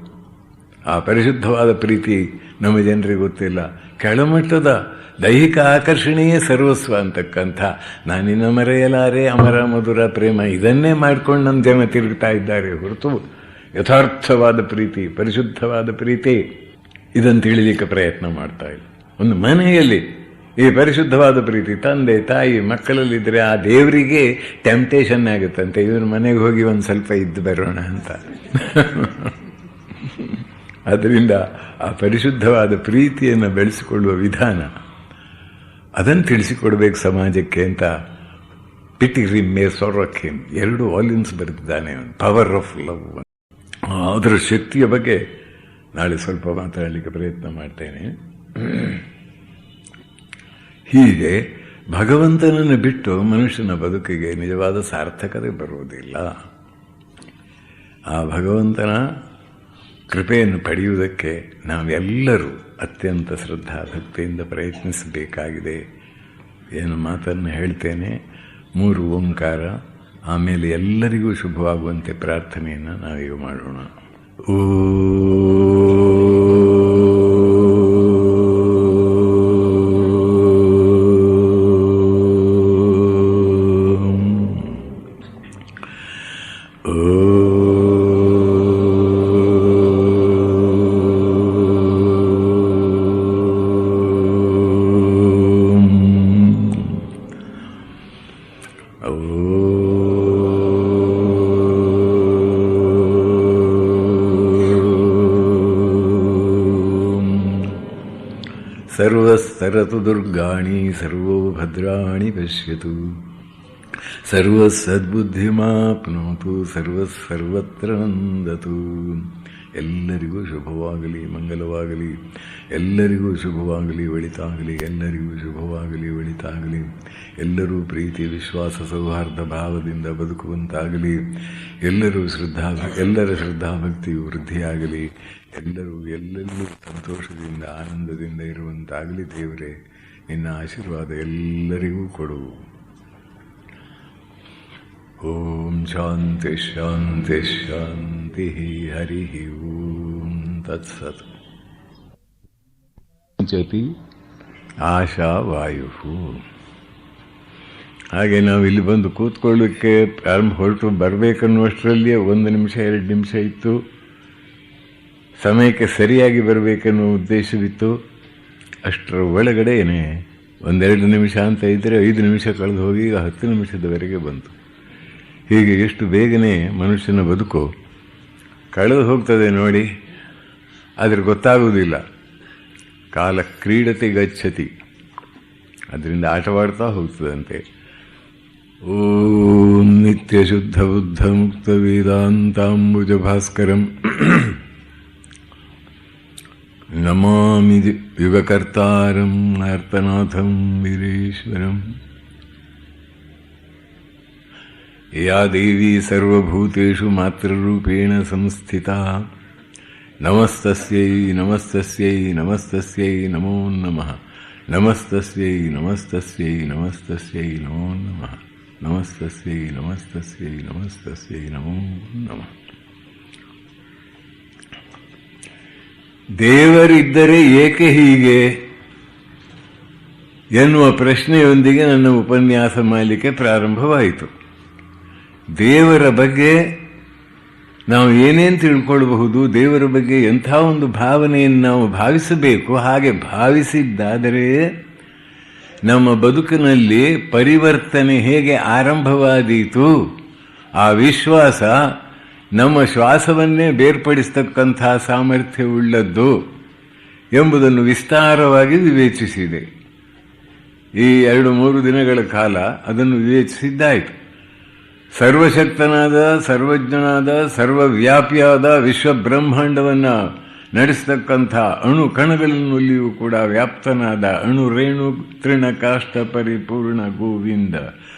ಆ ಪರಿಶುದ್ಧವಾದ ಪ್ರೀತಿ ನಮ್ಮ ಜನರಿಗೆ ಗೊತ್ತಿಲ್ಲ. ಕೆಳಮಟ್ಟದ ದೈಹಿಕ ಆಕರ್ಷಣೆಯೇ ಸರ್ವಸ್ವ ಅಂತಕ್ಕಂಥ ನಾನಿನ್ನ ಮರೆಯಲಾರೆ ಅಮರ ಮಧುರ ಪ್ರೇಮ, ಇದನ್ನೇ ಮಾಡ್ಕೊಂಡು ನಮ್ಮ ಜನ ತಿರುಗ್ತಾ ಇದ್ದಾರೆ ಹೊರತು ಯಥಾರ್ಥವಾದ ಪ್ರೀತಿ, ಪರಿಶುದ್ಧವಾದ ಪ್ರೀತಿ ಇದನ್ನು ತಿಳಿಲಿಕ್ಕೆ ಪ್ರಯತ್ನ ಮಾಡ್ತಾ ಇಲ್ಲ. ಒಂದು ಮನೆಯಲ್ಲಿ ಈ ಪರಿಶುದ್ಧವಾದ ಪ್ರೀತಿ ತಂದೆ ತಾಯಿ ಮಕ್ಕಳಲ್ಲಿದ್ದರೆ ಆ ದೇವರಿಗೆ ಟೆಂಪ್ಟೇಷನ್ ಆಗುತ್ತಂತೆ, ಇವ್ರ ಮನೆಗೆ ಹೋಗಿ ಒಂದು ಸ್ವಲ್ಪ ಇದ್ದು ಬರೋಣ ಅಂತ. ಅದರಿಂದ ಆ ಪರಿಶುದ್ಧವಾದ ಪ್ರೀತಿಯನ್ನು ಬೆಳೆಸಿಕೊಳ್ಳುವ ವಿಧಾನ ಅದನ್ನು ತಿಳಿಸಿಕೊಡ್ಬೇಕು ಸಮಾಜಕ್ಕೆ ಅಂತ ಪಿಟಿರಿಮ್ಮೆ ಸೊರಖಿಮ್ 2 ವಾಲ್ಯೂಮ್ಸ್ ಬರೆದಿದ್ದಾನೆ. Power of love. ಅದರ ಶಕ್ತಿಯ ಬಗ್ಗೆ ನಾಳೆ ಸ್ವಲ್ಪ ಮಾತಾಡಲಿಕ್ಕೆ ಪ್ರಯತ್ನ ಮಾಡ್ತೇನೆ. ಹೀಗೆ ಭಗವಂತನನ್ನು ಬಿಟ್ಟು ಮನುಷ್ಯನ ಬದುಕಿಗೆ ನಿಜವಾದ ಸಾರ್ಥಕತೆ ಬರುವುದಿಲ್ಲ. ಆ ಭಗವಂತನ ಕೃಪೆಯನ್ನು ಪಡೆಯುವುದಕ್ಕೆ ನಾವೆಲ್ಲರೂ ಅತ್ಯಂತ ಶ್ರದ್ಧಾಭಕ್ತಿಯಿಂದ ಪ್ರಯತ್ನಿಸಬೇಕಾಗಿದೆ. ಏನು ಮಾತನ್ನು ಹೇಳ್ತೇನೆ, 3 ಓಂಕಾರ, ಆಮೇಲೆ ಎಲ್ಲರಿಗೂ ಶುಭವಾಗುವಂತೆ ಪ್ರಾರ್ಥನೆಯನ್ನು ನಾವೀಗ ಮಾಡೋಣ. ಓ ಸರ್ವಸ್ತರತು ದುರ್ಗಾಣಿ ಸರ್ವೋ ಭದ್ರಾಣಿ ಪಶ್ಯತು ಸರ್ವಸದ್ಬುದ್ಧಿಮಾಪ್ನೋತು ಸರ್ವತ್ರ ನಂದತು. ಎಲ್ಲರಿಗೂ ಶುಭವಾಗಲಿ, ಮಂಗಲವಾಗಲಿ, ಎಲ್ಲರಿಗೂ ಶುಭವಾಗಲಿ, ಒಳಿತಾಗಲಿ, ಎಲ್ಲರಿಗೂ ಶುಭವಾಗಲಿ, ಒಳಿತಾಗಲಿ. ಎಲ್ಲರೂ ಪ್ರೀತಿ, ವಿಶ್ವಾಸ, ಸೌಹಾರ್ದ ಭಾವದಿಂದ ಬದುಕುವಂತಾಗಲಿ. ಎಲ್ಲರ ಶ್ರದ್ಧಾಭಕ್ತಿಯು ವೃದ್ಧಿಯಾಗಲಿ. ಎಲ್ಲರೂ ಎಲ್ಲೆಲ್ಲೂ ಸಂತೋಷದಿಂದ ಆನಂದದಿಂದ ಇರುವಂತಾಗಲಿ. ದೇವರೇ, ನಿನ್ನ ಆಶೀರ್ವಾದ ಎಲ್ಲರಿಗೂ ಕೊಡು. ಓಂ ಶಾಂತಿ ಶಾಂತಿ ಶಾಂತಿ. ಹರಿ ಓಂ ತತ್ಸತ್. ಜತಿ ಆಶಾ ವಾಯು. ಹಾಗೆ ನಾವು ಇಲ್ಲಿ ಬಂದು ಕೂತ್ಕೊಳ್ಳಿಕ್ಕೆ ಹೊರಟು ಬರಬೇಕನ್ನುವಷ್ಟರಲ್ಲಿಯೇ 1 ನಿಮಿಷ 2 ನಿಮಿಷ ಇತ್ತು. ಸಮಯಕ್ಕೆ ಸರಿಯಾಗಿ ಬರಬೇಕೆನ್ನುವ ಉದ್ದೇಶವಿತ್ತು. ಅಷ್ಟರ ಒಳಗಡೆಯೇ 1-2 ನಿಮಿಷ ಅಂತ ಇದ್ದರೆ 5 ನಿಮಿಷ ಕಳೆದು ಹೋಗಿ ಈಗ 10 ನಿಮಿಷದವರೆಗೆ ಬಂತು. ಹೀಗೆ ಎಷ್ಟು ಬೇಗನೆ ಮನುಷ್ಯನ ಬದುಕು ಕಳೆದು ಹೋಗ್ತದೆ ನೋಡಿ. ಆದರೆ ಗೊತ್ತಾಗುವುದಿಲ್ಲ. ಕಾಲ ಕ್ರೀಡತೆ ಗಚ್ಚತಿ, ಅದರಿಂದ ಆಟವಾಡ್ತಾ ಹೋಗ್ತದಂತೆ. ಓಂ ನಿತ್ಯ ಶುದ್ಧ ಬುದ್ಧ ಮುಕ್ತ ವೇದಾಂತಾಂಬುಜ ಭಾಸ್ಕರಂ ನಮಾಮಿ ಯುಗಕರ್ತಾರಂ ಅರ್ಥನಾಥಂ ವೀರೇಶ್ವರಂ. ಯಾ ದೇವಿ ಸರ್ವಭೂತೇಷು ಮಾತೃರೂಪೇಣ ಸಂಸ್ಥಿತಾ ನಮಸ್ತಸ್ಯೈ ನಮಸ್ತಸ್ಯೈ ನಮಸ್ತಸ್ಯೈ ನಮೋ ನಮಃ. ನಮಸ್ತಸ್ಯೈ ನಮಸ್ತಸ್ಯೈ ನಮಸ್ತಸ್ಯೈ ನಮೋ ನಮಃ. ನಮಸ್ತಸ್ಯೈ ನಮಸ್ತಸ್ಯೈ ನಮಸ್ತಸ್ಯೈ ನಮೋ ನಮಃ. ದೇವರಿದ್ದರೆ ಏಕೆ ಹೀಗೆ ಎನ್ನುವ ಪ್ರಶ್ನೆಯೊಂದಿಗೆ ನನ್ನ ಉಪನ್ಯಾಸ ಮಾಲಿಕೆ ಪ್ರಾರಂಭವಾಯಿತು. ದೇವರ ಬಗ್ಗೆ ನಾವು ಏನೇನು ತಿಳ್ಕೊಳ್ಬಹುದು, ದೇವರ ಬಗ್ಗೆ ಎಂಥ ಒಂದು ಭಾವನೆಯನ್ನು ನಾವು ಭಾವಿಸಬೇಕು. ಹಾಗೆ ಭಾವಿಸಿದ್ದಾದರೆ ನಮ್ಮ ಬದುಕಿನಲ್ಲಿ ಪರಿವರ್ತನೆ ಹೇಗೆ ಆರಂಭವಾದೀತು, ಆ ವಿಶ್ವಾಸ ನಮ್ಮ ಶ್ವಾಸವನ್ನೇ ಬೇರ್ಪಡಿಸತಕ್ಕಂಥ ಸಾಮರ್ಥ್ಯವುಳ್ಳದ್ದು ಎಂಬುದನ್ನು ವಿಸ್ತಾರವಾಗಿ ವಿವೇಚಿಸಿದೆ. ಈ 2-3 ದಿನಗಳ ಕಾಲ ಅದನ್ನು ವಿವೇಚಿಸಿದ್ದಾಯಿತು. ಸರ್ವಶಕ್ತನಾದ, ಸರ್ವಜ್ಞನಾದ, ಸರ್ವವ್ಯಾಪಿಯಾದ ವಿಶ್ವಬ್ರಹ್ಮಾಂಡವನ್ನು ನಡೆಸತಕ್ಕಂಥ ಅಣು ಕಣಗಳನ್ನಲ್ಲಿಯೂ ಕೂಡ ವ್ಯಾಪ್ತನಾದ ಅಣು ರೇಣು ತೃಣಕಾಷ್ಟ ಪರಿಪೂರ್ಣ ಗೋವಿಂದ,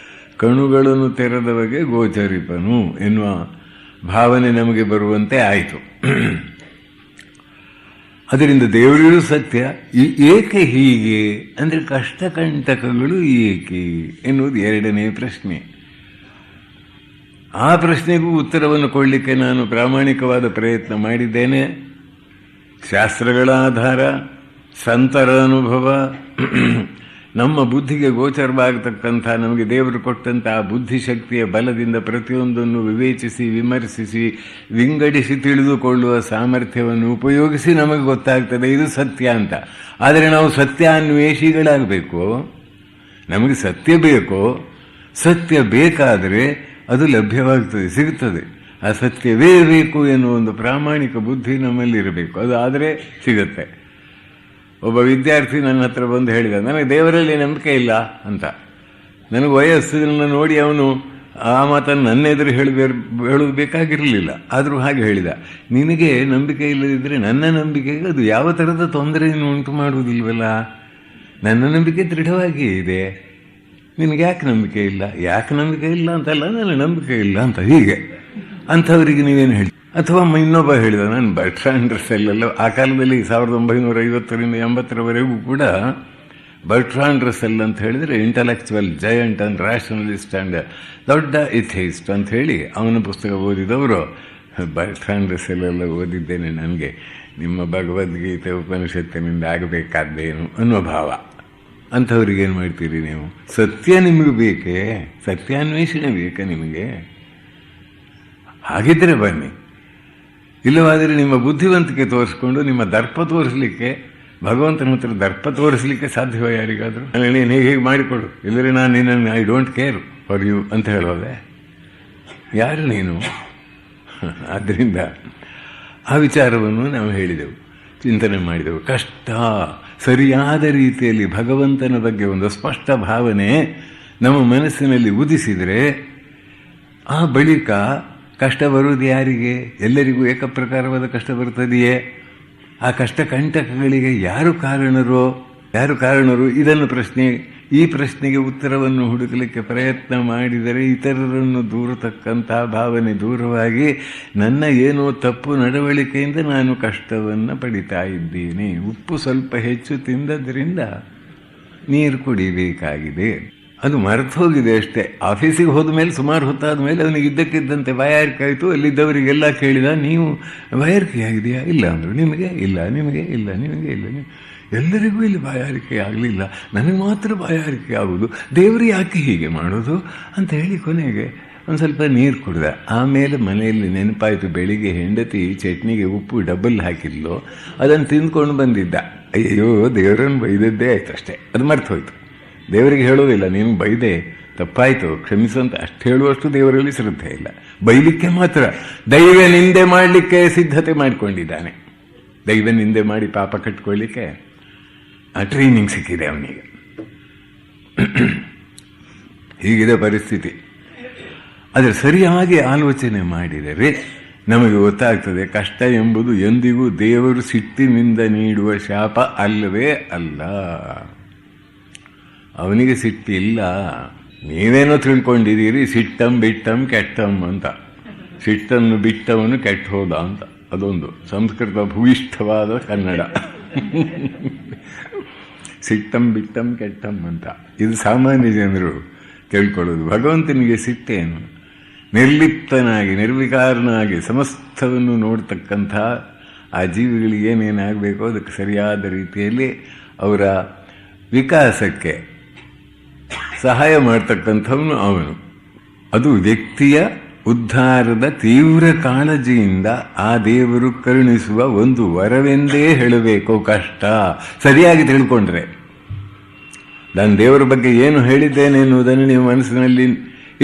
ಕಣುಗಳನ್ನು ತೆರೆದವಗೆ ಗೋಚರಿಪನು ಎನ್ನುವ ಭಾವನೆ ನಮಗೆ ಬರುವಂತೆ ಆಯಿತು. ಅದರಿಂದ ದೇವರಿಗೂ ಸತ್ಯ. ಏಕೆ ಹೀಗೆ ಅಂದರೆ ಕಷ್ಟಕಂಟಕಗಳು ಏಕೆ ಎನ್ನುವುದು 2ನೇ ಪ್ರಶ್ನೆ. ಆ ಪ್ರಶ್ನೆಗೂ ಉತ್ತರವನ್ನು ಕೊಡಲಿಕ್ಕೆ ನಾನು ಪ್ರಾಮಾಣಿಕವಾದ ಪ್ರಯತ್ನ ಮಾಡಿದ್ದೇನೆ. ಶಾಸ್ತ್ರಗಳ ಆಧಾರ, ಸಂತರ ಅನುಭವ, ನಮ್ಮ ಬುದ್ಧಿಗೆ ಗೋಚರವಾಗತಕ್ಕಂಥ ನಮಗೆ ದೇವರು ಕೊಟ್ಟಂಥ ಬುದ್ಧಿಶಕ್ತಿಯ ಬಲದಿಂದ ಪ್ರತಿಯೊಂದನ್ನು ವಿವೇಚಿಸಿ, ವಿಮರ್ಶಿಸಿ, ವಿಂಗಡಿಸಿ ತಿಳಿದುಕೊಳ್ಳುವ ಸಾಮರ್ಥ್ಯವನ್ನು ಉಪಯೋಗಿಸಿ ನಮಗೆ ಗೊತ್ತಾಗ್ತದೆ ಇದು ಸತ್ಯ ಅಂತ. ಆದರೆ ನಾವು ಸತ್ಯಾನ್ವೇಷಿಗಳಾಗಬೇಕು. ನಮಗೆ ಸತ್ಯ ಬೇಕೋ, ಸತ್ಯ ಬೇಕಾದರೆ ಅದು ಲಭ್ಯವಾಗ್ತದೆ, ಸಿಗುತ್ತದೆ. ಆ ಸತ್ಯವೇ ಬೇಕು ಎನ್ನುವ ಒಂದು ಪ್ರಾಮಾಣಿಕ ಬುದ್ಧಿ ನಮ್ಮಲ್ಲಿರಬೇಕು. ಅದು ಆದರೆ ಸಿಗುತ್ತೆ. ಒಬ್ಬ ವಿದ್ಯಾರ್ಥಿ ನನ್ನ ಹತ್ರ ಬಂದು ಹೇಳಿದ, ನನಗೆ ದೇವರಲ್ಲಿ ನಂಬಿಕೆ ಇಲ್ಲ ಅಂತ. ನನಗೆ ವಯಸ್ಸನ್ನು ನೋಡಿ ಅವನು ಆ ಮಾತನ್ನು ನನ್ನೆದುರು ಹೇಳೋದು ಬೇಕಾಗಿರಲಿಲ್ಲ. ಆದರೂ ಹಾಗೆ ಹೇಳಿದ, ನಿನಗೆ ನಂಬಿಕೆ ಇಲ್ಲದಿದ್ದರೆ ನನ್ನ ನಂಬಿಕೆಗೆ ಅದು ಯಾವ ಥರದ ತೊಂದರೆಯನ್ನು ಉಂಟು ಮಾಡುವುದಿಲ್ವಲ್ಲ. ನನ್ನ ನಂಬಿಕೆ ದೃಢವಾಗಿಯೇ ಇದೆ, ನಿನಗೆ ಯಾಕೆ ನಂಬಿಕೆ ಇಲ್ಲ? ಯಾಕೆ ನಂಬಿಕೆ ಇಲ್ಲ ಅಂತಲ್ಲ, ನನಗೆ ನಂಬಿಕೆ ಇಲ್ಲ ಅಂತ. ಹೀಗೆ ಅಂಥವರಿಗೆ ನೀವೇನು ಹೇಳಿ? ಅಥವಾ ಇನ್ನೊಬ್ಬ ಹೇಳಿದ, ನಾನು ಬರ್ಟ್ರಾಂಡ್ ರಸೆಲ್ ಆ ಕಾಲದಲ್ಲಿ 1950ರಿಂದ 80ರವರೆಗೂ ಕೂಡ ಬರ್ಟ್ರಾಂಡ್ ರಸೆಲ್ ಅಂತ ಹೇಳಿದರೆ intellectual giant and rationalist and ದೊಡ್ಡ ಇಥೇಯಿಸ್ಟ್ ಅಂತ ಹೇಳಿ ಅವನ ಪುಸ್ತಕ ಓದಿದವರು. ಬರ್ಟ್ರಾಂಡ್ ರಸೆಲ್ ಎಲ್ಲ ಓದಿದ್ದೇನೆ, ನನಗೆ ನಿಮ್ಮ ಭಗವದ್ಗೀತೆ ಉಪನಿಷತ್ತಿನಿಂದ ಆಗಬೇಕಾದ್ದೇನು ಅನ್ನೋ ಭಾವ. ಅಂಥವ್ರಿಗೇನು ಮಾಡ್ತೀರಿ ನೀವು? ಸತ್ಯ ನಿಮಗೆ ಬೇಕೇ? ಸತ್ಯಾನ್ವೇಷಣೆ ಬೇಕಾ ನಿಮಗೆ? ಹಾಗಿದ್ದರೆ ಬನ್ನಿ, ಇಲ್ಲವಾದರೆ ನಿಮ್ಮ ಬುದ್ಧಿವಂತಿಕೆ ತೋರಿಸ್ಕೊಂಡು ನಿಮ್ಮ ದರ್ಪ ತೋರಿಸಲಿಕ್ಕೆ, ಭಗವಂತನ ಹತ್ರ ದರ್ಪ ತೋರಿಸಲಿಕ್ಕೆ ಸಾಧ್ಯವೋ ಯಾರಿಗಾದರೂ? ನೀನು ಹೀಗೆ ಮಾಡಿಕೊಡು, ಇಲ್ಲದ್ರೆ ನಾನು ನಿನ್ನನ್ನು I don't care for you ಅಂತ ಹೇಳೋದೆ? ಯಾರು ನೀನು? ಆದ್ದರಿಂದ ಆ ವಿಚಾರವನ್ನು ನಾವು ಹೇಳಿದೆವು, ಚಿಂತನೆ ಮಾಡಿದೆವು. ಕಷ್ಟ ಸರಿಯಾದ ರೀತಿಯಲ್ಲಿ ಭಗವಂತನ ಬಗ್ಗೆ ಒಂದು ಸ್ಪಷ್ಟ ಭಾವನೆ ನಮ್ಮ ಮನಸ್ಸಿನಲ್ಲಿ ಉದಿಸಿದರೆ ಆ ಬಳಿಕ ಕಷ್ಟ ಬರುವುದು ಯಾರಿಗೆ? ಎಲ್ಲರಿಗೂ ಏಕಪ್ರಕಾರವಾದ ಕಷ್ಟ ಬರುತ್ತದೆಯೇ? ಆ ಕಷ್ಟ ಕಂಟಕಗಳಿಗೆ ಯಾರು ಕಾರಣರು? ಇದನ್ನು ಈ ಪ್ರಶ್ನೆಗೆ ಉತ್ತರವನ್ನು ಹುಡುಕಲಿಕ್ಕೆ ಪ್ರಯತ್ನ ಮಾಡಿದರೆ ಇತರರನ್ನು ದೂರತಕ್ಕಂಥ ಭಾವನೆ ದೂರವಾಗಿ ನನ್ನ ಏನೋ ತಪ್ಪು ನಡವಳಿಕೆಯಿಂದ ನಾನು ಕಷ್ಟವನ್ನು ಪಡಿತಾ ಇದ್ದೀನಿ. ಉಪ್ಪು ಸ್ವಲ್ಪ ಹೆಚ್ಚು ತಿಂದದ್ರಿಂದ ನೀರು ಕುಡಿಬೇಕಾಗಿದೆ, ಅದು ಮರೆತು ಹೋಗಿದೆ ಅಷ್ಟೇ. ಆಫೀಸಿಗೆ ಹೋದ ಮೇಲೆ ಸುಮಾರು ಹೊತ್ತಾದ ಮೇಲೆ ಅವನಿಗೆ ಇದ್ದಕ್ಕಿದ್ದಂತೆ ಬಾಯಾರಿಕೆ ಆಯಿತು. ಅಲ್ಲಿದ್ದವರಿಗೆಲ್ಲ ಕೇಳಿದ, ನೀವು ಬಾಯಾರಿಕೆ ಆಗಿದೆಯಾ? ಇಲ್ಲ ಅಂದರು. ನಿಮಗೆ ಇಲ್ಲ, ನಿಮಗೆ ಇಲ್ಲ, ನಿಮಗೆ ಇಲ್ಲ. ಎಲ್ಲರಿಗೂ ಇಲ್ಲಿ ಬಾಯಾರಿಕೆ ಆಗಲಿಲ್ಲ, ನನಗೆ ಮಾತ್ರ ಬಾಯಾರಿಕೆ ಆಗೋದು, ದೇವರು ಯಾಕೆ ಹೀಗೆ ಮಾಡೋದು ಅಂತ ಹೇಳಿ ಕೊನೆಗೆ ಒಂದು ಸ್ವಲ್ಪ ನೀರು ಕುಡ್ದ. ಆಮೇಲೆ ಮನೆಯಲ್ಲಿ ನೆನಪಾಯಿತು, ಬೆಳಿಗ್ಗೆ ಹೆಂಡತಿ ಚಟ್ನಿಗೆ ಉಪ್ಪು ಡಬಲ್ ಹಾಕಿದ್ಲು, ಅದನ್ನು ತಿಂದ್ಕೊಂಡು ಬಂದಿದ್ದ. ಅಯ್ಯೋ, ದೇವರನ್ನು ಬೈದದ್ದೇ ಆಯ್ತು ಅಷ್ಟೇ, ಅದು ಮರ್ತು ಹೋಯ್ತು. ದೇವರಿಗೆ ಹೇಳೋದಿಲ್ಲ, ನೀನು ಬೈದೆ ತಪ್ಪಾಯಿತು ಕ್ಷಮಿಸಂತ ಅಷ್ಟು ಹೇಳುವಷ್ಟು ದೇವರಲ್ಲಿ ಶ್ರದ್ಧೆ ಇಲ್ಲ. ಬೈಲಿಕ್ಕೆ ಮಾತ್ರ ದೈವ ನಿಂದೆ ಮಾಡಲಿಕ್ಕೆ ಸಿದ್ಧತೆ ಮಾಡಿಕೊಂಡಿದ್ದಾನೆ. ದೈವ ನಿಂದೆ ಮಾಡಿ ಪಾಪ ಕಟ್ಕೊಳ್ಳಿಕ್ಕೆ ಆ ಟ್ರೈನಿಂಗ್ ಸಿಕ್ಕಿದೆ ಅವನಿಗೆ. ಹೀಗಿದೆ ಪರಿಸ್ಥಿತಿ. ಆದರೆ ಸರಿಯಾಗಿ ಆಲೋಚನೆ ಮಾಡಿದರೆ ನಮಗೆ ಗೊತ್ತಾಗ್ತದೆ, ಕಷ್ಟ ಎಂಬುದು ಎಂದಿಗೂ ದೇವರು ಸಿಟ್ಟಿನಿಂದ ನೀಡುವ ಶಾಪ ಅಲ್ಲವೇ ಅಲ್ಲ. ಅವನಿಗೆ ಸಿಟ್ಟಿಲ್ಲ. ನೀವೇನೋ ತಿಳ್ಕೊಂಡಿದ್ದೀರಿ ಸಿಟ್ಟಂ ಬಿಟ್ಟಂ ಕೆಟ್ಟಂ ಅಂತ. ಸಿಟ್ಟನ್ನು ಬಿಟ್ಟವನು ಕೆಟ್ಟ ಹೋದ ಅಂತ. ಅದೊಂದು ಸಂಸ್ಕೃತ ಭೂಯಿಷ್ಠವಾದ ಕನ್ನಡ. ಸಿಟ್ಟಂ ಬಿಟ್ಟಂ ಕೆಟ್ಟಂ ಅಂತ ಇದು ಸಾಮಾನ್ಯ ಜನರು ತಿಳ್ಕೊಳ್ಳೋದು. ಭಗವಂತನಿಗೆ ಸಿಟ್ಟೇನು? ನಿರ್ಲಿಪ್ತನಾಗಿ ನಿರ್ವಿಕಾರನಾಗಿ ಸಮಸ್ತವನ್ನು ನೋಡ್ತಕ್ಕಂಥ ಆ ಜೀವಿಗಳಿಗೆ ಏನೇನಾಗಬೇಕೋ ಅದಕ್ಕೆ ಸರಿಯಾದ ರೀತಿಯಲ್ಲಿ ಅವರ ವಿಕಾಸಕ್ಕೆ ಸಹಾಯ ಮಾಡ್ತಕ್ಕಂಥವನು ಅವನು. ಅದು ವ್ಯಕ್ತಿಯ ಉದ್ಧಾರದ ತೀವ್ರ ಕಾಳಜಿಯಿಂದ ಆ ದೇವರು ಕರುಣಿಸುವ ಒಂದು ವರವೆಂದೇ ಹೇಳಬೇಕು. ಕಷ್ಟ ಸರಿಯಾಗಿ ತಿಳ್ಕೊಂಡ್ರೆ, ನಾನು ದೇವರ ಬಗ್ಗೆ ಏನು ಹೇಳಿದ್ದೇನೆ ಎನ್ನುವುದನ್ನು ನೀವು ಮನಸ್ಸಿನಲ್ಲಿ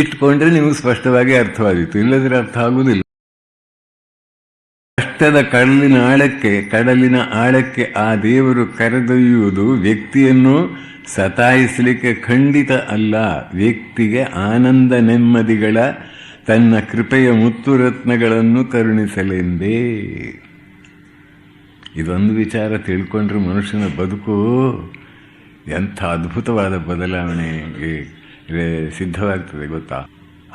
ಇಟ್ಕೊಂಡ್ರೆ ನಿಮಗೆ ಸ್ಪಷ್ಟವಾಗಿ ಅರ್ಥವಾದೀತು. ಇಲ್ಲದ್ರೆ ಅರ್ಥ ಆಗುವುದಿಲ್ಲ. ಕಷ್ಟದ ಕಡಲಿನ ಆಳಕ್ಕೆ ಆ ದೇವರು ಕರೆದೊಯ್ಯುವುದು ವ್ಯಕ್ತಿಯನ್ನು ಸತಾಯಿಸಲಿಕ್ಕೆ ಖಂಡಿತ ಅಲ್ಲ, ವ್ಯಕ್ತಿಗೆ ಆನಂದ ನೆಮ್ಮದಿಗಳ ತನ್ನ ಕೃಪೆಯ ಮುತ್ತುರತ್ನಗಳನ್ನು ಕರುಣಿಸಲೆಂದೇ. ಇದೊಂದು ವಿಚಾರ ತಿಳ್ಕೊಂಡ್ರೆ ಮನುಷ್ಯನ ಬದುಕು ಎಂಥ ಅದ್ಭುತವಾದ ಬದಲಾವಣೆಗೆ ಸಿದ್ಧವಾಗ್ತದೆ ಗೊತ್ತಾ.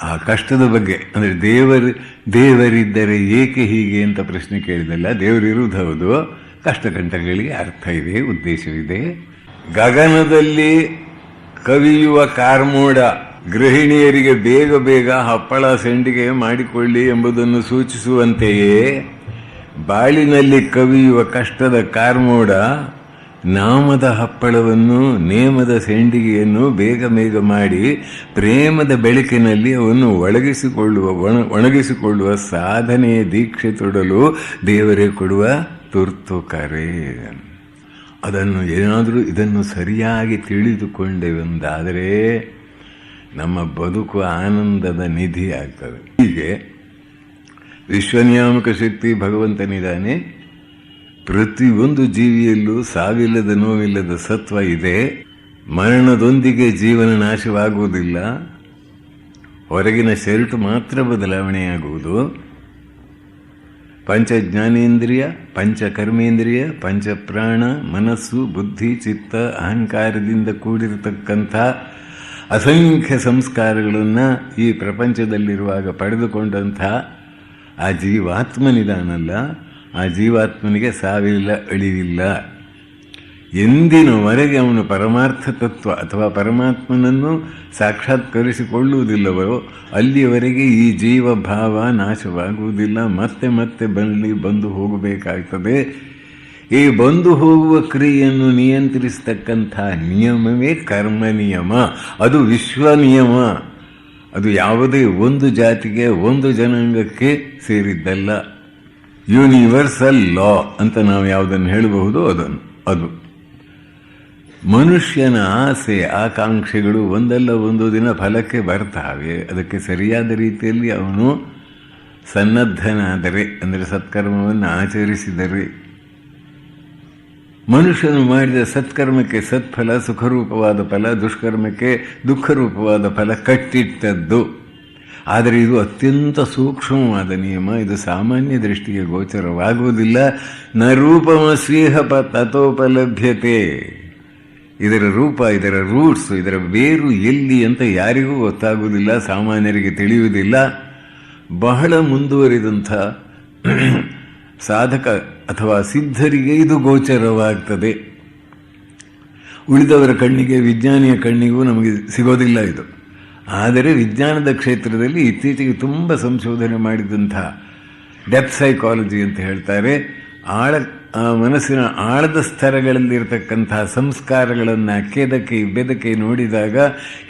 ಆ ಕಷ್ಟದ ಬಗ್ಗೆ ಅಂದರೆ ದೇವರಿದ್ದರೆ ಏಕೆ ಹೀಗೆ ಅಂತ ಪ್ರಶ್ನೆ ಕೇಳಿದಲ್ಲ. ದೇವರಿರುವುದು ಹೌದು, ಕಷ್ಟಕಂಟಗಳಿಗೆ ಅರ್ಥ ಇದೆ, ಉದ್ದೇಶವಿದೆ. ಗಗನದಲ್ಲಿ ಕವಿಯುವ ಕಾರ್ಮೋಡ ಗೃಹಿಣಿಯರಿಗೆ ಬೇಗ ಬೇಗ ಹಪ್ಪಳ ಸಂಡಿಗೆ ಮಾಡಿಕೊಳ್ಳಿ ಎಂಬುದನ್ನು ಸೂಚಿಸುವಂತೆಯೇ ಬಾಳಿನಲ್ಲಿ ಕವಿಯುವ ಕಷ್ಟದ ಕಾರ್ಮೋಡ ನಾಮದ ಹಪ್ಪಳವನ್ನು ನೇಮದ ಸಂಡಿಗೆಯನ್ನು ಬೇಗ ಬೇಗ ಮಾಡಿ ಪ್ರೇಮದ ಬೆಳಕಿನಲ್ಲಿ ಅವನ್ನು ಒಣಗಿಸಿಕೊಳ್ಳುವ ಸಾಧನೆಯ ದೀಕ್ಷೆ ತೊಡಲು ದೇವರೇ ಕೊಡುವ ತುರ್ತು ಕರೆ. ಇದನ್ನು ಸರಿಯಾಗಿ ತಿಳಿದುಕೊಂಡೆವೆಂದಾದರೆ ನಮ್ಮ ಬದುಕು ಆನಂದದ ನಿಧಿ ಆಗ್ತದೆ. ಹೀಗೆ ವಿಶ್ವನಿಯಾಮಕ ಶಕ್ತಿ ಭಗವಂತನಿದ್ದಾನೆ. ಪ್ರತಿಯೊಂದು ಜೀವಿಯಲ್ಲೂ ಸಾವಿಲ್ಲದ ನೋವಿಲ್ಲದ ಸತ್ವ ಇದೆ. ಮರಣದೊಂದಿಗೆ ಜೀವನ ನಾಶವಾಗುವುದಿಲ್ಲ. ಹೊರಗಿನ ಶರ್ಟ್ ಮಾತ್ರ ಬದಲಾವಣೆಯಾಗುವುದು. ಪಂಚ ಜ್ಞಾನೇಂದ್ರಿಯ, ಪಂಚ ಕರ್ಮೇಂದ್ರಿಯ, ಪಂಚಪ್ರಾಣ, ಮನಸ್ಸು, ಬುದ್ಧಿ, ಚಿತ್ತ, ಅಹಂಕಾರದಿಂದ ಕೂಡಿರತಕ್ಕಂಥ ಅಸಂಖ್ಯ ಸಂಸ್ಕಾರಗಳನ್ನು ಈ ಪ್ರಪಂಚದಲ್ಲಿರುವಾಗ ಪಡೆದುಕೊಂಡಂಥ ಆ ಜೀವಾತ್ಮನಿದಾನಲ್ಲ, ಆ ಜೀವಾತ್ಮನಿಗೆ ಸಾವಿಲ್ಲ, ಅಳಿವಿಲ್ಲ. ಎಂದಿನವರೆಗೆ ಅವನು ಪರಮಾರ್ಥ ತತ್ವ ಅಥವಾ ಪರಮಾತ್ಮನನ್ನು ಸಾಕ್ಷಾತ್ಕರಿಸಿಕೊಳ್ಳುವುದಿಲ್ಲವೋ ಅಲ್ಲಿಯವರೆಗೆ ಈ ಜೀವಭಾವ ನಾಶವಾಗುವುದಿಲ್ಲ. ಮತ್ತೆ ಮತ್ತೆ ಬಂದು ಹೋಗಬೇಕಾಗ್ತದೆ. ಈ ಬಂದು ಹೋಗುವ ಕ್ರಿಯೆಯನ್ನು ನಿಯಂತ್ರಿಸತಕ್ಕಂಥ ನಿಯಮವೇ ಕರ್ಮ ನಿಯಮ. ಅದು ವಿಶ್ವ ನಿಯಮ. ಅದು ಯಾವುದೇ ಒಂದು ಜಾತಿಗೆ ಒಂದು ಜನಾಂಗಕ್ಕೆ ಸೇರಿದ್ದಲ್ಲ. ಯೂನಿವರ್ಸಲ್ ಲಾ ಅಂತ ನಾವು ಯಾವುದನ್ನು ಹೇಳಬಹುದು ಅದು ಮನುಷ್ಯನ ಆಸೆ ಆಕಾಂಕ್ಷೆಗಳು ಒಂದಲ್ಲ ಒಂದು ದಿನ ಫಲಕ್ಕೆ ಬರ್ತಾವೆ. ಅದಕ್ಕೆ ಸರಿಯಾದ ರೀತಿಯಲ್ಲಿ ಅವನು ಸನ್ನದ್ಧನಾದರೆ, ಅಂದರೆ ಸತ್ಕರ್ಮವನ್ನು ಆಚರಿಸಿದರೆ, ಮನುಷ್ಯನು ಮಾಡಿದ ಸತ್ಕರ್ಮಕ್ಕೆ ಸತ್ಫಲ ಸುಖರೂಪವಾದ ಫಲ, ದುಷ್ಕರ್ಮಕ್ಕೆ ದುಃಖರೂಪವಾದ ಫಲ ಕಟ್ಟಿಟ್ಟದ್ದು. ಆದರೆ ಇದು ಅತ್ಯಂತ ಸೂಕ್ಷ್ಮವಾದ ನಿಯಮ. ಇದು ಸಾಮಾನ್ಯ ದೃಷ್ಟಿಗೆ ಗೋಚರವಾಗುವುದಿಲ್ಲ. ನ ರೂಪಮಸ್ಯೇಹ ತಥೋಪಲಭ್ಯತೆ. ಇದರ ರೂಪ, ಇದರ ರೂಟ್ಸ್, ಇದರ ಬೇರು ಎಲ್ಲಿ ಅಂತ ಯಾರಿಗೂ ಗೊತ್ತಾಗುವುದಿಲ್ಲ, ಸಾಮಾನ್ಯರಿಗೆ ತಿಳಿಯುವುದಿಲ್ಲ. ಬಹಳ ಮುಂದುವರಿದಂಥ ಸಾಧಕ ಅಥವಾ ಸಿದ್ಧರಿಗೆ ಇದು ಗೋಚರವಾಗ್ತದೆ. ಉಳಿದವರ ಕಣ್ಣಿಗೆ, ವಿಜ್ಞಾನಿಯ ಕಣ್ಣಿಗೂ ನಮಗೆ ಸಿಗೋದಿಲ್ಲ ಇದು. ಆದರೆ ವಿಜ್ಞಾನದ ಕ್ಷೇತ್ರದಲ್ಲಿ ಇತ್ತೀಚೆಗೆ ತುಂಬ ಸಂಶೋಧನೆ ಮಾಡಿದಂಥ ಡೆಪ್ತ್ ಸೈಕಾಲಜಿ ಅಂತ ಹೇಳ್ತಾರೆ, ಮನಸ್ಸಿನ ಆಳದ ಸ್ತರಗಳಲ್ಲಿರ್ತಕ್ಕಂತಹ ಸಂಸ್ಕಾರಗಳನ್ನು ಕೆದಕಿ ಬೆದಕಿ ನೋಡಿದಾಗ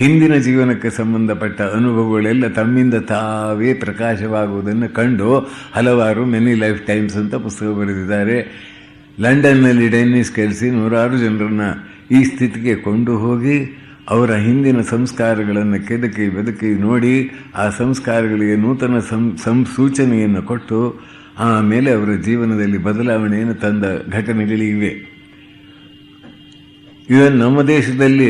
ಹಿಂದಿನ ಜೀವನಕ್ಕೆ ಸಂಬಂಧಪಟ್ಟ ಅನುಭವಗಳೆಲ್ಲ ತಮ್ಮಿಂದ ತಾವೇ ಪ್ರಕಾಶವಾಗುವುದನ್ನು ಕಂಡು ಹಲವಾರು ಮೆನಿ ಲೈಫ್ ಟೈಮ್ಸ್ ಅಂತ ಪುಸ್ತಕ ಬರೆದಿದ್ದಾರೆ. ಲಂಡನ್ನಲ್ಲಿ ಡೆನ್ನಿಸ್ ಕೆಲ್ಸಿ 100 ಜನರನ್ನು ಈ ಸ್ಥಿತಿಗೆ ಕೊಂಡು ಹೋಗಿ ಅವರ ಹಿಂದಿನ ಸಂಸ್ಕಾರಗಳನ್ನು ಕೆದಕಿ ಬೆದಕಿ ನೋಡಿ ಆ ಸಂಸ್ಕಾರಗಳಿಗೆ ನೂತನ ಸೂಚನೆಯನ್ನು ಕೊಟ್ಟು ಆಮೇಲೆ ಅವರ ಜೀವನದಲ್ಲಿ ಬದಲಾವಣೆಯನ್ನು ತಂದ ಘಟನೆಗಳಿವೆ. ಇದನ್ನು ನಮ್ಮ ದೇಶದಲ್ಲಿ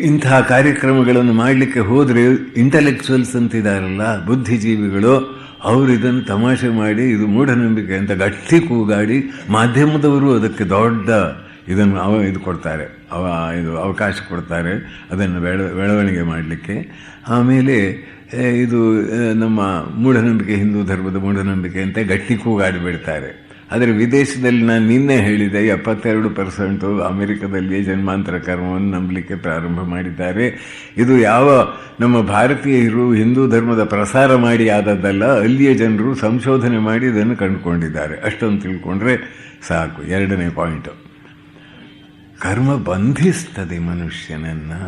ಇಂತಹ ಕಾರ್ಯಕ್ರಮಗಳನ್ನು ಮಾಡಲಿಕ್ಕೆ ಹೋದರೆ ಇಂಟೆಲೆಕ್ಚುವಲ್ಸ್ ಅಂತಿದ್ದಾರಲ್ಲ, ಬುದ್ಧಿಜೀವಿಗಳು, ಅವರು ಇದನ್ನು ತಮಾಷೆ ಮಾಡಿ ಇದು ಮೂಢನಂಬಿಕೆ ಅಂತ ಗಟ್ಟಿ ಕೂಗಾಡಿ, ಮಾಧ್ಯಮದವರು ಅದಕ್ಕೆ ದೊಡ್ಡ ಇದನ್ನು ಇದು ಕೊಡ್ತಾರೆ, ಇದು ಅವಕಾಶ ಕೊಡ್ತಾರೆ ಅದನ್ನು ಬೆಳವಣಿಗೆ ಮಾಡಲಿಕ್ಕೆ. ಆಮೇಲೆ ಇದು ನಮ್ಮ ಮೂಢನಂಬಿಕೆ, ಹಿಂದೂ ಧರ್ಮದ ಮೂಢನಂಬಿಕೆ ಅಂತ ಗಟ್ಟಿ ಕೂಗಾಡಿ ಬಿಡ್ತಾರೆ. ಆದರೆ ವಿದೇಶದಲ್ಲಿ ನಾನು ನಿನ್ನೆ ಹೇಳಿದೆ 72% ಅಮೆರಿಕದಲ್ಲಿ ಜನ್ಮಾಂತರ ಕರ್ಮವನ್ನು ನಂಬಲಿಕ್ಕೆ ಪ್ರಾರಂಭ ಮಾಡಿದ್ದಾರೆ. ಇದು ಯಾವ ನಮ್ಮ ಭಾರತೀಯರು ಹಿಂದೂ ಧರ್ಮದ ಪ್ರಸಾರ ಮಾಡಿ ಆದದ್ದಲ್ಲ, ಅಲ್ಲಿಯ ಜನರು ಸಂಶೋಧನೆ ಮಾಡಿ ಇದನ್ನು ಕಂಡುಕೊಂಡಿದ್ದಾರೆ. ಅಷ್ಟೊಂದು ತಿಳ್ಕೊಂಡ್ರೆ ಸಾಕು. 2ನೇ ಪಾಯಿಂಟು, ಕರ್ಮ ಬಂಧಿಸ್ತದೆ ಮನುಷ್ಯನನ್ನು.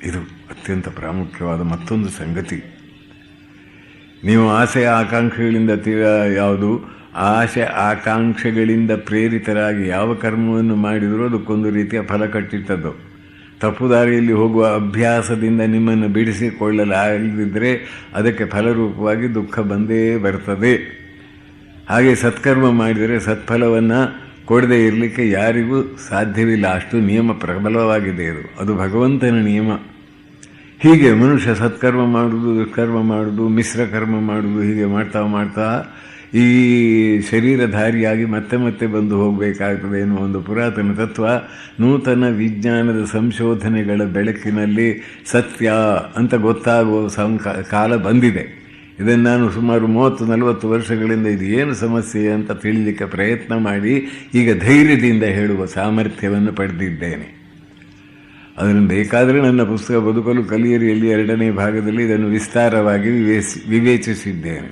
ಇದು ಅತ್ಯಂತ ಪ್ರಾಮುಖ್ಯವಾದ ಮತ್ತೊಂದು ಸಂಗತಿ. ನೀವು ಆಸೆ ಆಕಾಂಕ್ಷೆಗಳಿಂದ ಯಾವುದು ಆಸೆ ಆಕಾಂಕ್ಷೆಗಳಿಂದ ಪ್ರೇರಿತರಾಗಿ ಯಾವ ಕರ್ಮವನ್ನು ಮಾಡಿದರೂ ಅದಕ್ಕೊಂದು ರೀತಿಯ ಫಲ ಕಟ್ಟಿಟ್ಟದ್ದು. ತಪ್ಪು ದಾರಿಯಲ್ಲಿ ಹೋಗುವ ಅಭ್ಯಾಸದಿಂದ ನಿಮ್ಮನ್ನು ಬಿಡಿಸಿಕೊಳ್ಳಲಾಗದಿದ್ದರೆ ಅದಕ್ಕೆ ಫಲರೂಪವಾಗಿ ದುಃಖ ಬಂದೇ ಬರ್ತದೆ. ಹಾಗೆ ಸತ್ಕರ್ಮ ಮಾಡಿದರೆ ಸತ್ಫಲವನ್ನು ಕೊಡದೇ ಇರಲಿಕ್ಕೆ ಯಾರಿಗೂ ಸಾಧ್ಯವಿಲ್ಲ. ಅಷ್ಟು ನಿಯಮ ಪ್ರಬಲವಾಗಿದೆ. ಅದು ಭಗವಂತನ ನಿಯಮ. ಹೀಗೆ ಮನುಷ್ಯ ಸತ್ಕರ್ಮ ಮಾಡುವುದು, ದುಷ್ಕರ್ಮ ಮಾಡುವುದು, ಮಿಶ್ರ ಕರ್ಮ ಮಾಡುವುದು, ಹೀಗೆ ಮಾಡ್ತಾ ಮಾಡ್ತಾ ಈ ಶರೀರಧಾರಿಯಾಗಿ ಮತ್ತೆ ಮತ್ತೆ ಬಂದು ಹೋಗಬೇಕಾಗ್ತದೆ ಎನ್ನುವ ಒಂದು ಪುರಾತನ ತತ್ವ ನೂತನ ವಿಜ್ಞಾನದ ಸಂಶೋಧನೆಗಳ ಬೆಳಕಿನಲ್ಲಿ ಸತ್ಯ ಅಂತ ಗೊತ್ತಾಗುವ ಕಾಲ ಬಂದಿದೆ. ಇದನ್ನು ನಾನು ಸುಮಾರು 30-40 ವರ್ಷಗಳಿಂದ ಇದು ಏನು ಸಮಸ್ಯೆ ಅಂತ ತಿಳಿಲಿಕ್ಕೆ ಪ್ರಯತ್ನ ಮಾಡಿ ಈಗ ಧೈರ್ಯದಿಂದ ಹೇಳುವ ಸಾಮರ್ಥ್ಯವನ್ನು ಪಡೆದಿದ್ದೇನೆ. ಅದನ್ನು ಬೇಕಾದರೆ ನನ್ನ ಪುಸ್ತಕ ಬದುಕಲು ಕಲಿಯಿರಿಯಲ್ಲಿ 2ನೇ ಭಾಗದಲ್ಲಿ ಇದನ್ನು ವಿಸ್ತಾರವಾಗಿ ವಿವೇಚಿಸಿದ್ದೇನೆ.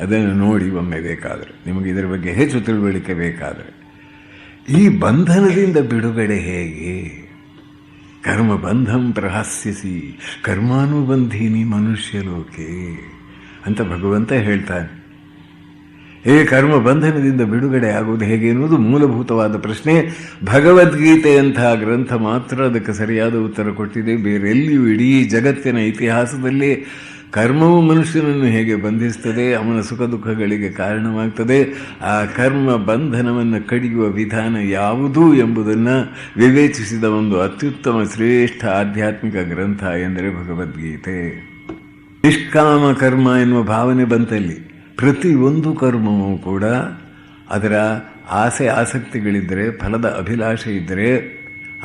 ಅದನ್ನು ನೋಡಿ ಒಮ್ಮೆ ಬೇಕಾದರೆ, ನಿಮಗೆ ಇದರ ಬಗ್ಗೆ ಹೆಚ್ಚು ತಿಳುವಳಿಕೆ ಬೇಕಾದರೆ. ಈ ಬಂಧನದಿಂದ ಬಿಡುಗಡೆ ಹೇಗೆ? ಕರ್ಮಬಂಧಂ ಪ್ರಹಾಸ್ಯಸಿ ಕರ್ಮಾನುಬಂಧಿನಿ ಮನುಷ್ಯಲೋಕೆ ಅಂತ ಭಗವಂತ ಹೇಳ್ತಾನೆ. ಕರ್ಮ ಬಂಧನದಿಂದ ಬಿಡುಗಡೆ ಆಗುವುದು ಹೇಗೆ ಎನ್ನುವುದು ಮೂಲಭೂತವಾದ ಪ್ರಶ್ನೆ. ಭಗವದ್ಗೀತೆಯಂತಹ ಗ್ರಂಥ ಮಾತ್ರ ಅದಕ್ಕೆ ಸರಿಯಾದ ಉತ್ತರ ಕೊಟ್ಟಿದೆ. ಬೇರೆಲ್ಲಿಯೂ ಇಡೀ ಜಗತ್ತಿನ ಇತಿಹಾಸದಲ್ಲಿ ಕರ್ಮವು ಮನುಷ್ಯನನ್ನು ಹೇಗೆ ಬಂಧಿಸ್ತದೆ, ಅವನ ಸುಖ ದುಃಖಗಳಿಗೆ ಕಾರಣವಾಗ್ತದೆ, ಆ ಕರ್ಮ ಬಂಧನವನ್ನು ಕಡಿಯುವ ವಿಧಾನ ಯಾವುದು ಎಂಬುದನ್ನು ವಿವೇಚಿಸಿದ ಒಂದು ಅತ್ಯುತ್ತಮ ಶ್ರೇಷ್ಠ ಆಧ್ಯಾತ್ಮಿಕ ಗ್ರಂಥ ಎಂದರೆ ಭಗವದ್ಗೀತೆ. ನಿಷ್ಕಾಮ ಕರ್ಮ ಎನ್ನುವ ಭಾವನೆ ಬಂತಲ್ಲಿ. ಪ್ರತಿಯೊಂದು ಕರ್ಮವೂ ಕೂಡ ಅದರ ಆಸಕ್ತಿಗಳಿದ್ದರೆ, ಫಲದ ಅಭಿಲಾಷೆ ಇದ್ದರೆ,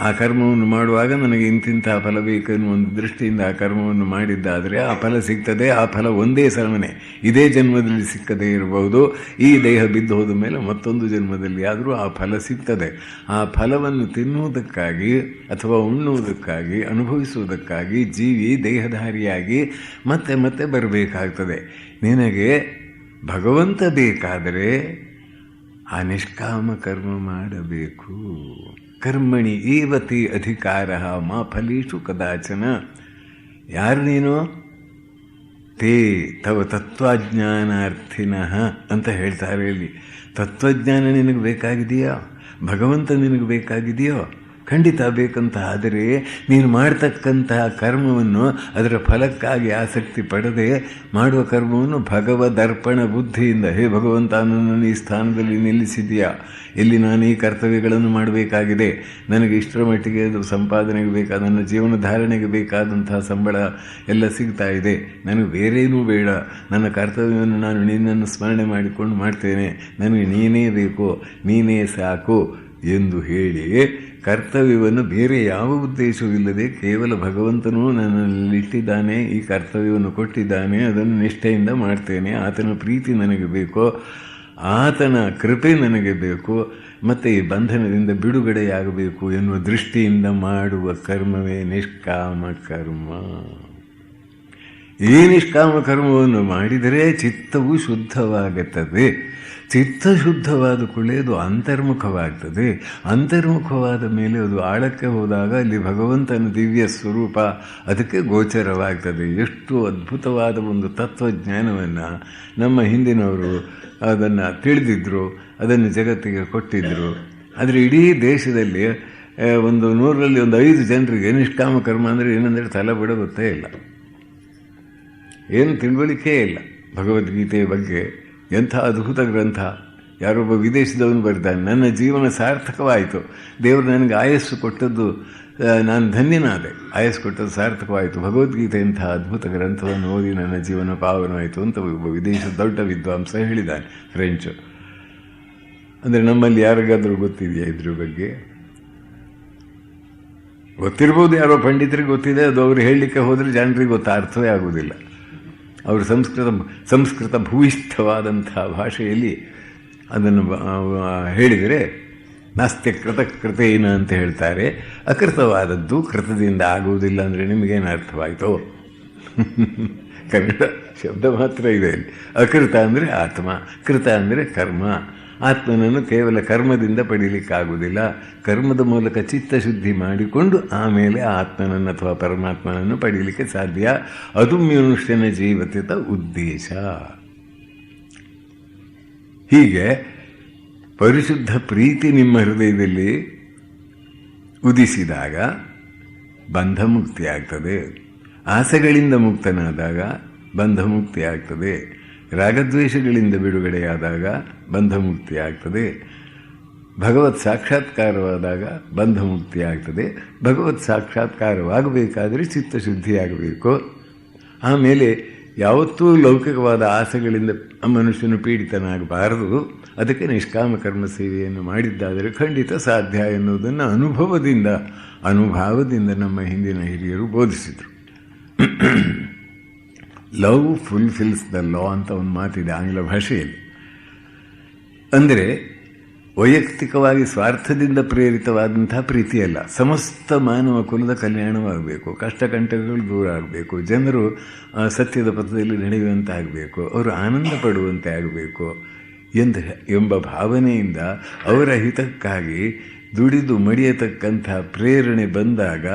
ಆ ಕರ್ಮವನ್ನು ಮಾಡುವಾಗ ನನಗೆ ಇಂತಿಂತಹ ಫಲ ಬೇಕು ಎನ್ನುವ ಒಂದು ದೃಷ್ಟಿಯಿಂದ ಆ ಕರ್ಮವನ್ನು ಮಾಡಿದ್ದಾದರೆ ಆ ಫಲ ಸಿಗ್ತದೆ. ಆ ಫಲ ಒಂದೇ ಸಮನೆ ಇದೇ ಜನ್ಮದಲ್ಲಿ ಸಿಕ್ಕದೇ ಇರಬಹುದು. ಈ ದೇಹ ಬಿದ್ದು ಹೋದ ಮೇಲೆ ಮತ್ತೊಂದು ಜನ್ಮದಲ್ಲಿ ಆದರೂ ಆ ಫಲ ಸಿಗ್ತದೆ. ಆ ಫಲವನ್ನು ತಿನ್ನುವುದಕ್ಕಾಗಿ ಅಥವಾ ಉಣ್ಣುವುದಕ್ಕಾಗಿ ಅನುಭವಿಸುವುದಕ್ಕಾಗಿ ಜೀವಿ ದೇಹಧಾರಿಯಾಗಿ ಮತ್ತೆ ಮತ್ತೆ ಬರಬೇಕಾಗ್ತದೆ. ನಿನಗೆ ಭಗವಂತ ಬೇಕಾದರೆ ಆ ನಿಷ್ಕಾಮ ಕರ್ಮ ಮಾಡಬೇಕು. ಕರ್ಮಣಿ ಏವತಿ ಅಧಿಕಾರ ಮಾ ಫಲೇಶು ಕದಾಚನ. ಯಾರು ನೀನು? ತೇ ತವ ತತ್ವಜ್ಞಾನಾರ್ಥಿನಃ ಅಂತ ಹೇಳ್ತಾರೆ ಇಲ್ಲಿ. ತತ್ವಜ್ಞಾನ ನಿನಗೆ ಬೇಕಾಗಿದೆಯೋ? ಭಗವಂತ ನಿನಗೆ ಬೇಕಾಗಿದೆಯೋ? ಖಂಡಿತ ಬೇಕಂತ. ಆದರೆ ನೀನು ಮಾಡ್ತಕ್ಕಂತಹ ಕರ್ಮವನ್ನು ಅದರ ಫಲಕ್ಕಾಗಿ ಆಸಕ್ತಿ ಪಡದೆ ಮಾಡುವ ಕರ್ಮವನ್ನು ಭಗವದರ್ಪಣ ಬುದ್ಧಿಯಿಂದ, ಹೇ ಭಗವಂತ, ನನ್ನನ್ನು ಈ ಸ್ಥಾನದಲ್ಲಿ ನಿಲ್ಲಿಸಿದೆಯಾ, ಇಲ್ಲಿ ನಾನು ಈ ಕರ್ತವ್ಯಗಳನ್ನು ಮಾಡಬೇಕಾಗಿದೆ, ನನಗೆ ಇಷ್ಟರ ಮಟ್ಟಿಗೆ ಅದು ಸಂಪಾದನೆಗೆ ಬೇಕಾದ, ನನ್ನ ಜೀವನ ಧಾರಣೆಗೆ ಬೇಕಾದಂತಹ ಸಂಬಳ ಎಲ್ಲ ಸಿಗ್ತಾ ಇದೆ, ನನಗೆ ಬೇರೇನೂ ಬೇಡ, ನನ್ನ ಕರ್ತವ್ಯವನ್ನು ನಾನು ನಿನ್ನನ್ನು ಸ್ಮರಣೆ ಮಾಡಿಕೊಂಡು ಮಾಡ್ತೇನೆ, ನನಗೆ ನೀನೇ ಬೇಕು, ನೀನೇ ಸಾಕು ಎಂದು ಹೇಳಿ ಕರ್ತವ್ಯವನ್ನು ಬೇರೆ ಯಾವ ಉದ್ದೇಶವಿಲ್ಲದೆ ಕೇವಲ ಭಗವಂತನೂ ನನ್ನಲ್ಲಿಟ್ಟಿದ್ದಾನೆ, ಈ ಕರ್ತವ್ಯವನ್ನು ಕೊಟ್ಟಿದ್ದಾನೆ, ಅದನ್ನು ನಿಷ್ಠೆಯಿಂದ ಮಾಡ್ತೇನೆ, ಆತನ ಪ್ರೀತಿ ನನಗೆ ಬೇಕು, ಆತನ ಕೃಪೆ ನನಗೆ ಬೇಕು, ಮತ್ತು ಈ ಬಂಧನದಿಂದ ಬಿಡುಗಡೆಯಾಗಬೇಕು ಎನ್ನುವ ದೃಷ್ಟಿಯಿಂದ ಮಾಡುವ ಕರ್ಮವೇ ನಿಷ್ಕಾಮ ಕರ್ಮ. ಈ ನಿಷ್ಕಾಮ ಕರ್ಮವನ್ನು ಮಾಡಿದರೆ ಚಿತ್ತವು ಶುದ್ಧವಾಗುತ್ತದೆ. ಚಿತ್ತ ಶುದ್ಧವಾದ ಕೂಡಲೇ ಅದು ಅಂತರ್ಮುಖವಾಗ್ತದೆ. ಅಂತರ್ಮುಖವಾದ ಮೇಲೆ ಅದು ಆಳಕ್ಕೆ ಹೋದಾಗ ಅಲ್ಲಿ ಭಗವಂತನ ದಿವ್ಯ ಸ್ವರೂಪ ಅದಕ್ಕೆ ಗೋಚರವಾಗ್ತದೆ. ಎಷ್ಟು ಅದ್ಭುತವಾದ ಒಂದು ತತ್ವಜ್ಞಾನವನ್ನು ನಮ್ಮ ಹಿಂದಿನವರು ಅದನ್ನು ತಿಳಿದಿದ್ದರು, ಅದನ್ನು ಜಗತ್ತಿಗೆ ಕೊಟ್ಟಿದ್ದರು. ಆದರೆ ಇಡೀ ದೇಶದಲ್ಲಿ ಒಂದು 100ರಲ್ಲಿ ಒಂದು 5 ಜನರಿಗೆ ನಿಷ್ಕಾಮ ಕರ್ಮ ಅಂದರೆ ಏನಂದರೆ ತಲೆ ಬಿಡ ಗೊತ್ತೇ ಇಲ್ಲ, ಏನು ತಿಳುವಳಿಕೆ ಇಲ್ಲ ಭಗವದ್ಗೀತೆಯ ಬಗ್ಗೆ. ಎಂಥ ಅದ್ಭುತ ಗ್ರಂಥ. ಯಾರೊಬ್ಬ ವಿದೇಶದವನು ಬರೆದಾನೆ, ನನ್ನ ಜೀವನ ಸಾರ್ಥಕವಾಯಿತು, ದೇವರು ನನಗೆ ಆಯಸ್ಸು ಕೊಟ್ಟದ್ದು, ನಾನು ಧನ್ಯನಾದೆ, ಆಯಸ್ಸು ಕೊಟ್ಟದ್ದು ಸಾರ್ಥಕವಾಯಿತು, ಭಗವದ್ಗೀತೆ ಎಂಥ ಅದ್ಭುತ ಗ್ರಂಥವನ್ನು ಓದಿ ನನ್ನ ಜೀವನ ಪಾವನವಾಯಿತು ಅಂತ ಒಬ್ಬ ವಿದೇಶದ ದೊಡ್ಡ ವಿದ್ವಾಂಸ ಹೇಳಿದ್ದಾನೆ, ಫ್ರೆಂಚು. ಅಂದರೆ ನಮ್ಮಲ್ಲಿ ಯಾರಿಗಾದರೂ ಗೊತ್ತಿದೆಯಾ ಇದ್ರ ಬಗ್ಗೆ? ಗೊತ್ತಿರ್ಬೋದು, ಯಾರೋ ಪಂಡಿತರಿಗೆ ಗೊತ್ತಿದೆ, ಅದು ಅವರು ಹೇಳಲಿಕ್ಕೆ ಹೋದರೆ ಜನರಿಗೆ ಅರ್ಥವೇ ಆಗುವುದಿಲ್ಲ. ಅವರು ಸಂಸ್ಕೃತ ಭೂಯಿಷ್ಠವಾದಂಥ ಭಾಷೆಯಲ್ಲಿ ಅದನ್ನು ಹೇಳಿದರೆ ನಾಸ್ತ್ಯ ಕೃತೇನ ಅಂತ ಹೇಳ್ತಾರೆ. ಅಕೃತವಾದದ್ದು ಕೃತದಿಂದ ಆಗುವುದಿಲ್ಲ ಅಂದರೆ ನಿಮಗೇನು ಅರ್ಥವಾಯಿತು? ಕನ್ನಡ ಶಬ್ದ ಮಾತ್ರ ಇದೆ ಅಲ್ಲಿ. ಅಕೃತ ಅಂದರೆ ಆತ್ಮ, ಕೃತ ಅಂದರೆ ಕರ್ಮ. ಆತ್ಮನನ್ನು ಕೇವಲ ಕರ್ಮದಿಂದ ಪಡೀಲಿಕ್ಕಾಗುವುದಿಲ್ಲ. ಕರ್ಮದ ಮೂಲಕ ಚಿತ್ತಶುದ್ಧಿ ಮಾಡಿಕೊಂಡು ಆಮೇಲೆ ಆತ್ಮನನ್ನು ಅಥವಾ ಪರಮಾತ್ಮನನ್ನು ಪಡೀಲಿಕ್ಕೆ ಸಾಧ್ಯ. ಅದು ಮನುಷ್ಯನ ಜೀವಿತದ ಉದ್ದೇಶ. ಹೀಗೆ ಪರಿಶುದ್ಧ ಪ್ರೀತಿ ನಿಮ್ಮ ಹೃದಯದಲ್ಲಿ ಉದಿಸಿದಾಗ ಬಂಧ ಮುಕ್ತಿ ಆಗ್ತದೆ. ಆಸೆಗಳಿಂದ ಮುಕ್ತನಾದಾಗ ಬಂಧ ಮುಕ್ತಿ ಆಗ್ತದೆ. ರಾಗದ್ವೇಷಗಳಿಂದ ಬಿಡುಗಡೆಯಾದಾಗ ಬಂಧ ಮುಕ್ತಿ ಆಗ್ತದೆ. ಭಗವತ್ ಸಾಕ್ಷಾತ್ಕಾರವಾದಾಗ ಬಂಧ ಮುಕ್ತಿ ಆಗ್ತದೆ. ಭಗವತ್ ಸಾಕ್ಷಾತ್ಕಾರವಾಗಬೇಕಾದರೆ ಚಿತ್ತಶುದ್ಧಿಯಾಗಬೇಕು. ಆಮೇಲೆ ಯಾವತ್ತೂ ಲೌಕಿಕವಾದ ಆಸೆಗಳಿಂದ ಮನುಷ್ಯನು ಪೀಡಿತನಾಗಬಾರದು. ಅದಕ್ಕೆ ನಿಷ್ಕಾಮ ಕರ್ಮ ಸೇವೆಯನ್ನು ಮಾಡಿದ್ದಾದರೆ ಖಂಡಿತ ಸಾಧ್ಯ ಎನ್ನುವುದನ್ನು ಅನುಭವದಿಂದ ನಮ್ಮ ಹಿಂದಿನ ಹಿರಿಯರು ಬೋಧಿಸಿದರು. ಲವ್ ಫುಲ್ಫಿಲ್ಸ್ ದ ಲಾ ಅಂತ ಒಂದು ಮಾತಿದೆ ಆಂಗ್ಲ ಭಾಷೆಯಲ್ಲಿ. ಅಂದರೆ ವೈಯಕ್ತಿಕವಾಗಿ ಸ್ವಾರ್ಥದಿಂದ ಪ್ರೇರಿತವಾದಂತಹ ಪ್ರೀತಿಯಲ್ಲ, ಸಮಸ್ತ ಮಾನವ ಕುಲದ ಕಲ್ಯಾಣವಾಗಬೇಕು, ಕಷ್ಟಕಂಟಗಳು ದೂರ ಆಗಬೇಕು, ಜನರು ಸತ್ಯದ ಪಥದಲ್ಲಿ ನಡೆಯುವಂತೆ ಆಗಬೇಕು, ಅವರು ಆನಂದ ಪಡುವಂತೆ ಆಗಬೇಕು ಎಂಬ ಭಾವನೆಯಿಂದ ಅವರ ಹಿತಕ್ಕಾಗಿ ದುಡಿದು ಮಡಿಯತಕ್ಕಂಥ ಪ್ರೇರಣೆ ಬಂದಾಗ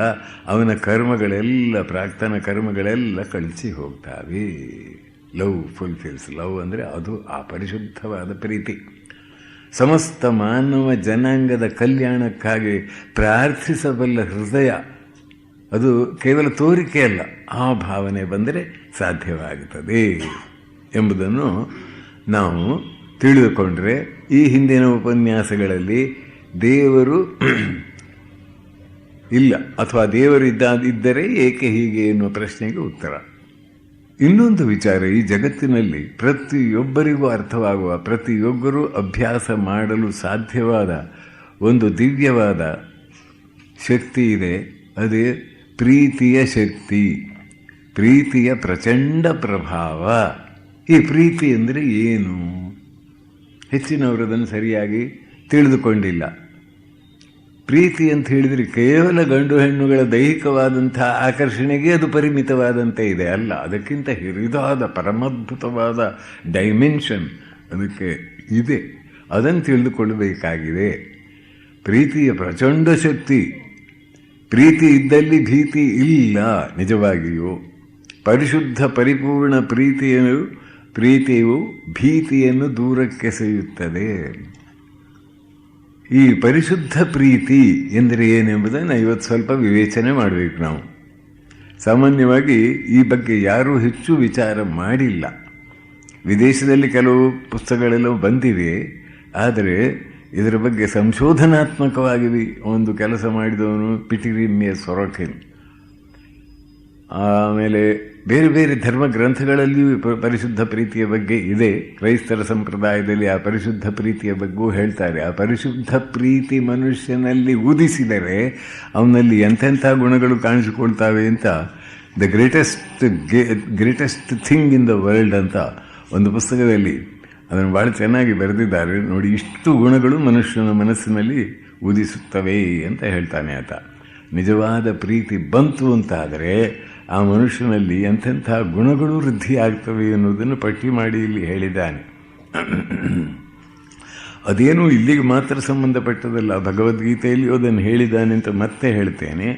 ಅವನ ಕರ್ಮಗಳೆಲ್ಲ, ಪ್ರಾಕ್ತನ ಕರ್ಮಗಳೆಲ್ಲ ಕಳಿಸಿ ಹೋಗ್ತಾವೆ. Love fulfils. ಲವ್ ಅಂದರೆ ಅದು ಆ ಪರಿಶುದ್ಧವಾದ ಪ್ರೀತಿ. ಸಮಸ್ತ ಮಾನವ ಜನಾಂಗದ ಕಲ್ಯಾಣಕ್ಕಾಗಿ ಪ್ರಾರ್ಥಿಸಬಲ್ಲ ಹೃದಯ, ಅದು ಕೇವಲ ತೋರಿಕೆ ಅಲ್ಲ, ಆ ಭಾವನೆ ಬಂದರೆ ಸಾಧ್ಯವಾಗುತ್ತದೆ ಎಂಬುದನ್ನು ನಾವು ತಿಳಿದುಕೊಂಡ್ರೆ ಈ ಹಿಂದಿನ ಉಪನ್ಯಾಸಗಳಲ್ಲಿ ದೇವರು ಇಲ್ಲ ಅಥವಾ ದೇವರು ಇದ್ದರೆ ಏಕೆ ಹೀಗೆ ಎನ್ನುವ ಪ್ರಶ್ನೆಗೆ ಉತ್ತರ. ಇನ್ನೊಂದು ವಿಚಾರ, ಈ ಜಗತ್ತಿನಲ್ಲಿ ಪ್ರತಿಯೊಬ್ಬರಿಗೂ ಅರ್ಥವಾಗುವ, ಪ್ರತಿಯೊಬ್ಬರೂ ಅಭ್ಯಾಸ ಮಾಡಲು ಸಾಧ್ಯವಾದ ಒಂದು ದಿವ್ಯವಾದ ಶಕ್ತಿ ಇದೆ. ಅದೇ ಪ್ರೀತಿಯ ಶಕ್ತಿ, ಪ್ರೀತಿಯ ಪ್ರಚಂಡ ಪ್ರಭಾವ. ಈ ಪ್ರೀತಿ ಅಂದರೆ ಏನು? ಹೆಚ್ಚಿನವರು ಅದನ್ನು ಸರಿಯಾಗಿ ತಿಳಿದುಕೊಂಡಿಲ್ಲ. ಪ್ರೀತಿ ಅಂತ ಹೇಳಿದರೆ ಕೇವಲ ಗಂಡು ಹೆಣ್ಣುಗಳ ದೈಹಿಕವಾದಂಥ ಆಕರ್ಷಣೆಗೆ ಅದು ಪರಿಮಿತವಾದಂತೆ ಇದೆ ಅಲ್ಲ, ಅದಕ್ಕಿಂತ ಹಿರಿದಾದ ಪರಮಾದ್ಭುತವಾದ ಡೈಮೆನ್ಷನ್ ಅದಕ್ಕೆ ಇದೆ. ಅದನ್ನು ತಿಳಿದುಕೊಳ್ಳಬೇಕಾಗಿದೆ. ಪ್ರೀತಿಯ ಪ್ರಚಂಡ ಶಕ್ತಿ. ಪ್ರೀತಿ ಇದ್ದಲ್ಲಿ ಭೀತಿ ಇಲ್ಲ. ನಿಜವಾಗಿಯೂ ಪರಿಶುದ್ಧ ಪರಿಪೂರ್ಣ ಪ್ರೀತಿಯು ಭೀತಿಯನ್ನು ದೂರಕ್ಕೆಸೆಯುತ್ತದೆ. ಈ ಪರಿಶುದ್ಧ ಪ್ರೀತಿ ಎಂದರೆ ಏನೆಂಬುದನ್ನು ಇವತ್ತು ಸ್ವಲ್ಪ ವಿವೇಚನೆ ಮಾಡಬೇಕು ನಾವು. ಸಾಮಾನ್ಯವಾಗಿ ಈ ಬಗ್ಗೆ ಯಾರೂ ಹೆಚ್ಚು ವಿಚಾರ ಮಾಡಿಲ್ಲ. ವಿದೇಶದಲ್ಲಿ ಕೆಲವು ಪುಸ್ತಕಗಳೆಲ್ಲ ಬಂದಿವೆ, ಆದರೆ ಇದರ ಬಗ್ಗೆ ಸಂಶೋಧನಾತ್ಮಕವಾಗಿ ಒಂದು ಕೆಲಸ ಮಾಡಿದವನು ಪಿಟಿರಿಮ್ಯ ಸೊರೊಕಿನ್. ಆಮೇಲೆ ಬೇರೆ ಬೇರೆ ಧರ್ಮ ಗ್ರಂಥಗಳಲ್ಲಿಯೂ ಪರಿಶುದ್ಧ ಪ್ರೀತಿಯ ಬಗ್ಗೆ ಇದೆ. ಕ್ರೈಸ್ತರ ಸಂಪ್ರದಾಯದಲ್ಲಿ ಆ ಪರಿಶುದ್ಧ ಪ್ರೀತಿಯ ಬಗ್ಗೂ ಹೇಳ್ತಾರೆ. ಆ ಪರಿಶುದ್ಧ ಪ್ರೀತಿ ಮನುಷ್ಯನಲ್ಲಿ ಉದಿಸಿದರೆ ಅವನಲ್ಲಿ ಎಂತೆಂಥ ಗುಣಗಳು ಕಾಣಿಸಿಕೊಳ್ತಾವೆ ಅಂತ the greatest thing in the world ಅಂತ ಒಂದು ಪುಸ್ತಕದಲ್ಲಿ ಅದನ್ನು ಭಾಳ ಚೆನ್ನಾಗಿ ಬರೆದಿದ್ದಾರೆ. ನೋಡಿ, ಇಷ್ಟು ಗುಣಗಳು ಮನುಷ್ಯನ ಮನಸ್ಸಿನಲ್ಲಿ ಉದಿಸುತ್ತವೆ ಅಂತ ಹೇಳ್ತಾನೆ ಆತ. ನಿಜವಾದ ಪ್ರೀತಿ ಬಂತು ಅಂತಾದರೆ ಆ ಮನುಷ್ಯನಲ್ಲಿ ಎಂತೆಂಥ ಗುಣಗಳು ವೃದ್ಧಿಯಾಗ್ತವೆ ಅನ್ನೋದನ್ನು ಪಟ್ಟಿ ಮಾಡಿ ಇಲ್ಲಿ ಹೇಳಿದ್ದಾನೆ. ಅದೇನು ಇಲ್ಲಿಗೆ ಮಾತ್ರ ಸಂಬಂಧಪಟ್ಟದಲ್ಲ, ಭಗವದ್ಗೀತೆಯಲ್ಲಿ ಅದನ್ನು ಹೇಳಿದ್ದಾನೆ ಅಂತ ಮತ್ತೆ ಹೇಳ್ತೇನೆ.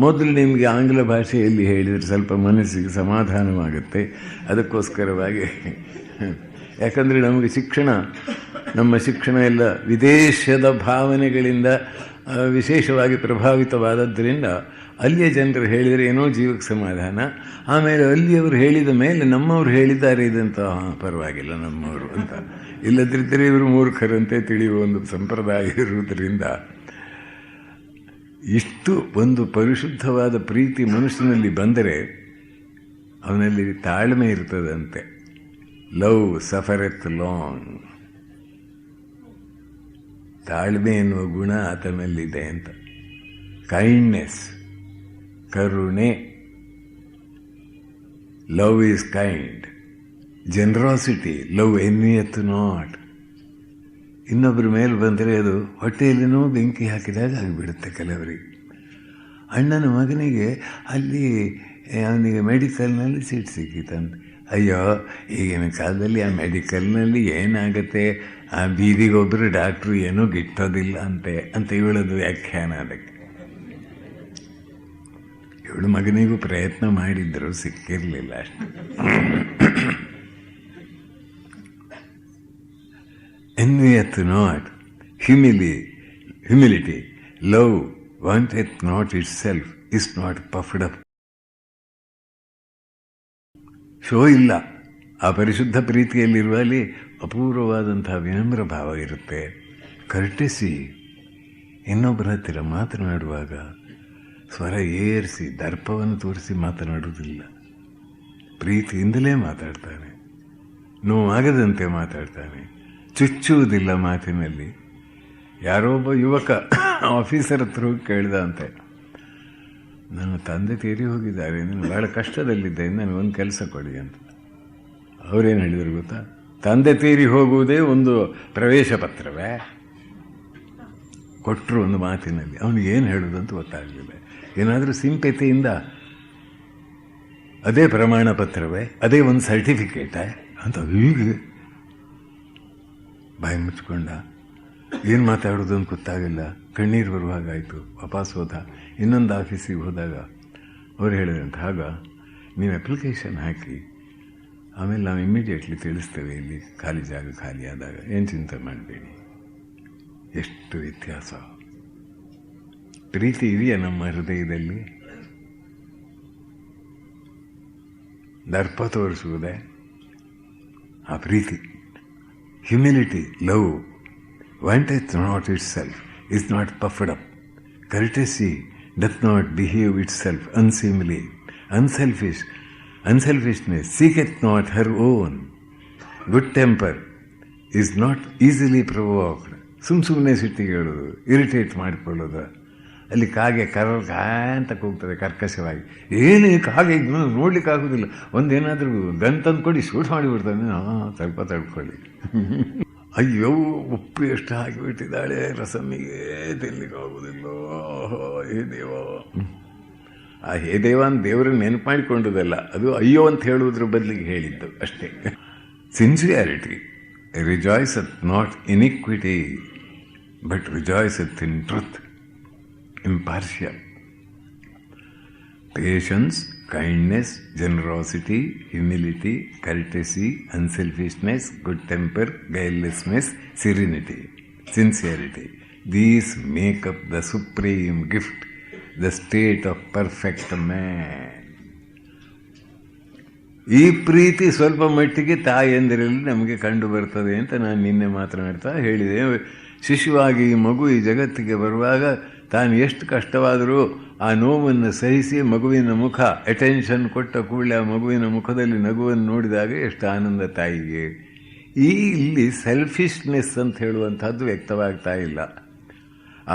ಮೊದಲು ನಿಮಗೆ ಆಂಗ್ಲ ಭಾಷೆಯಲ್ಲಿ ಹೇಳಿದರೆ ಸ್ವಲ್ಪ ಮನಸ್ಸಿಗೆ ಸಮಾಧಾನವಾಗುತ್ತೆ. ಅದಕ್ಕೋಸ್ಕರವಾಗಿ, ಯಾಕಂದರೆ ನಮಗೆ ನಮ್ಮ ಶಿಕ್ಷಣ ಎಲ್ಲ ವಿದೇಶದ ಭಾವನೆಗಳಿಂದ ವಿಶೇಷವಾಗಿ ಪ್ರಭಾವಿತವಾದದ್ದರಿಂದ ಅಲ್ಲಿಯ ಜನರು ಹೇಳಿದರೆ ಏನೋ ಜೀವಕ್ಕೆ ಸಮಾಧಾನ. ಆಮೇಲೆ ಅಲ್ಲಿಯವರು ಹೇಳಿದ ಮೇಲೆ ನಮ್ಮವರು ಹೇಳಿದ್ದಾರೆ ಇದಂತ ಪರವಾಗಿಲ್ಲ ನಮ್ಮವರು ಅಂತ. ಇಲ್ಲದಿದ್ದರೆ ಇವರು ಮೂರ್ಖರಂತೆ ತಿಳಿಯುವ ಒಂದು ಸಂಪ್ರದಾಯ ಇರುವುದರಿಂದ ಇಷ್ಟು ಒಂದು ಪರಿಶುದ್ಧವಾದ ಪ್ರೀತಿ ಮನುಷ್ಯನಲ್ಲಿ ಬಂದರೆ ಅವನಲ್ಲಿ ತಾಳ್ಮೆ ಇರ್ತದಂತೆ. Love ಸಫರೆತ್ long. ತಾಳ್ಮೆ ಎನ್ನುವ ಗುಣ ಆತನಲ್ಲಿದೆ ಅಂತ. ಕೈಂಡ್ನೆಸ್, ಕರುಣೆ. Love is kind. Generosity. Love envieth not. ಇನ್ನೊಬ್ಬರ ಮೇಲೆ ಬಂದರೆ ಅದು ಹೊಟ್ಟೆಯಲ್ಲಿನೂ ಬೆಂಕಿ ಹಾಕಿದಾಗ ಆಗಿಬಿಡುತ್ತೆ ಕೆಲವರಿಗೆ. ಅಣ್ಣನ ಮಗನಿಗೆ ಅಲ್ಲಿ ಅವನಿಗೆ ಮೆಡಿಕಲ್ನಲ್ಲಿ ಸೀಟ್ ಸಿಕ್ಕಿತಂತೆ. ಅಯ್ಯೋ, ಈಗಿನ ಕಾಲದಲ್ಲಿ ಆ ಮೆಡಿಕಲ್ನಲ್ಲಿ ಏನಾಗುತ್ತೆ, ಆ ಬೀದಿಗೊಬ್ಬರು ಡಾಕ್ಟ್ರು ಏನೂ ಗಿಟ್ಟೋದಿಲ್ಲ ಅಂತ ಇವಳದು ವ್ಯಾಖ್ಯಾನ. ಅದಕ್ಕೆ ಇವಳು ಮಗನಿಗೂ ಪ್ರಯತ್ನ ಮಾಡಿದ್ರು, ಸಿಕ್ಕಿರಲಿಲ್ಲ ಅಷ್ಟು. Envieth not. Humility. Love vaunteth not itself, is not puffed up. Show ಇಲ್ಲ. ಆ ಪರಿಶುದ್ಧ ಪ್ರೀತಿಯಲ್ಲಿರುವಲ್ಲಿ ಅಪೂರ್ವವಾದಂತಹ ವಿನಮ್ರ ಭಾವ ಇರುತ್ತೆ. ಕರ್ಟೆಸಿ. ಇನ್ನೊಬ್ಬರ ಹತ್ತಿರ ಮಾತನಾಡುವಾಗ ಸ್ವರ ಏರಿಸಿ ದರ್ಪವನ್ನು ತೋರಿಸಿ ಮಾತನಾಡುವುದಿಲ್ಲ. ಪ್ರೀತಿಯಿಂದಲೇ ಮಾತಾಡ್ತಾನೆ. ನೋವಾಗದಂತೆ ಮಾತಾಡ್ತಾನೆ. ಚುಚ್ಚುವುದಿಲ್ಲ ಮಾತಿನಲ್ಲಿ. ಯಾರೊಬ್ಬ ಯುವಕ ಆಫೀಸರ್ ಹತ್ರ ಹೋಗಿ ಕೇಳಿದ ಅಂತೆ, ನನ್ನ ತಂದೆ ತೀರಿ ಹೋಗಿದ್ದಾರೆ, ನಾನು ಭಾಳ ಕಷ್ಟದಲ್ಲಿದ್ದೆ, ನನಗೊಂದು ಕೆಲಸ ಕೊಡಿ ಅಂತ. ಅವರೇನು ಹೇಳಿದರು ಗೊತ್ತಾ? ತಂದೆ ತೀರಿ ಹೋಗುವುದೇ ಒಂದು ಪ್ರವೇಶ ಪತ್ರವೇ? ಕೊಟ್ಟರು ಒಂದು ಮಾತಿನಲ್ಲಿ. ಅವನಿಗೆ ಏನು ಹೇಳೋದು ಅಂತ ಗೊತ್ತಾಗಲಿಲ್ಲ. ಏನಾದರೂ ಸಿಂಪತಿಯಿಂದ ಅದೇ ಪ್ರಮಾಣ ಪತ್ರವೇ, ಅದೇ ಒಂದು ಸರ್ಟಿಫಿಕೇಟೇ ಅಂತ ಹೀಗೆ ಬಾಯಿ ಮುಚ್ಕೊಂಡ. ಏನು ಮಾತಾಡೋದು ಅಂತ ಗೊತ್ತಾಗಿಲ್ಲ. ಕಣ್ಣೀರು ಬರುವಾಗಾಯಿತು. ವಾಪಸ್ ಹೋದ. ಇನ್ನೊಂದು ಆಫೀಸಿಗೆ ಹೋದಾಗ ಅವ್ರು ಹೇಳಿದಂತೆ, ಆಗ ನೀವು ಅಪ್ಲಿಕೇಶನ್ ಹಾಕಿ, ಆಮೇಲೆ ನಾವು ಇಮ್ಮಿಡಿಯೇಟ್ಲಿ ತಿಳಿಸ್ತೇವೆ ಇಲ್ಲಿ ಖಾಲಿ ಜಾಗ ಖಾಲಿ ಆದಾಗ, ಏನು ಚಿಂತೆ ಮಾಡಬೇಡಿ. ಎಷ್ಟು ವ್ಯತ್ಯಾಸ! ಪ್ರೀತಿ ಇದೆಯಾ ನಮ್ಮ ಹೃದಯದಲ್ಲಿ? ದರ್ಪ ತೋರಿಸುವುದೇ ಆ ಪ್ರೀತಿ? Humility. Love vaunteth not itself, is not puffed up. Courtesy doth not behave itself unseemly. Unselfishness seeketh not her own. Good temper is not easily provoked. ಸುಮ್ಮನೆ ಸಿಟ್ಟಿಗೆ ಹೇಳೋದು, ಇರಿಟೇಟ್ ಮಾಡಿಕೊಳ್ಳೋದು. ಅಲ್ಲಿ ಕಾಗೆ ಅಂತ ಕೂಗ್ತದೆ ಕರ್ಕಶವಾಗಿ. ಏನು ಕಾಗೆ ನೋಡ್ಲಿಕ್ಕೆ ಆಗೋದಿಲ್ಲ. ಒಂದೇನಾದರೂ ಗನ್ ತಂದು ಕೊಡಿ, ಶೂಟ್ ಮಾಡಿಬಿಡ್ತಾನೆ. ಸ್ವಲ್ಪ ತಡ್ಕೊಳ್ಳಿ. ಅಯ್ಯೋ, ಉಪ್ಪು ಎಷ್ಟು ಹಾಕಿಬಿಟ್ಟಿದ್ದಾಳೆ ರಸಮ್ಮಿಗೆ, ತಿನ್ಲಿಕ್ಕೆ ಆಗೋದಿಲ್ಲೋ, ಹೇ ದೇವ. ಆ ಹೇ ದೇವ ಅಂತ ದೇವರನ್ನು ನೆನಪು ಮಾಡಿಕೊಂಡದಲ್ಲ, ಅದು ಅಯ್ಯೋ ಅಂತ ಹೇಳುವುದ್ರ ಬದಲಿಗೆ ಹೇಳಿದ್ದು ಅಷ್ಟೇ. Sincerity. Rejoice at not iniquity. but rejoiceth in truth. Impartial. Patience, kindness, generosity, humility, courtesy, unselfishness, good temper, guilelessness, serenity, sincerity. These make up the supreme gift, the state of perfect man. ಈ ಪ್ರೀತಿ ಸ್ವಲ್ಪ ಮಟ್ಟಿಗೆ ತಾಯಂದಿರಲ್ಲಿ ನಮಗೆ ಕಂಡು ಬರ್ತದೆ ಅಂತ ನಾನು ನಿನ್ನೆ ಮಾತನಾಡ್ತಾ ಹೇಳಿದೆ. ಶಿಶುವಾಗಿ ಈ ಮಗು ಈ ಜಗತ್ತಿಗೆ ಬರುವಾಗ ತಾನು ಎಷ್ಟು ಕಷ್ಟವಾದರೂ ಆ ನೋವನ್ನು ಸಹಿಸಿ ಮಗುವಿನ ಮುಖ ಅಟೆನ್ಷನ್ ಕೊಟ್ಟ ಕೂಡಲೇ ಆ ಮಗುವಿನ ಮುಖದಲ್ಲಿ ನಗುವನ್ನು ನೋಡಿದಾಗ ಎಷ್ಟು ಆನಂದ ತಾಯಿಗೆ. ಇಲ್ಲಿ ಸೆಲ್ಫಿಶ್ನೆಸ್ ಅಂತ ಹೇಳುವಂಥದ್ದು ವ್ಯಕ್ತವಾಗ್ತಾ ಇಲ್ಲ.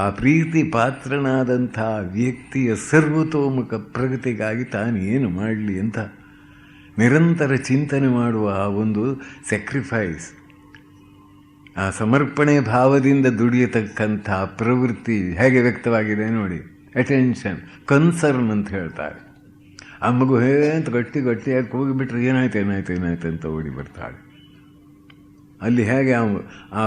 ಆ ಪ್ರೀತಿ ಪಾತ್ರನಾದಂಥ ವ್ಯಕ್ತಿಯ ಸರ್ವತೋಮುಖ ಪ್ರಗತಿಗಾಗಿ ತಾನು ಏನು ಮಾಡಲಿ ಅಂತ ನಿರಂತರ ಚಿಂತನೆ ಮಾಡುವ ಆ ಒಂದು ಸ್ಯಾಕ್ರಿಫೈಸ್, ಆ ಸಮರ್ಪಣೆ ಭಾವದಿಂದ ದುಡಿಯತಕ್ಕಂಥ ಪ್ರವೃತ್ತಿ ಹೇಗೆ ವ್ಯಕ್ತವಾಗಿದೆ ನೋಡಿ. ಅಟೆನ್ಷನ್, ಕನ್ಸರ್ನ್ ಅಂತ ಹೇಳ್ತಾರೆ. ಆ ಮಗು ಅಂತ ಗಟ್ಟಿಯಾಗಿ ಹೋಗಿಬಿಟ್ರೆ ಏನಾಯ್ತು ಅಂತ ಓಡಿ ಬರ್ತಾಳೆ. ಅಲ್ಲಿ ಹೇಗೆ ಆ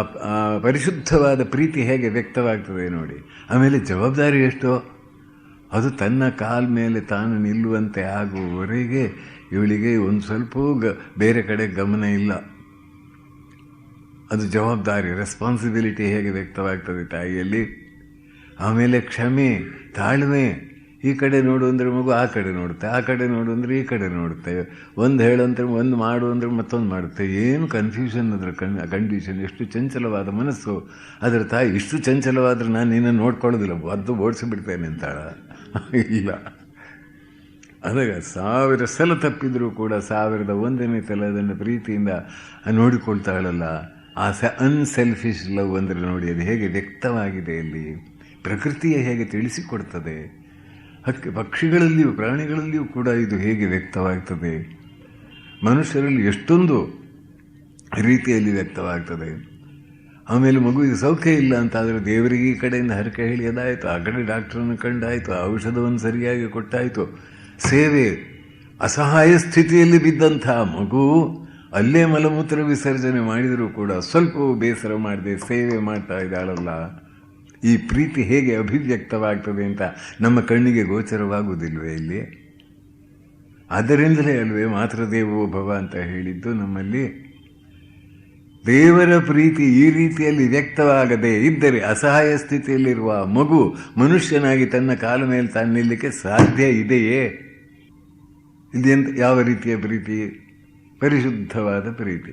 ಪರಿಶುದ್ಧವಾದ ಪ್ರೀತಿ ಹೇಗೆ ವ್ಯಕ್ತವಾಗ್ತದೆ ನೋಡಿ. ಆಮೇಲೆ ಜವಾಬ್ದಾರಿ ಎಷ್ಟೋ, ಅದು ತನ್ನ ಕಾಲ ಮೇಲೆ ತಾನು ನಿಲ್ಲುವಂತೆ ಆಗುವವರೆಗೆ ಇವಳಿಗೆ ಒಂದು ಸ್ವಲ್ಪ ಬೇರೆ ಕಡೆ ಗಮನ ಇಲ್ಲ. ಅದು ಜವಾಬ್ದಾರಿ, ರೆಸ್ಪಾನ್ಸಿಬಿಲಿಟಿ ಹೇಗೆ ವ್ಯಕ್ತವಾಗ್ತದೆ ತಾಯಿಯಲ್ಲಿ. ಆಮೇಲೆ ಕ್ಷಮೆ, ತಾಳ್ಮೆ. ಈ ಕಡೆ ನೋಡು ಅಂದರೆ ಮಗು ಆ ಕಡೆ ನೋಡುತ್ತೆ, ಆ ಕಡೆ ನೋಡು ಅಂದರೆ ಈ ಕಡೆ ನೋಡುತ್ತೆ, ಒಂದು ಹೇಳಂದ್ರೆ ಒಂದು ಮಾಡು ಅಂದರೆ ಮತ್ತೊಂದು ಮಾಡುತ್ತೆ. ಏನು ಕನ್ಫ್ಯೂಷನ್ ಅದರ ಕಂಡೀಷನ್. ಎಷ್ಟು ಚಂಚಲವಾದ ಮನಸ್ಸು ಅದರ ತಾಯಿ. ಇಷ್ಟು ಚಂಚಲವಾದ್ರೆ ನಾನು ನಿನ್ನನ್ನು ನೋಡ್ಕೊಳ್ಳೋದಿಲ್ಲ, ಅದು ಓಡಿಸಿಬಿಡ್ತೇನೆ ಅಂತಾಳ. ಇಲ್ಲ, ಅದಾಗ 1000 ಸಲ ತಪ್ಪಿದರೂ ಕೂಡ 1001ನೇ ಸಲ ಅದನ್ನು ಪ್ರೀತಿಯಿಂದ ನೋಡಿಕೊಳ್ತಾಳಲ್ಲ. ಆ ಅನ್ಸೆಲ್ಫಿಶ್ ಲವ್ ಅಂದರೆ ನೋಡಿ ಅದು ಹೇಗೆ ವ್ಯಕ್ತವಾಗಿದೆ ಇಲ್ಲಿ. ಪ್ರಕೃತಿಯ ಹೇಗೆ ತಿಳಿಸಿಕೊಡ್ತದೆ. ಪಕ್ಷಿಗಳಲ್ಲಿಯೂ ಪ್ರಾಣಿಗಳಲ್ಲಿಯೂ ಕೂಡ ಇದು ಹೇಗೆ ವ್ಯಕ್ತವಾಗ್ತದೆ. ಮನುಷ್ಯರಲ್ಲಿ ಎಷ್ಟೊಂದು ರೀತಿಯಲ್ಲಿ ವ್ಯಕ್ತವಾಗ್ತದೆ. ಆಮೇಲೆ ಮಗುವಿಗೆ ಸೌಖ್ಯ ಇಲ್ಲ ಅಂತಾದರೆ ದೇವರಿಗೆ ಈ ಕಡೆಯಿಂದ ಹರಕೆ ಹೇಳಿಯದಾಯಿತು, ಆ ಕಡೆ ಡಾಕ್ಟ್ರನ್ನು ಕಂಡಾಯಿತು, ಔಷಧವನ್ನು ಸರಿಯಾಗಿ ಕೊಟ್ಟಾಯಿತು. ಸೇವೆ, ಅಸಹಾಯ ಸ್ಥಿತಿಯಲ್ಲಿ ಬಿದ್ದಂಥ ಮಗು ಅಲ್ಲೇ ಮಲಮೂತ್ರ ವಿಸರ್ಜನೆ ಮಾಡಿದರೂ ಕೂಡ ಸ್ವಲ್ಪವೂ ಬೇಸರ ಮಾಡದೆ ಸೇವೆ ಮಾಡ್ತಾ ಇದ್ದಾಳಲ್ಲ. ಈ ಪ್ರೀತಿ ಹೇಗೆ ಅಭಿವ್ಯಕ್ತವಾಗ್ತದೆ ಅಂತ ನಮ್ಮ ಕಣ್ಣಿಗೆ ಗೋಚರವಾಗುವುದಿಲ್ವೇ ಇಲ್ಲಿ? ಅದರಿಂದಲೇ ಅಲ್ವೇ ಮಾತೃದೇವೋ ಭವ ಅಂತ ಹೇಳಿದ್ದು ನಮ್ಮಲ್ಲಿ. ದೇವರ ಪ್ರೀತಿ ಈ ರೀತಿಯಲ್ಲಿ ವ್ಯಕ್ತವಾಗದೆ ಇದ್ದರೆ ಅಸಹಾಯ ಸ್ಥಿತಿಯಲ್ಲಿರುವ ಮಗು ಮನುಷ್ಯನಾಗಿ ತನ್ನ ಕಾಲ ಮೇಲೆ ತಾನು ನಿಲ್ಲಕ್ಕೆ ಸಾಧ್ಯ ಇದೆಯೇ? ಇದೆಂತ ಯಾವ ರೀತಿಯ ಪ್ರೀತಿ? ಪರಿಶುದ್ಧವಾದ ಪ್ರೀತಿ.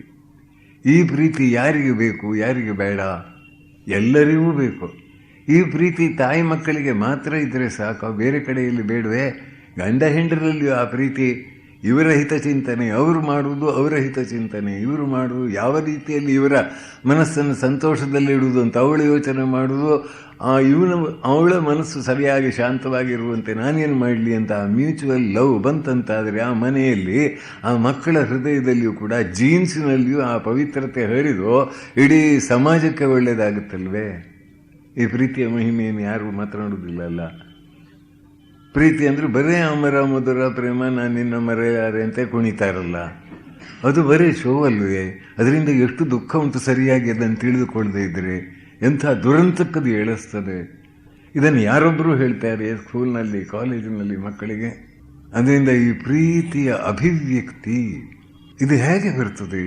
ಈ ಪ್ರೀತಿ ಯಾರಿಗೆ ಬೇಕು, ಯಾರಿಗೆ ಬೇಡ? ಎಲ್ಲರಿಗೂ ಬೇಕು. ಈ ಪ್ರೀತಿ ತಾಯಿ ಮಕ್ಕಳಿಗೆ ಮಾತ್ರ ಇದ್ದರೆ ಸಾಕು, ಬೇರೆ ಕಡೆಯಲ್ಲಿ ಬೇಡವೇ? ಗಂಡ ಹೆಂಡರಲ್ಲಿಯೂ ಆ ಪ್ರೀತಿ, ಇವರ ಹಿತಚಿಂತನೆ, ಅವರು ಮಾಡುವುದು ಅವರ ಹಿತಚಿಂತನೆ, ಇವರು ಮಾಡುವುದು ಯಾವ ರೀತಿಯಲ್ಲಿ ಇವರ ಮನಸ್ಸನ್ನು ಸಂತೋಷದಲ್ಲಿಡುವುದು ಅಂತ ಅವಳು ಯೋಚನೆ ಮಾಡುವುದು. ಅವಳ ಮನಸ್ಸು ಸರಿಯಾಗಿ ಶಾಂತವಾಗಿರುವಂತೆ ನಾನೇನು ಮಾಡಲಿ ಅಂತ ಮ್ಯೂಚುವಲ್ ಲವ್ ಬಂತಂತಾದರೆ ಆ ಮನೆಯಲ್ಲಿ ಆ ಮಕ್ಕಳ ಹೃದಯದಲ್ಲಿಯೂ ಕೂಡ ಜೀನ್ಸಿನಲ್ಲಿಯೂ ಆ ಪವಿತ್ರತೆ ಹರಿದು ಇಡೀ ಸಮಾಜಕ್ಕೆ ಒಳ್ಳೆಯದಾಗುತ್ತಲ್ವೇ? ಈ ಪ್ರೀತಿಯ ಮಹಿಮೆಯನ್ನು ಯಾರು ಮಾತನಾಡುವುದಿಲ್ಲಲ್ಲ. ಪ್ರೀತಿ ಅಂದರೆ ಬರೇ ಅಮರ ಮಧುರ ಪ್ರೇಮ, ನಾನು ನಿನ್ನ ಮರೆಯಾರೆ ಅಂತ ಕುಣಿತಾರಲ್ಲ, ಅದು ಬರೀ ಶೋ ಅಲ್ವೇ? ಅದರಿಂದ ಎಷ್ಟು ದುಃಖ ಉಂಟು ಸರಿಯಾಗಿ ಅದನ್ನು ತಿಳಿದುಕೊಳ್ಳದೆ ಇದ್ದರೆ. ಎಂಥ ದುರಂತಕ್ಕದು ಏಳಿಸ್ತದೆ. ಇದನ್ನು ಯಾರೊಬ್ಬರು ಹೇಳ್ತಾರೆ ಸ್ಕೂಲ್ನಲ್ಲಿ, ಕಾಲೇಜಿನಲ್ಲಿ ಮಕ್ಕಳಿಗೆ. ಅದರಿಂದ ಈ ಪ್ರೀತಿಯ ಅಭಿವ್ಯಕ್ತಿ ಇದು ಹೇಗೆ ಬರ್ತದೆ?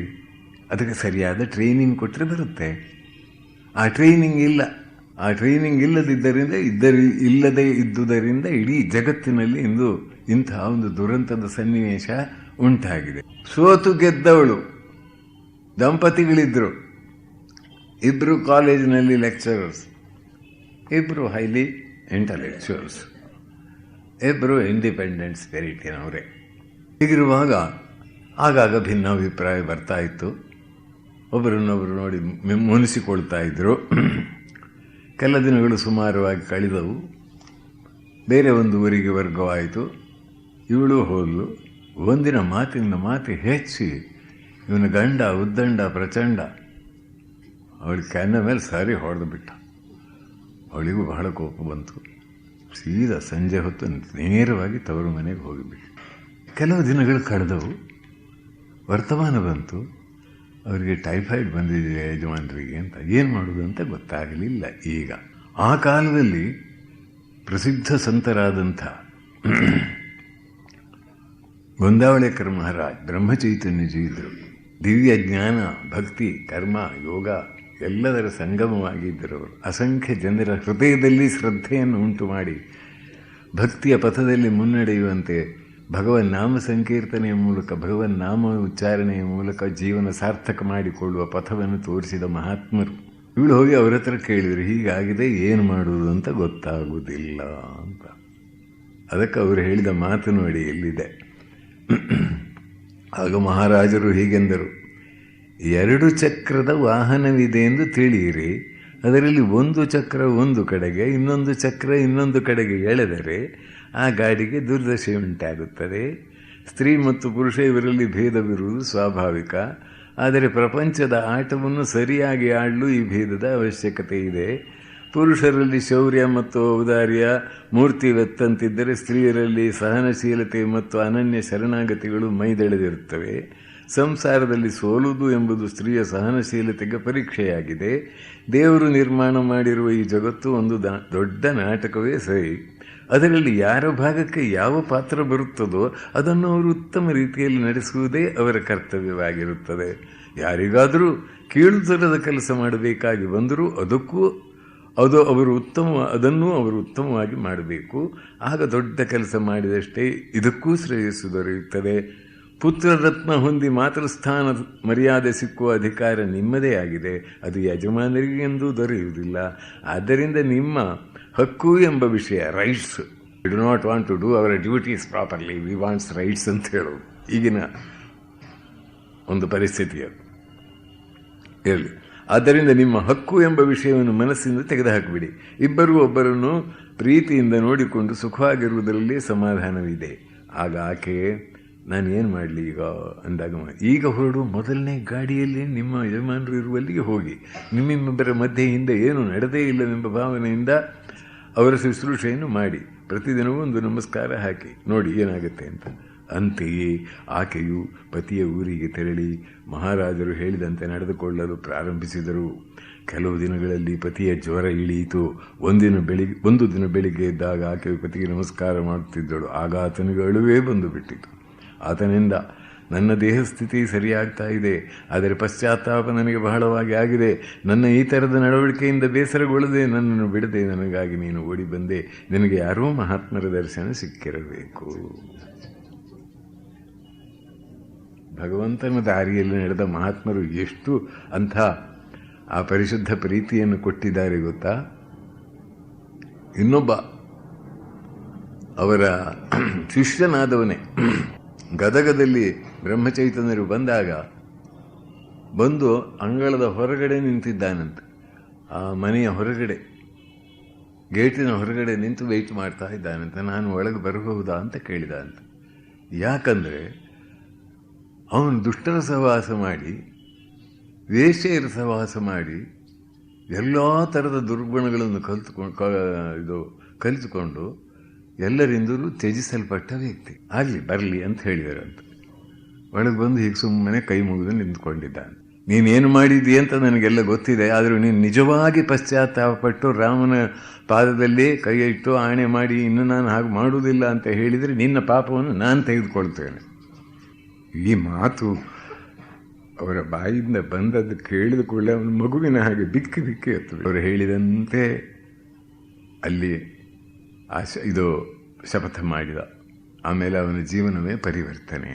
ಅದಕ್ಕೆ ಸರಿಯಾದ ಟ್ರೈನಿಂಗ್ ಕೊಟ್ಟರೆ ಬರುತ್ತೆ. ಆ ಟ್ರೈನಿಂಗ್ ಇಲ್ಲ. ಆ ಟ್ರೈನಿಂಗ್ ಇಲ್ಲದೇ ಇದ್ದುದರಿಂದ ಇಡೀ ಜಗತ್ತಿನಲ್ಲಿ ಇಂದು ಇಂತಹ ಒಂದು ದುರಂತದ ಸನ್ನಿವೇಶ ಉಂಟಾಗಿದೆ. ಸೋತು ಗೆದ್ದವಳು ದಂಪತಿಗಳಿದ್ದರು. ಇಬ್ಬರು ಕಾಲೇಜಿನಲ್ಲಿ ಲೆಕ್ಚರರ್ಸ್, ಇಬ್ಬರು ಹೈಲಿ ಇಂಟಲೆಕ್ಚುವಲ್ಸ್, ಇಬ್ಬರು ಇಂಡಿಪೆಂಡೆಂಟ್ ಸ್ಪಿರಿಟಿನವರೇ. ಹೀಗಿರುವಾಗ ಆಗಾಗ ಭಿನ್ನಾಭಿಪ್ರಾಯ ಬರ್ತಾ ಇತ್ತು. ಒಬ್ಬರನ್ನೊಬ್ಬರು ನೋಡಿ ಮುನಿಸಿಕೊಳ್ತಾ ಇದ್ದರು. ಕೆಲ ದಿನಗಳು ಸುಮಾರವಾಗಿ ಕಳೆದವು. ಬೇರೆ ಒಂದು ಊರಿಗೆ ವರ್ಗವಾಯಿತು. ಇವಳು ಹೋದ್ಲು. ಒಂದಿನ ಮಾತಿನ ಮಾತು ಹೆಚ್ಚಿ ಇವನ ಗಂಡ ಉದ್ದಂಡ ಪ್ರಚಂಡ ಅವಳಿಗೆ ಕಣ್ಣ ಮೇಲೆ ಸಾರಿ ಹೊಡೆದು ಬಿಟ್ಟ. ಅವಳಿಗೂ ಬಹಳ ಕೋಪ ಬಂತು. ಸೀದಾ ಸಂಜೆ ಹೊತ್ತು ನೇರವಾಗಿ ತವರು ಮನೆಗೆ ಹೋಗಿಬಿಟ್ಟು ಕೆಲವು ದಿನಗಳು ಕಳೆದವು. ವರ್ತಮಾನ ಬಂತು. ಅವರಿಗೆ ಟೈಫಾಯ್ಡ್ ಬಂದಿದೆ ಯಜಮಾನರಿಗೆ ಅಂತ. ಏನು ಮಾಡೋದು ಅಂತ ಗೊತ್ತಾಗಲಿಲ್ಲ. ಈಗ ಆ ಕಾಲದಲ್ಲಿ ಪ್ರಸಿದ್ಧ ಸಂತರಾದಂಥ ಗೊಂದಾವಳೇಕರ್ ಮಹಾರಾಜ್ ಬ್ರಹ್ಮಚೈತನ್ಯಜಿ ಇದ್ದರು. ದಿವ್ಯ ಜ್ಞಾನ, ಭಕ್ತಿ, ಕರ್ಮ, ಯೋಗ ಎಲ್ಲದರ ಸಂಗಮವಾಗಿದ್ದರವರು. ಅಸಂಖ್ಯ ಜನರ ಹೃದಯದಲ್ಲಿ ಶ್ರದ್ಧೆಯನ್ನು ಉಂಟು ಮಾಡಿ ಭಕ್ತಿಯ ಪಥದಲ್ಲಿ ಮುನ್ನಡೆಯುವಂತೆ ಭಗವನ್ ನಾಮ ಸಂಕೀರ್ತನೆಯ ಮೂಲಕ, ಭಗವನ್ ನಾಮ ಉಚ್ಚಾರಣೆಯ ಮೂಲಕ ಜೀವನ ಸಾರ್ಥಕ ಮಾಡಿಕೊಳ್ಳುವ ಪಥವನ್ನು ತೋರಿಸಿದ ಮಹಾತ್ಮರು. ಇವಳು ಹೋಗಿ ಅವರ ಹತ್ರ ಕೇಳಿದರು, ಹೀಗಾಗಿದೆ, ಏನು ಮಾಡುವುದು ಅಂತ ಗೊತ್ತಾಗುವುದಿಲ್ಲ ಅಂತ. ಅದಕ್ಕೆ ಅವರು ಹೇಳಿದ ಮಾತು ನೋಡಿ ಎಲ್ಲಿದೆ. ಆಗ ಮಹಾರಾಜರು ಹೀಗೆಂದರು, 2 ಚಕ್ರದ ವಾಹನವಿದೆ ಎಂದು ತಿಳಿಯಿರಿ. ಅದರಲ್ಲಿ ಒಂದು ಚಕ್ರ ಒಂದು ಕಡೆಗೆ, ಇನ್ನೊಂದು ಚಕ್ರ ಇನ್ನೊಂದು ಕಡೆಗೆ ಎಳೆದರೆ ಆ ಗಾಡಿಗೆ ದುರ್ದಶೆ ಉಂಟಾಗುತ್ತದೆ. ಸ್ತ್ರೀ ಮತ್ತು ಪುರುಷ ಇವರಲ್ಲಿ ಭೇದವಿರುವುದು ಸ್ವಾಭಾವಿಕ. ಆದರೆ ಪ್ರಪಂಚದ ಆಟವನ್ನು ಸರಿಯಾಗಿ ಆಡಲು ಈ ಭೇದದ ಅವಶ್ಯಕತೆ ಇದೆ. ಪುರುಷರಲ್ಲಿ ಶೌರ್ಯ ಮತ್ತು ಔದಾರ್ಯ ಮೂರ್ತಿವೆತ್ತಂತಿದ್ದರೆ ಸ್ತ್ರೀಯರಲ್ಲಿ ಸಹನಶೀಲತೆ ಮತ್ತು ಅನನ್ಯ ಶರಣಾಗತಿಗಳು ಮೈದೆಳೆದಿರುತ್ತವೆ. ಸಂಸಾರದಲ್ಲಿ ಸೋಲುವುದು ಎಂಬುದು ಸ್ತ್ರೀಯ ಸಹನಶೀಲತೆಗೆ ಪರೀಕ್ಷೆಯಾಗಿದೆ. ದೇವರು ನಿರ್ಮಾಣ ಮಾಡಿರುವ ಈ ಜಗತ್ತು ಒಂದು ದೊಡ್ಡ ನಾಟಕವೇ ಸರಿ. ಅದರಲ್ಲಿ ಯಾರ ಭಾಗಕ್ಕೆ ಯಾವ ಪಾತ್ರ ಬರುತ್ತದೋ ಅದನ್ನು ಅವರು ಉತ್ತಮ ರೀತಿಯಲ್ಲಿ ನಡೆಸುವುದೇ ಅವರ ಕರ್ತವ್ಯವಾಗಿರುತ್ತದೆ. ಯಾರಿಗಾದರೂ ಕೀಳುತರದ ಕೆಲಸ ಮಾಡಬೇಕಾಗಿ ಬಂದರೂ ಅದನ್ನು ಅವರು ಉತ್ತಮವಾಗಿ ಮಾಡಬೇಕು. ಆಗ ದೊಡ್ಡ ಕೆಲಸ ಮಾಡಿದಷ್ಟೇ ಇದಕ್ಕೂ ಶ್ರೇಯಸ್ಸು ದೊರೆಯುತ್ತದೆ. ಪುತ್ರರತ್ನ ಹೊಂದಿ ಮಾತೃಸ್ಥಾನ ಮರ್ಯಾದೆ ಸಿಕ್ಕುವ ಅಧಿಕಾರ ನಿಮ್ಮದೇ ಆಗಿದೆ. ಅದು ಯಜಮಾನರಿಗೆ ಎಂದೂ ದೊರೆಯುವುದಿಲ್ಲ. ಆದ್ದರಿಂದ ನಿಮ್ಮ ಹಕ್ಕು ಎಂಬ ವಿಷಯ, rights, we do not want to do our duties properly, we wants rights ಅಂತ ಹೇಳೋದು ಈಗಿನ ಒಂದು ಪರಿಸ್ಥಿತಿ ಅದು ಹೇಳಿ. ಆದ್ದರಿಂದ ನಿಮ್ಮ ಹಕ್ಕು ಎಂಬ ವಿಷಯವನ್ನು ಮನಸ್ಸಿಂದ ತೆಗೆದುಹಾಕಿಬಿಡಿ. ಇಬ್ಬರೂ ಒಬ್ಬರನ್ನು ಪ್ರೀತಿಯಿಂದ ನೋಡಿಕೊಂಡು ಸುಖವಾಗಿರುವುದರಲ್ಲಿ ಸಮಾಧಾನವಿದೆ. ಆಗ ಆಕೆ, ನಾನು ಏನು ಮಾಡಲಿ ಈಗ ಅಂದಾಗ, ಈಗ ಹೊರಡು, ಮೊದಲನೇ ಗಾಡಿಯಲ್ಲಿ ನಿಮ್ಮ ಯಜಮಾನರು ಇರುವಲ್ಲಿಗೆ ಹೋಗಿ ನಿಮ್ಮಿಬ್ಬರ ಮಧ್ಯೆ ಹಿಂದೆ ಏನು ನಡೆದೇ ಇಲ್ಲವೆಂಬ ಭಾವನೆಯಿಂದ ಅವರ ಶುಶ್ರೂಷೆಯನ್ನು ಮಾಡಿ ಪ್ರತಿದಿನವೂ ಒಂದು ನಮಸ್ಕಾರ ಹಾಕಿ ನೋಡಿ ಏನಾಗುತ್ತೆ ಅಂತ. ಅಂತೆಯೇ ಆಕೆಯು ಪತಿಯ ಊರಿಗೆ ತೆರಳಿ ಮಹಾರಾಜರು ಹೇಳಿದಂತೆ ನಡೆದುಕೊಳ್ಳಲು ಪ್ರಾರಂಭಿಸಿದರು. ಕೆಲವು ದಿನಗಳಲ್ಲಿ ಪತಿಯ ಜ್ವರ ಇಳಿಯಿತು. ಒಂದು ದಿನ ಬೆಳಿಗ್ಗೆ ಇದ್ದಾಗ ಆಕೆಯು ಪತಿಗೆ ನಮಸ್ಕಾರ ಮಾಡುತ್ತಿದ್ದಳು. ಆಗ ಆತನಿಗೆ ಅಳುವೇ ಬಂದು ಬಿಟ್ಟಿತು. ಆತನಿಂದ, ನನ್ನ ದೇಹಸ್ಥಿತಿ ಸರಿಯಾಗ್ತಾ ಇದೆ, ಆದರೆ ಪಶ್ಚಾತ್ತಾಪ ನನಗೆ ಬಹಳವಾಗಿ ಆಗಿದೆ. ನನ್ನ ಈ ಥರದ ನಡವಳಿಕೆಯಿಂದ ಬೇಸರಗೊಳ್ಳದೆ ನನ್ನನ್ನು ಬಿಡದೆ ನನಗಾಗಿ ನೀನು ಓಡಿ ಬಂದೆ. ನಿನಗೆ ಯಾರೋ ಮಹಾತ್ಮರ ದರ್ಶನ ಸಿಕ್ಕಿರಬೇಕು. ಭಗವಂತನ ದಾರಿಯಲ್ಲಿ ನಡೆದ ಮಹಾತ್ಮರು ಎಷ್ಟು ಅಂಥ ಆ ಪರಿಶುದ್ಧ ಪ್ರೀತಿಯನ್ನು ಕೊಟ್ಟಿದ್ದಾರೆ ಗೊತ್ತಾ. ಇನ್ನೊಬ್ಬ ಅವರ ಶಿಷ್ಯನಾದವನೇ ಗದಗದಲ್ಲಿ ಬ್ರಹ್ಮಚೈತನ್ಯರು ಬಂದು ಅಂಗಳದ ಹೊರಗಡೆ ನಿಂತಿದ್ದಾನಂತೆ. ಆ ಮನೆಯ ಹೊರಗಡೆ, ಗೇಟಿನ ಹೊರಗಡೆ ನಿಂತು ವೆಯ್ಟ್ ಮಾಡ್ತಾ ಇದ್ದಾನಂತೆ. ನಾನು ಒಳಗೆ ಬರಬಹುದಾ ಅಂತ ಕೇಳಿದ ಅಂತ. ಯಾಕಂದರೆ ಅವನು ದುಷ್ಟರ ಸಹವಾಸ ಮಾಡಿ, ವೇಶ್ಯೆಯರ ಸಹವಾಸ ಮಾಡಿ, ಎಲ್ಲ ಥರದ ದುರ್ಗುಣಗಳನ್ನು ಕಲಿತುಕೊಂಡು ಎಲ್ಲರಿಂದಲೂ ತ್ಯಜಿಸಲ್ಪಟ್ಟ ವ್ಯಕ್ತಿ. ಬರಲಿ ಅಂತ ಹೇಳಿದಾರಂತ. ಒಳಗೆ ಬಂದು ಹೀಗೆ ಸುಮ್ಮನೆ ಕೈ ಮುಗಿದು ನಿಂತ್ಕೊಂಡಿದ್ದಾನೆ. ನೀನೇನು ಮಾಡಿದ್ದೀ ಅಂತ ನನಗೆಲ್ಲ ಗೊತ್ತಿದೆ, ಆದರೂ ನೀನು ನಿಜವಾಗಿ ಪಶ್ಚಾತ್ತಾಪಪಟ್ಟು ರಾಮನ ಪಾದದಲ್ಲಿ ಕೈ ಇಟ್ಟು ಆಣೆ ಮಾಡಿ ಇನ್ನು ನಾನು ಹಾಗೆ ಮಾಡುವುದಿಲ್ಲ ಅಂತ ಹೇಳಿದರೆ ನಿನ್ನ ಪಾಪವನ್ನು ನಾನು ತೆಗೆದುಕೊಳ್ತೇನೆ. ಈ ಮಾತು ಅವರ ಬಾಯಿಂದ ಬಂದದ್ದು ಕೇಳಿದ ಕೂಡಲೇ ಅವನ ಮಗುವಿನ ಹಾಗೆ ಬಿಕ್ಕಿ ಎತ್ತವೆ. ಅವರು ಹೇಳಿದಂತೆ ಅಲ್ಲಿ ಶಪಥ ಮಾಡಿದ. ಆಮೇಲೆ ಅವನ ಜೀವನವೇ ಪರಿವರ್ತನೆ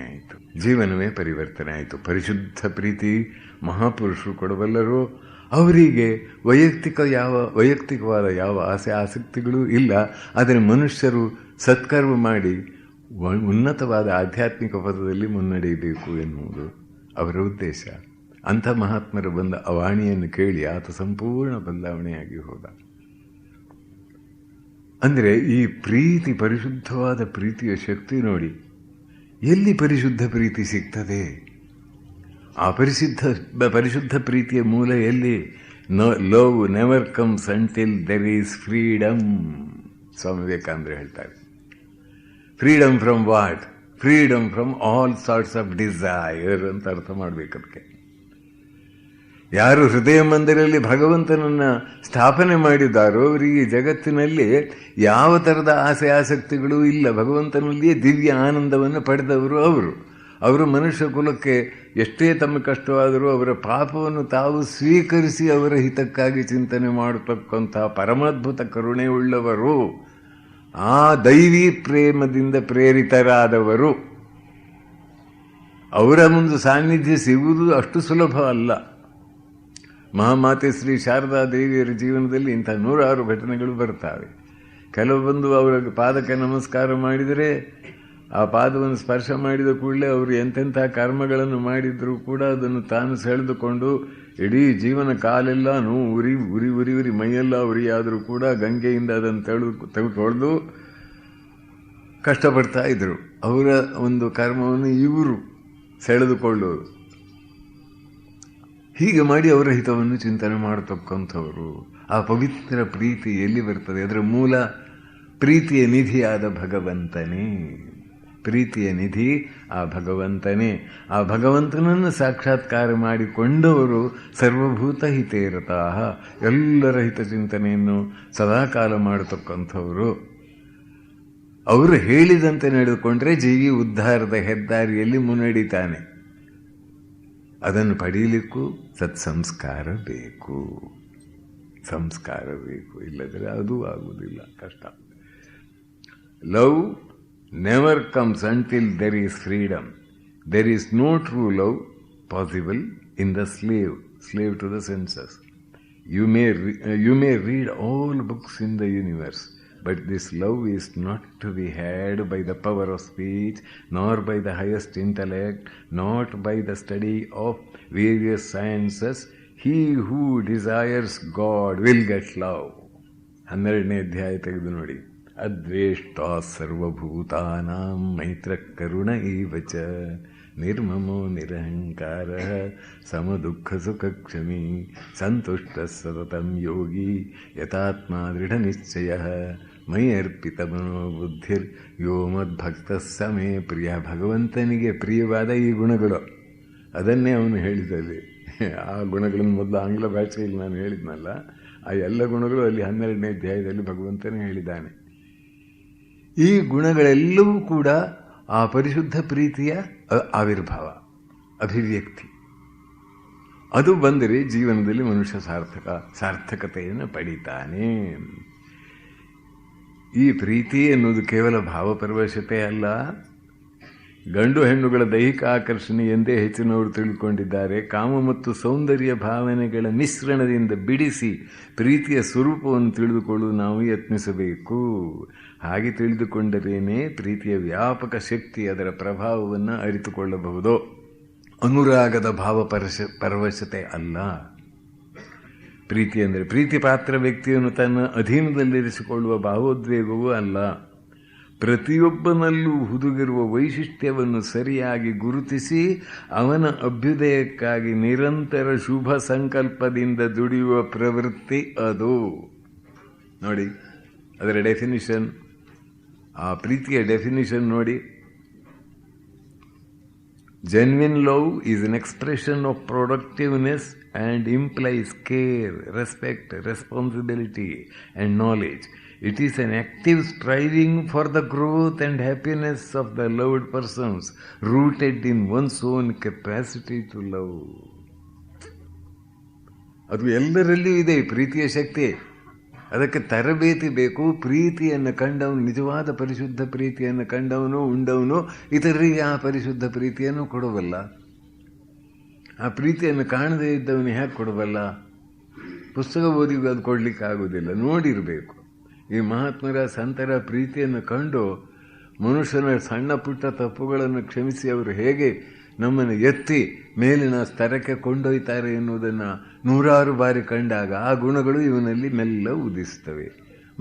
ಆಯಿತು. ಪರಿಶುದ್ಧ ಪ್ರೀತಿ ಮಹಾಪುರುಷರು ಕೊಡಬಲ್ಲರು. ಅವರಿಗೆ ವೈಯಕ್ತಿಕವಾದ ಯಾವ ಆಸಕ್ತಿಗಳೂ ಇಲ್ಲ. ಆದರೆ ಮನುಷ್ಯರು ಸತ್ಕರ್ಮ ಮಾಡಿ ಉನ್ನತವಾದ ಆಧ್ಯಾತ್ಮಿಕ ಪದದಲ್ಲಿ ಮುನ್ನಡೆಯಬೇಕು ಎನ್ನುವುದು ಅವರ ಉದ್ದೇಶ. ಅಂಥ ಮಹಾತ್ಮರು ಬಂದ ಅವಾಣಿಯನ್ನು ಕೇಳಿ ಆತ ಸಂಪೂರ್ಣ ಬದಲಾವಣೆಯಾಗಿ ಹೋದ. ಅಂದರೆ ಈ ಪ್ರೀತಿ, ಪರಿಶುದ್ಧವಾದ ಪ್ರೀತಿಯ ಶಕ್ತಿ ನೋಡಿ. ಎಲ್ಲಿ ಪರಿಶುದ್ಧ ಪ್ರೀತಿ ಸಿಗ್ತದೆ? ಆ ಪರಿಶುದ್ಧ ಪ್ರೀತಿಯ ಮೂಲ ಎಲ್ಲಿ? Love never comes until there is freedom. Swami ವಿವೇಕಾನಂದರು ಹೇಳ್ತಾರೆ. Freedom from what? Freedom from all sorts of desire ಅಂತ ಅರ್ಥ ಮಾಡಬೇಕು ಅದಕ್ಕೆ. ಯಾರು ಹೃದಯ ಮಂದಿರಲ್ಲಿ ಭಗವಂತನನ್ನು ಸ್ಥಾಪನೆ ಮಾಡಿದ್ದಾರೋ ಅವರಿಗೆ ಜಗತ್ತಿನಲ್ಲಿ ಯಾವ ಥರದ ಆಸೆ ಆಸಕ್ತಿಗಳೂ ಇಲ್ಲ. ಭಗವಂತನಲ್ಲಿಯೇ ದಿವ್ಯ ಆನಂದವನ್ನು ಪಡೆದವರು ಅವರು ಮನುಷ್ಯ ಕುಲಕ್ಕೆ ಎಷ್ಟೇ ತಮ್ಮ ಕಷ್ಟವಾದರೂ ಅವರ ಪಾಪವನ್ನು ತಾವು ಸ್ವೀಕರಿಸಿ ಅವರ ಹಿತಕ್ಕಾಗಿ ಚಿಂತನೆ ಮಾಡತಕ್ಕಂಥ ಪರಮಾದ್ಭುತ ಕರುಣೆ ಉಳ್ಳವರು, ಆ ದೈವಿ ಪ್ರೇಮದಿಂದ ಪ್ರೇರಿತರಾದವರು. ಅವರ ಒಂದು ಸಾನ್ನಿಧ್ಯ ಸಿಗುವುದು ಅಷ್ಟು ಸುಲಭ ಅಲ್ಲ. ಮಹಾಮಾತೆ ಶ್ರೀ ಶಾರದಾ ದೇವಿಯರ ಜೀವನದಲ್ಲಿ ಇಂಥ 100 ಘಟನೆಗಳು ಬರ್ತವೆ. ಕೆಲವೊಂದು ಅವರ ಪಾದಕ್ಕೆ ನಮಸ್ಕಾರ ಮಾಡಿದರೆ ಆ ಪಾದವನ್ನು ಸ್ಪರ್ಶ ಮಾಡಿದ ಕೂಡಲೇ ಅವರು ಎಂತೆಂಥ ಕರ್ಮಗಳನ್ನು ಮಾಡಿದರೂ ಕೂಡ ಅದನ್ನು ತಾನು ಸೆಳೆದುಕೊಂಡು ಇಡೀ ಜೀವನ ಕಾಲೆಲ್ಲ ನೋವು ಉರಿ ಉರಿ ಉರಿ ಉರಿ ಮೈಯೆಲ್ಲ ಉರಿಯಾದರೂ ಕೂಡ ಗಂಗೆಯಿಂದ ಅದನ್ನು ತೆಗೆದುಕೊಳ್ಳು ಕಷ್ಟಪಡ್ತಾ ಇದ್ರು. ಅವರ ಒಂದು ಕರ್ಮವನ್ನು ಇವರು ಸೆಳೆದುಕೊಳ್ಳೋರು. ಹೀಗೆ ಮಾಡಿ ಅವರ ಹಿತವನ್ನು ಚಿಂತನೆ ಮಾಡತಕ್ಕಂಥವರು. ಆ ಪವಿತ್ರ ಪ್ರೀತಿ ಎಲ್ಲಿ ಬರ್ತದೆ? ಅದರ ಮೂಲ ಪ್ರೀತಿಯ ನಿಧಿಯಾದ ಭಗವಂತನೇ. ಪ್ರೀತಿಯ ನಿಧಿ ಆ ಭಗವಂತನೇ. ಆ ಭಗವಂತನನ್ನು ಸಾಕ್ಷಾತ್ಕಾರ ಮಾಡಿಕೊಂಡವರು ಸರ್ವಭೂತ ಹಿತೇರತಃ, ಎಲ್ಲರ ಹಿತಚಿಂತನೆಯನ್ನು ಸದಾಕಾಲ ಮಾಡತಕ್ಕಂಥವರು. ಅವರು ಹೇಳಿದಂತೆ ನಡೆದುಕೊಂಡ್ರೆ ಜೀವಿ ಉದ್ಧಾರದ ಹೆದ್ದಾರಿಯಲ್ಲಿ ಮುನ್ನಡಿತಾನೆ. ಅದನ್ನು ಪಡೀಲಿಕ್ಕೂ ಸತ್ಸಂಸ್ಕಾರ ಬೇಕು, ಸಂಸ್ಕಾರ ಬೇಕು. ಇಲ್ಲದ್ರೆ ಅದು ಆಗುವುದಿಲ್ಲ, ಕಷ್ಟ. Love never comes until there is freedom. There is no true love possible in the slave to the senses. You may read all books in the universe, but this love is not to be had by the power of speech, nor by the highest intellect, not by the study of various sciences. He who desires God will get love. 12ನೇ ಅಧ್ಯಾಯ ತೆಗೆದು ನೋಡಿ. ಅದ್ವೇಷ್ಟ ಸರ್ವಭೂತಾನಾಂ ಮೈತ್ರ ಕರುಣ ಏವಚ ನಿರ್ಮಮೋ ನಿರಹಂಕಾರ ಸಮದುಃಖ ಸುಖ ಕ್ಷಮಿ ಸಂತುಷ್ಟ ಸತತಂ ಯೋಗಿ ಯಥಾತ್ಮ ದೃಢ ನಿಶ್ಚಯ ಮೈ ಅರ್ಪಿತ ಮನೋಬುದ್ಧಿರ್ ಯೋ ಮದ್ಭಕ್ತ ಸಮೇ ಪ್ರಿಯ. ಭಗವಂತನಿಗೆ ಪ್ರಿಯವಾದ ಈ ಗುಣಗಳು, ಅದನ್ನೇ ಅವನು ಹೇಳಿದಲ್ಲಿ. ಆ ಗುಣಗಳನ್ನು ಮೊದಲು ಆಂಗ್ಲ ಭಾಷೆಯಲ್ಲಿ ನಾನು ಹೇಳಿದ್ನಲ್ಲ, ಆ ಎಲ್ಲ ಗುಣಗಳು ಅಲ್ಲಿ 12ನೇ ಅಧ್ಯಾಯದಲ್ಲಿ ಭಗವಂತನೇ ಹೇಳಿದ್ದಾನೆ. ಈ ಗುಣಗಳೆಲ್ಲವೂ ಕೂಡ ಆ ಪರಿಶುದ್ಧ ಪ್ರೀತಿಯ ಆವಿರ್ಭಾವ, ಅಭಿವ್ಯಕ್ತಿ. ಅದು ಬಂದರೆ ಜೀವನದಲ್ಲಿ ಮನುಷ್ಯ ಸಾರ್ಥಕತೆಯನ್ನು ಪಡೀತಾನೆ. ಈ ಪ್ರೀತಿ ಎನ್ನುವುದು ಕೇವಲ ಭಾವಪರವಶತೆ ಅಲ್ಲ, ಗಂಡು ಹೆಣ್ಣುಗಳ ದೈಹಿಕ ಆಕರ್ಷಣೆ ಎಂದೇ ಹೆಚ್ಚಿನವರು ತಿಳ್ಕೊಂಡಿದ್ದಾರೆ. ಕಾಮ ಮತ್ತು ಸೌಂದರ್ಯ ಭಾವನೆಗಳ ಮಿಶ್ರಣದಿಂದ ಬಿಡಿಸಿ ಪ್ರೀತಿಯ ಸ್ವರೂಪವನ್ನು ತಿಳಿದುಕೊಳ್ಳಲು ನಾವು ಯತ್ನಿಸಬೇಕು. ಹಾಗೆ ತಿಳಿದುಕೊಂಡರೇನೇ ಪ್ರೀತಿಯ ವ್ಯಾಪಕ ಶಕ್ತಿ, ಅದರ ಪ್ರಭಾವವನ್ನು ಅರಿತುಕೊಳ್ಳಬಹುದು. ಅನುರಾಗದ ಪರವಶತೆ ಅಲ್ಲ ಪ್ರೀತಿ ಅಂದರೆ. ಪ್ರೀತಿ ಪಾತ್ರ ವ್ಯಕ್ತಿಯನ್ನು ತನ್ನ ಅಧೀನದಲ್ಲಿರಿಸಿಕೊಳ್ಳುವ ಭಾವೋದ್ವೇಗವೂ ಅಲ್ಲ. ಪ್ರತಿಯೊಬ್ಬನಲ್ಲೂ ಹುದುಗಿರುವ ವೈಶಿಷ್ಟ್ಯವನ್ನು ಸರಿಯಾಗಿ ಗುರುತಿಸಿ ಅವನ ಅಭ್ಯುದಯಕ್ಕಾಗಿ ನಿರಂತರ ಶುಭ ಸಂಕಲ್ಪದಿಂದ ದುಡಿಯುವ ಪ್ರವೃತ್ತಿ ಅದು. ನೋಡಿ ಅದರ ಡೆಫಿನಿಷನ್, ಆ ಪ್ರೀತಿಯ ಡೆಫಿನಿಷನ್ ನೋಡಿ. Genuine love is an expression of productiveness and implies care, respect, responsibility and knowledge. It is an active striving for the growth and happiness of the loved persons, rooted in one's own capacity to love. ಅದು ಎಲ್ಲರಲ್ಲಿಯೂ ಇದೆ ಪ್ರೀತಿಯ ಶಕ್ತಿ. ಅದಕ್ಕೆ ತರಬೇತಿ ಬೇಕು. ಪ್ರೀತಿಯನ್ನು ಕಂಡವನು, ನಿಜವಾದ ಪರಿಶುದ್ಧ ಪ್ರೀತಿಯನ್ನು ಕಂಡವನು, ಉಂಡವನು ಇತರರಿಗೆ ಆ ಪರಿಶುದ್ಧ ಪ್ರೀತಿಯನ್ನು ಕೊಡಬಲ್ಲ. ಆ ಪ್ರೀತಿಯನ್ನು ಕಾಣದೇ ಇದ್ದವನು ಹೇಗೆ ಕೊಡಬಲ್ಲ? ಪುಸ್ತಕ ಓದಿಗೂ ಅದು ಕೊಡಲಿಕ್ಕಾಗೋದಿಲ್ಲ, ನೋಡಿರಬೇಕು. ಈ ಮಹಾತ್ಮರ ಸಂತರ ಪ್ರೀತಿಯನ್ನು ಕಂಡು ಮನುಷ್ಯನ ಸಣ್ಣ ಪುಟ್ಟ ತಪ್ಪುಗಳನ್ನು ಕ್ಷಮಿಸಿ ಅವರು ಹೇಗೆ ನಮ್ಮನ್ನು ಎತ್ತಿ ಮೇಲಿನ ಸ್ತರಕ್ಕೆ ಕೊಂಡೊಯ್ತಾರೆ ಎನ್ನುವುದನ್ನು 100 ಬಾರಿ ಕಂಡಾಗ ಆ ಗುಣಗಳು ಇವನಲ್ಲಿ ಮೆಲ್ಲ ಉದಿಸ್ತವೆ.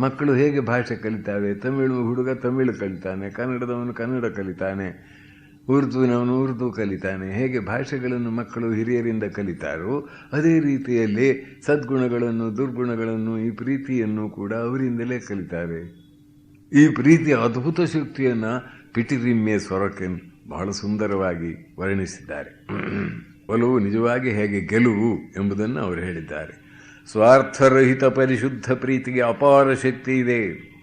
ಮಕ್ಕಳು ಹೇಗೆ ಭಾಷೆ ಕಲಿತಾವೆ? ತಮಿಳು ಹುಡುಗ ತಮಿಳು ಕಲಿತಾನೆ, ಕನ್ನಡದವನು ಕನ್ನಡ ಕಲಿತಾನೆ, ಉರ್ದುವಿನವನು ಉರ್ದು ಕಲಿತಾನೆ. ಹೇಗೆ ಭಾಷೆಗಳನ್ನು ಮಕ್ಕಳು ಹಿರಿಯರಿಂದ ಕಲಿತಾರೋ ಅದೇ ರೀತಿಯಲ್ಲಿ ಸದ್ಗುಣಗಳನ್ನು, ದುರ್ಗುಣಗಳನ್ನು, ಈ ಪ್ರೀತಿಯನ್ನು ಕೂಡ ಅವರಿಂದಲೇ ಕಲಿತಾರೆ. ಈ ಪ್ರೀತಿಯ ಅದ್ಭುತ ಶಕ್ತಿಯನ್ನು ಪಿಟಿರಿಮ್ಮೆ ಸೊರಕೆನ್ ಬಹಳ ಸುಂದರವಾಗಿ ವರ್ಣಿಸಿದ್ದಾರೆ. ಒಲವು ನಿಜವಾಗಿ ಹೇಗೆ ಗೆಲುವು ಎಂಬುದನ್ನು ಅವರು ಹೇಳಿದ್ದಾರೆ. ಸ್ವಾರ್ಥರಹಿತ ಪರಿಶುದ್ಧ ಪ್ರೀತಿಗೆ ಅಪಾರ ಶಕ್ತಿ ಇದೆ.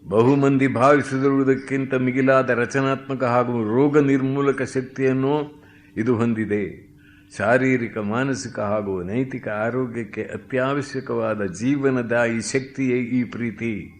ಬಹುಮಂದಿ ಭಾವಿಸಿರುವುದಕ್ಕಿಂತ ಮಿಗಿಲಾದ ರಚನಾತ್ಮಕ ಹಾಗೂ ರೋಗ ನಿರ್ಮೂಲಕ ಶಕ್ತಿಯನ್ನು ಇದು ಹೊಂದಿದೆ. ಶಾರೀರಿಕ, ಮಾನಸಿಕ ಹಾಗೂ ನೈತಿಕ ಆರೋಗ್ಯಕ್ಕೆ ಅತ್ಯವಶ್ಯಕವಾದ ಜೀವನದಾಯಿ ಶಕ್ತಿಯೇ ಈ ಪ್ರೀತಿ.